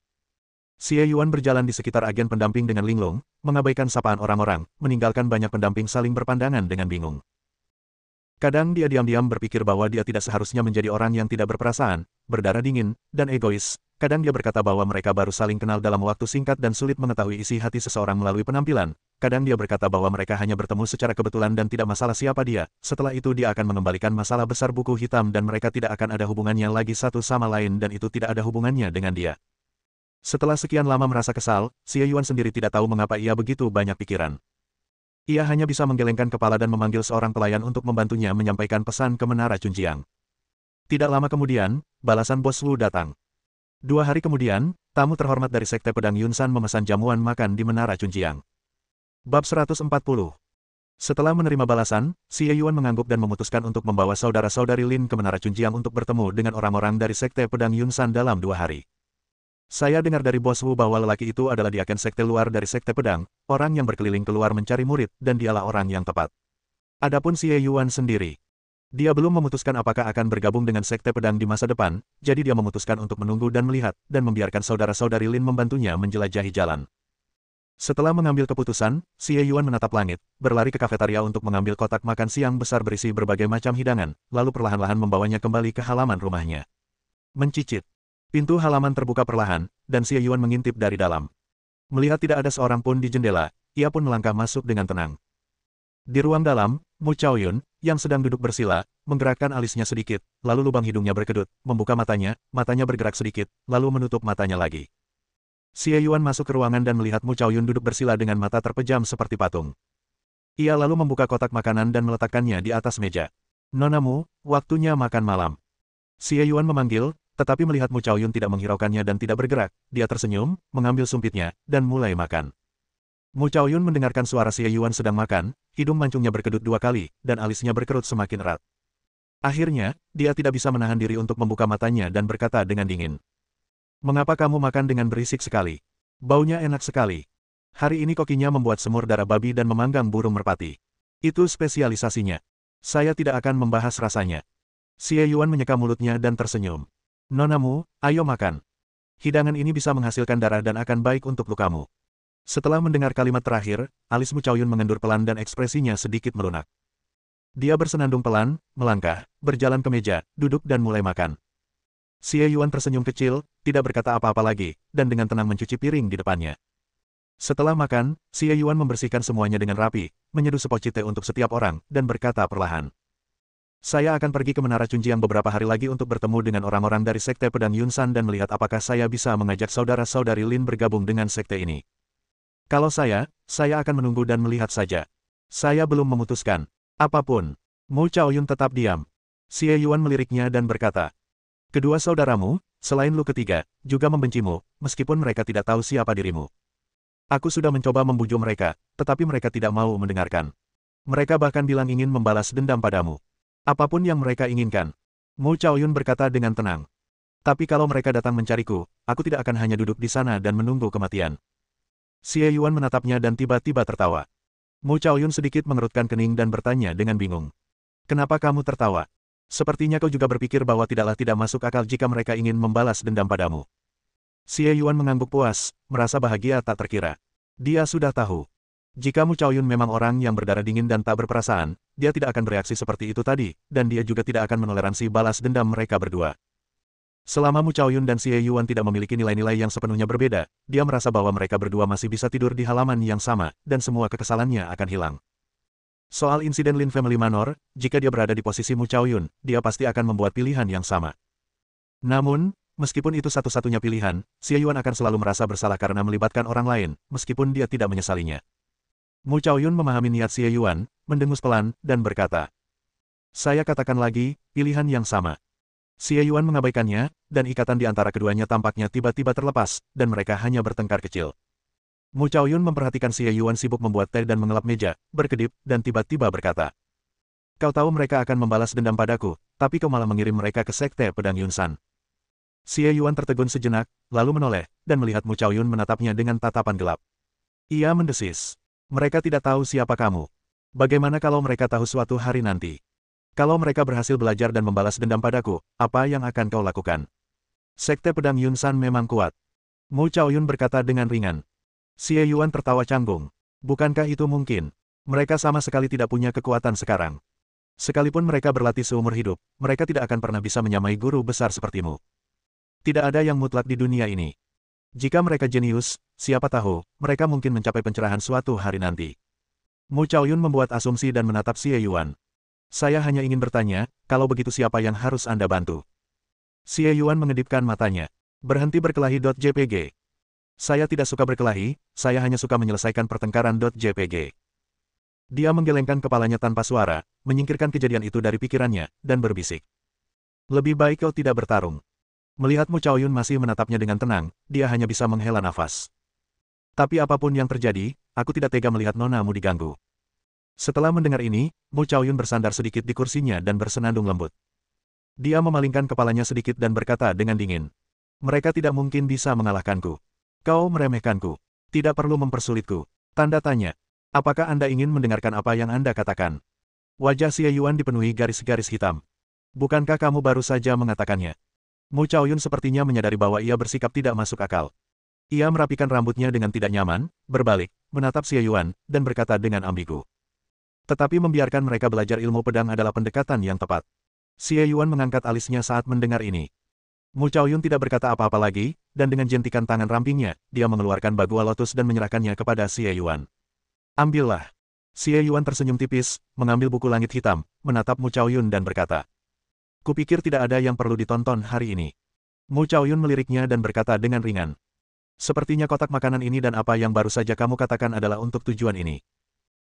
Xie Yuan berjalan di sekitar agen pendamping dengan linglung, mengabaikan sapaan orang-orang, meninggalkan banyak pendamping saling berpandangan dengan bingung. Kadang dia diam-diam berpikir bahwa dia tidak seharusnya menjadi orang yang tidak berperasaan, berdarah dingin, dan egois. Kadang dia berkata bahwa mereka baru saling kenal dalam waktu singkat dan sulit mengetahui isi hati seseorang melalui penampilan. Kadang dia berkata bahwa mereka hanya bertemu secara kebetulan dan tidak masalah siapa dia. Setelah itu dia akan mengembalikan masalah besar buku hitam dan mereka tidak akan ada hubungannya lagi satu sama lain dan itu tidak ada hubungannya dengan dia. Setelah sekian lama merasa kesal, Xie Yuan sendiri tidak tahu mengapa ia begitu banyak pikiran. Ia hanya bisa menggelengkan kepala dan memanggil seorang pelayan untuk membantunya menyampaikan pesan ke Menara Chunjiang. Tidak lama kemudian, balasan Bos Wu datang. 2 hari kemudian, tamu terhormat dari Sekte Pedang Yunsan memesan jamuan makan di Menara Chunjiang. Bab 140. Setelah menerima balasan, Xie Yuan mengangguk dan memutuskan untuk membawa saudara-saudari Lin ke Menara Chunjiang untuk bertemu dengan orang-orang dari Sekte Pedang Yunsan dalam 2 hari. Saya dengar dari Bos Wu bahwa lelaki itu adalah diaken sekte luar dari Sekte Pedang, orang yang berkeliling keluar mencari murid, dan dialah orang yang tepat. Adapun Xie Yuan sendiri, dia belum memutuskan apakah akan bergabung dengan Sekte Pedang di masa depan, jadi dia memutuskan untuk menunggu dan melihat, dan membiarkan saudara-saudari Lin membantunya menjelajahi jalan. Setelah mengambil keputusan, Xie Yuan menatap langit, berlari ke kafetaria untuk mengambil kotak makan siang besar berisi berbagai macam hidangan, lalu perlahan-lahan membawanya kembali ke halaman rumahnya. Mencicit. Pintu halaman terbuka perlahan, dan Xie Yuan mengintip dari dalam. Melihat tidak ada seorang pun di jendela, ia pun melangkah masuk dengan tenang. Di ruang dalam, Mu Chaoyun, yang sedang duduk bersila, menggerakkan alisnya sedikit, lalu lubang hidungnya berkedut, membuka matanya bergerak sedikit, lalu menutup matanya lagi. Xie Yuan masuk ke ruangan dan melihat Mu Chaoyun duduk bersila dengan mata terpejam seperti patung. Ia lalu membuka kotak makanan dan meletakkannya di atas meja. Nona Mu, waktunya makan malam. Xie Yuan memanggil, tetapi melihat Mu Chaoyun tidak menghiraukannya dan tidak bergerak, dia tersenyum, mengambil sumpitnya, dan mulai makan. Mu Chaoyun mendengarkan suara Xie Yuan sedang makan, hidung mancungnya berkedut 2 kali, dan alisnya berkerut semakin erat. Akhirnya, dia tidak bisa menahan diri untuk membuka matanya dan berkata dengan dingin. Mengapa kamu makan dengan berisik sekali? Baunya enak sekali. Hari ini kokinya membuat semur darah babi dan memanggang burung merpati. Itu spesialisasinya. Saya tidak akan membahas rasanya. Xie Yuan menyeka mulutnya dan tersenyum. Nona Mu, ayo makan. Hidangan ini bisa menghasilkan darah dan akan baik untuk lukamu. Setelah mendengar kalimat terakhir, alis Mu Chaoyun mengendur pelan dan ekspresinya sedikit melunak. Dia bersenandung pelan, melangkah, berjalan ke meja, duduk dan mulai makan. Xie Yuan tersenyum kecil, tidak berkata apa-apa lagi, dan dengan tenang mencuci piring di depannya. Setelah makan, Xie Yuan membersihkan semuanya dengan rapi, menyeduh sepoci teh untuk setiap orang, dan berkata perlahan. Saya akan pergi ke Menara Chunjiang beberapa hari lagi untuk bertemu dengan orang-orang dari Sekte Pedang Yunsan dan melihat apakah saya bisa mengajak saudara-saudari Lin bergabung dengan sekte ini. Kalau saya akan menunggu dan melihat saja. Saya belum memutuskan. Apapun. Mu Chaoyun tetap diam. Xie Yuan meliriknya dan berkata, kedua saudaramu, selain lu ketiga, juga membencimu, meskipun mereka tidak tahu siapa dirimu. Aku sudah mencoba membujuk mereka, tetapi mereka tidak mau mendengarkan. Mereka bahkan bilang ingin membalas dendam padamu. Apapun yang mereka inginkan. Mu Chaoyun berkata dengan tenang. Tapi kalau mereka datang mencariku, aku tidak akan hanya duduk di sana dan menunggu kematian. Xie Yuan menatapnya dan tiba-tiba tertawa. Mu Chaoyun sedikit mengerutkan kening dan bertanya dengan bingung. Kenapa kamu tertawa? Sepertinya kau juga berpikir bahwa tidak masuk akal jika mereka ingin membalas dendam padamu. Xie Yuan mengangguk puas, merasa bahagia tak terkira. Dia sudah tahu. Jika Mu Chaoyun memang orang yang berdarah dingin dan tak berperasaan, dia tidak akan bereaksi seperti itu tadi, dan dia juga tidak akan menoleransi balas dendam mereka berdua. Selama Mu Chaoyun dan Xie Yuan tidak memiliki nilai-nilai yang sepenuhnya berbeda, dia merasa bahwa mereka berdua masih bisa tidur di halaman yang sama, dan semua kekesalannya akan hilang. Soal insiden Lin Family Manor, jika dia berada di posisi Mu Chaoyun, dia pasti akan membuat pilihan yang sama. Namun, meskipun itu satu-satunya pilihan, Xie Yuan akan selalu merasa bersalah karena melibatkan orang lain, meskipun dia tidak menyesalinya. Mu Chaoyun memahami niat Xie Yuan, mendengus pelan, dan berkata, saya katakan lagi, pilihan yang sama. Xie Yuan mengabaikannya, dan ikatan di antara keduanya tampaknya tiba-tiba terlepas, dan mereka hanya bertengkar kecil. Mu Chaoyun memperhatikan Xie Yuan sibuk membuat teh dan mengelap meja, berkedip, dan tiba-tiba berkata, "Kau tahu mereka akan membalas dendam padaku, tapi kau malah mengirim mereka ke Sekte Pedang Yunsan." Xie Yuan tertegun sejenak, lalu menoleh, dan melihat Mu Chaoyun menatapnya dengan tatapan gelap. Ia mendesis, "Mereka tidak tahu siapa kamu. Bagaimana kalau mereka tahu suatu hari nanti? Kalau mereka berhasil belajar dan membalas dendam padaku, apa yang akan kau lakukan?" Sekte Pedang Yunsan memang kuat. Mu Chaoyun berkata dengan ringan. Xie Yuan tertawa canggung. Bukankah itu mungkin? Mereka sama sekali tidak punya kekuatan sekarang. Sekalipun mereka berlatih seumur hidup, mereka tidak akan pernah bisa menyamai guru besar sepertimu. Tidak ada yang mutlak di dunia ini. Jika mereka jenius, siapa tahu, mereka mungkin mencapai pencerahan suatu hari nanti. Mu Chaoyun membuat asumsi dan menatap Xie Yuan. Saya hanya ingin bertanya, kalau begitu siapa yang harus Anda bantu? Xie Yuan mengedipkan matanya. Berhenti berkelahi.jpg. Saya tidak suka berkelahi, saya hanya suka menyelesaikan pertengkaran.jpg. Dia menggelengkan kepalanya tanpa suara, menyingkirkan kejadian itu dari pikirannya, dan berbisik. Lebih baik kau tidak bertarung. Melihat Mu Chaoyun masih menatapnya dengan tenang, dia hanya bisa menghela nafas. Tapi apapun yang terjadi, aku tidak tega melihat nonamu diganggu. Setelah mendengar ini, Mu Chaoyun bersandar sedikit di kursinya dan bersenandung lembut. Dia memalingkan kepalanya sedikit dan berkata dengan dingin. Mereka tidak mungkin bisa mengalahkanku. Kau meremehkanku. Tidak perlu mempersulitku. Tanda tanya. Apakah Anda ingin mendengarkan apa yang Anda katakan? Wajah Xie Yuan dipenuhi garis-garis hitam. Bukankah kamu baru saja mengatakannya? Mu Chaoyun sepertinya menyadari bahwa ia bersikap tidak masuk akal. Ia merapikan rambutnya dengan tidak nyaman, berbalik, menatap Xie Yuan, dan berkata dengan ambigu. Tetapi membiarkan mereka belajar ilmu pedang adalah pendekatan yang tepat. Xie Yuan mengangkat alisnya saat mendengar ini. Mu Chaoyun tidak berkata apa-apa lagi, dan dengan jentikan tangan rampingnya, dia mengeluarkan bagua lotus dan menyerahkannya kepada Xie Yuan. Ambillah. Xie Yuan tersenyum tipis, mengambil buku langit hitam, menatap Mu Chaoyun dan berkata. Kupikir tidak ada yang perlu ditonton hari ini. Mu Chaoyun meliriknya dan berkata dengan ringan. Sepertinya kotak makanan ini dan apa yang baru saja kamu katakan adalah untuk tujuan ini.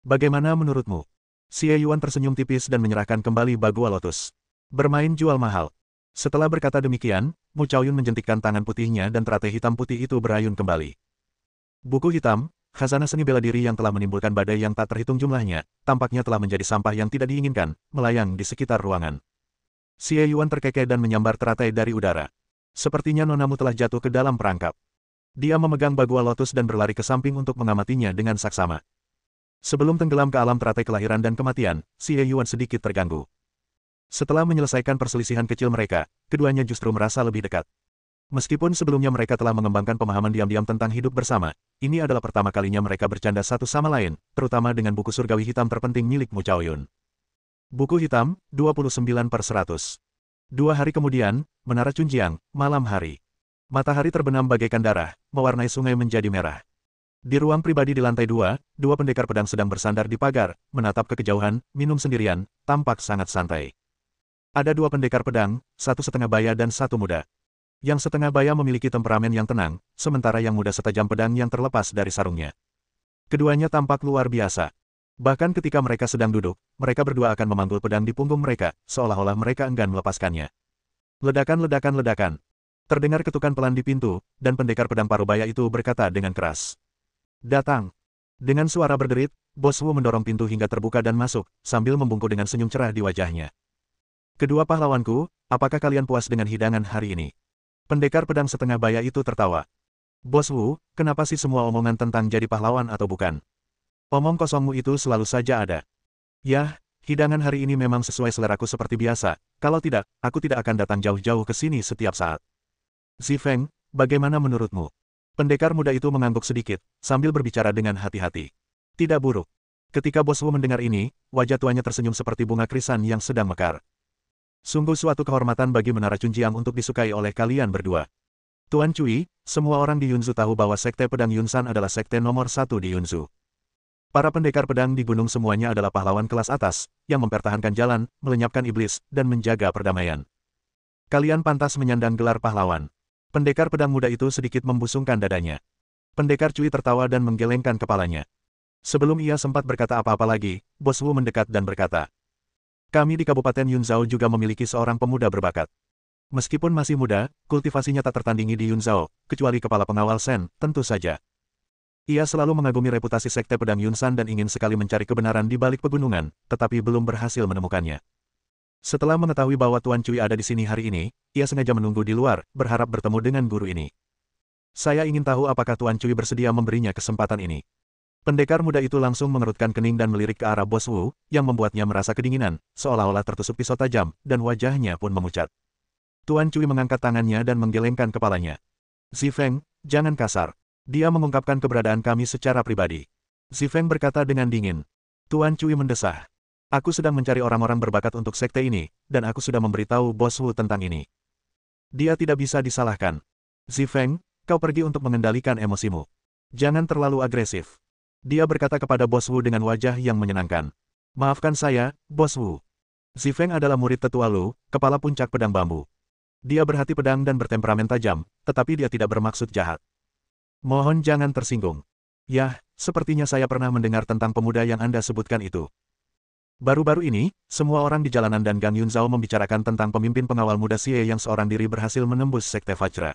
Bagaimana menurutmu? Xie Yuan tersenyum tipis dan menyerahkan kembali bagua lotus. Bermain jual mahal. Setelah berkata demikian, Mu Chaoyun menjentikkan tangan putihnya dan teratai hitam putih itu berayun kembali. Buku hitam, khazanah seni bela diri yang telah menimbulkan badai yang tak terhitung jumlahnya, tampaknya telah menjadi sampah yang tidak diinginkan, melayang di sekitar ruangan. Xie Yuan terkekeh dan menyambar teratai dari udara. Sepertinya nonamu telah jatuh ke dalam perangkap. Dia memegang bagua lotus dan berlari ke samping untuk mengamatinya dengan saksama. Sebelum tenggelam ke alam teratai kelahiran dan kematian, Xie Yuan sedikit terganggu. Setelah menyelesaikan perselisihan kecil mereka, keduanya justru merasa lebih dekat. Meskipun sebelumnya mereka telah mengembangkan pemahaman diam-diam tentang hidup bersama, ini adalah pertama kalinya mereka bercanda satu sama lain, terutama dengan buku surgawi hitam terpenting milik Mu Chaoyun. Buku hitam, 29/100. 2 hari kemudian, Menara Chunjiang, malam hari. Matahari terbenam bagaikan darah, mewarnai sungai menjadi merah. Di ruang pribadi di lantai 2, dua pendekar pedang sedang bersandar di pagar, menatap ke kejauhan, minum sendirian, tampak sangat santai. Ada 2 pendekar pedang, satu setengah baya dan satu muda. Yang setengah baya memiliki temperamen yang tenang, sementara yang muda setajam pedang yang terlepas dari sarungnya. Keduanya tampak luar biasa. Bahkan ketika mereka sedang duduk, mereka berdua akan memanggul pedang di punggung mereka, seolah-olah mereka enggan melepaskannya. Ledakan. Terdengar ketukan pelan di pintu, dan pendekar pedang parubaya itu berkata dengan keras. Datang. Dengan suara berderit, Bos Wu mendorong pintu hingga terbuka dan masuk, sambil membungkuk dengan senyum cerah di wajahnya. Kedua pahlawanku, apakah kalian puas dengan hidangan hari ini? Pendekar pedang setengah baya itu tertawa. Bos Wu, kenapa sih semua omongan tentang jadi pahlawan atau bukan? Omong kosongmu itu selalu saja ada. Yah, hidangan hari ini memang sesuai seleraku seperti biasa, kalau tidak, aku tidak akan datang jauh-jauh ke sini setiap saat. Zifeng, bagaimana menurutmu? Pendekar muda itu mengangguk sedikit, sambil berbicara dengan hati-hati. Tidak buruk. Ketika Bos Wu mendengar ini, wajah tuanya tersenyum seperti bunga krisan yang sedang mekar. Sungguh suatu kehormatan bagi Menara Chunjiang untuk disukai oleh kalian berdua. Tuan Cui, semua orang di Yunzu tahu bahwa Sekte Pedang Yunsan adalah sekte nomor 1 di Yunzu. Para pendekar pedang di gunung semuanya adalah pahlawan kelas atas, yang mempertahankan jalan, melenyapkan iblis, dan menjaga perdamaian. Kalian pantas menyandang gelar pahlawan. Pendekar pedang muda itu sedikit membusungkan dadanya. Pendekar Cui tertawa dan menggelengkan kepalanya. Sebelum ia sempat berkata apa-apa lagi, Bos Wu mendekat dan berkata, kami di Kabupaten Yunzhou juga memiliki seorang pemuda berbakat. Meskipun masih muda, kultivasinya tak tertandingi di Yunzhao, kecuali kepala pengawal Shen, tentu saja. Ia selalu mengagumi reputasi Sekte Pedang Yunsan dan ingin sekali mencari kebenaran di balik pegunungan, tetapi belum berhasil menemukannya. Setelah mengetahui bahwa Tuan Cui ada di sini hari ini, ia sengaja menunggu di luar, berharap bertemu dengan guru ini. Saya ingin tahu apakah Tuan Cui bersedia memberinya kesempatan ini. Pendekar muda itu langsung mengerutkan kening dan melirik ke arah Bos Wu, yang membuatnya merasa kedinginan, seolah-olah tertusuk pisau tajam, dan wajahnya pun memucat. Tuan Cui mengangkat tangannya dan menggelengkan kepalanya. Zifeng, jangan kasar. Dia mengungkapkan keberadaan kami secara pribadi. Zifeng berkata dengan dingin. Tuan Cui mendesah. Aku sedang mencari orang-orang berbakat untuk sekte ini, dan aku sudah memberitahu Bos Wu tentang ini. Dia tidak bisa disalahkan. Zifeng, kau pergi untuk mengendalikan emosimu. Jangan terlalu agresif. Dia berkata kepada Bos Wu dengan wajah yang menyenangkan. Maafkan saya, Bos Wu. Zifeng adalah murid tetua Lu, kepala puncak pedang bambu. Dia berhati pedang dan bertemperamen tajam, tetapi dia tidak bermaksud jahat. Mohon jangan tersinggung. Yah, sepertinya saya pernah mendengar tentang pemuda yang Anda sebutkan itu. Baru-baru ini, semua orang di jalanan dan Gang Yunzhao membicarakan tentang pemimpin pengawal muda Xie yang seorang diri berhasil menembus Sekte Vajra.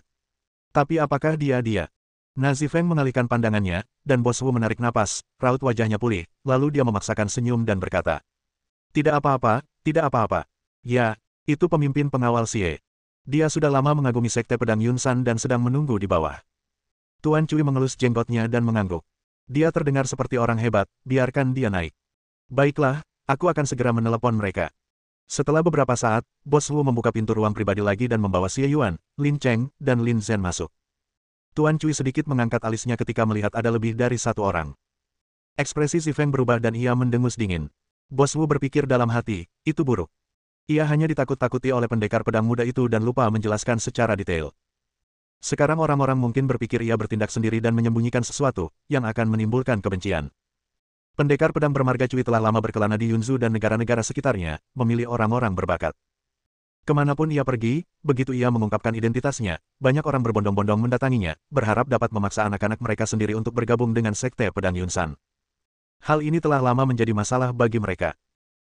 Tapi apakah dia? Na Zifeng mengalihkan pandangannya, dan Bos Wu menarik napas, raut wajahnya pulih, lalu dia memaksakan senyum dan berkata. Tidak apa-apa, tidak apa-apa. Ya, itu pemimpin pengawal Xie. Dia sudah lama mengagumi Sekte Pedang Yunsan dan sedang menunggu di bawah. Tuan Cui mengelus jenggotnya dan mengangguk. Dia terdengar seperti orang hebat, biarkan dia naik. Baiklah, aku akan segera menelepon mereka. Setelah beberapa saat, Bos Wu membuka pintu ruang pribadi lagi dan membawa Xie Yuan, Lin Cheng, dan Lin Zhen masuk. Tuan Cui sedikit mengangkat alisnya ketika melihat ada lebih dari satu orang. Ekspresi Zifeng berubah dan ia mendengus dingin. Bos Wu berpikir dalam hati, itu buruk. Ia hanya ditakut-takuti oleh pendekar pedang muda itu dan lupa menjelaskan secara detail. Sekarang orang-orang mungkin berpikir ia bertindak sendiri dan menyembunyikan sesuatu, yang akan menimbulkan kebencian. Pendekar pedang bermarga Cui telah lama berkelana di Yunzhu dan negara-negara sekitarnya, memilih orang-orang berbakat. Kemanapun ia pergi, begitu ia mengungkapkan identitasnya, banyak orang berbondong-bondong mendatanginya, berharap dapat memaksa anak-anak mereka sendiri untuk bergabung dengan Sekte Pedang Yunsan. Hal ini telah lama menjadi masalah bagi mereka.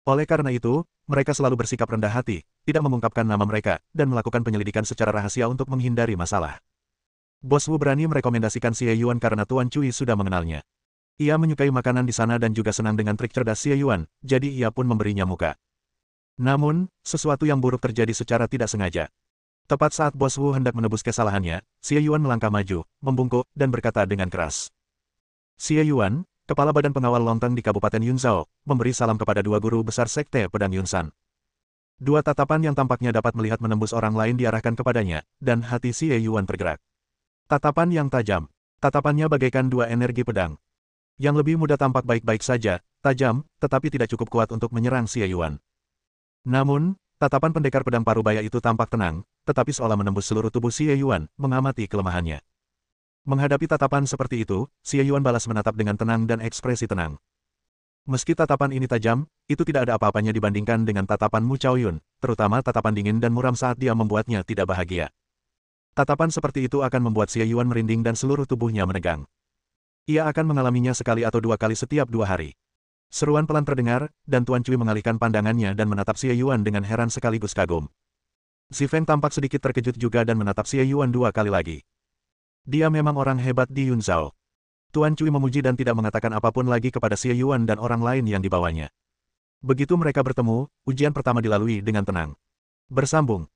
Oleh karena itu, mereka selalu bersikap rendah hati, tidak mengungkapkan nama mereka, dan melakukan penyelidikan secara rahasia untuk menghindari masalah. Bos Wu berani merekomendasikan Xie Yuan karena Tuan Cui sudah mengenalnya. Ia menyukai makanan di sana dan juga senang dengan trik cerdas Xie Yuan, jadi ia pun memberinya muka. Namun, sesuatu yang buruk terjadi secara tidak sengaja. Tepat saat Bos Wu hendak menebus kesalahannya, Xie Yuan melangkah maju, membungkuk, dan berkata dengan keras. Xie Yuan, kepala badan pengawal lonteng di Kabupaten Yunzhao, memberi salam kepada dua guru besar Sekte Pedang Yunsan. Dua tatapan yang tampaknya dapat melihat menembus orang lain diarahkan kepadanya, dan hati Xie Yuan tergerak. Tatapan yang tajam. Tatapannya bagaikan dua energi pedang. Yang lebih muda tampak baik-baik saja, tajam, tetapi tidak cukup kuat untuk menyerang Xie Yuan. Namun, tatapan pendekar pedang parubaya itu tampak tenang, tetapi seolah menembus seluruh tubuh Xie Yuan, mengamati kelemahannya. Menghadapi tatapan seperti itu, Xie Yuan balas menatap dengan tenang dan ekspresi tenang. Meski tatapan ini tajam, itu tidak ada apa-apanya dibandingkan dengan tatapan Mu Chaoyun, terutama tatapan dingin dan muram saat dia membuatnya tidak bahagia. Tatapan seperti itu akan membuat Xie Yuan merinding dan seluruh tubuhnya menegang. Ia akan mengalaminya sekali atau dua kali setiap 2 hari. Seruan pelan terdengar, dan Tuan Cui mengalihkan pandangannya dan menatap Xie Yuan dengan heran sekaligus kagum. Zifeng tampak sedikit terkejut juga dan menatap Xie Yuan 2 kali lagi. Dia memang orang hebat di Yunzhao. Tuan Cui memuji dan tidak mengatakan apapun lagi kepada Xie Yuan dan orang lain yang dibawanya. Begitu mereka bertemu, ujian pertama dilalui dengan tenang. Bersambung.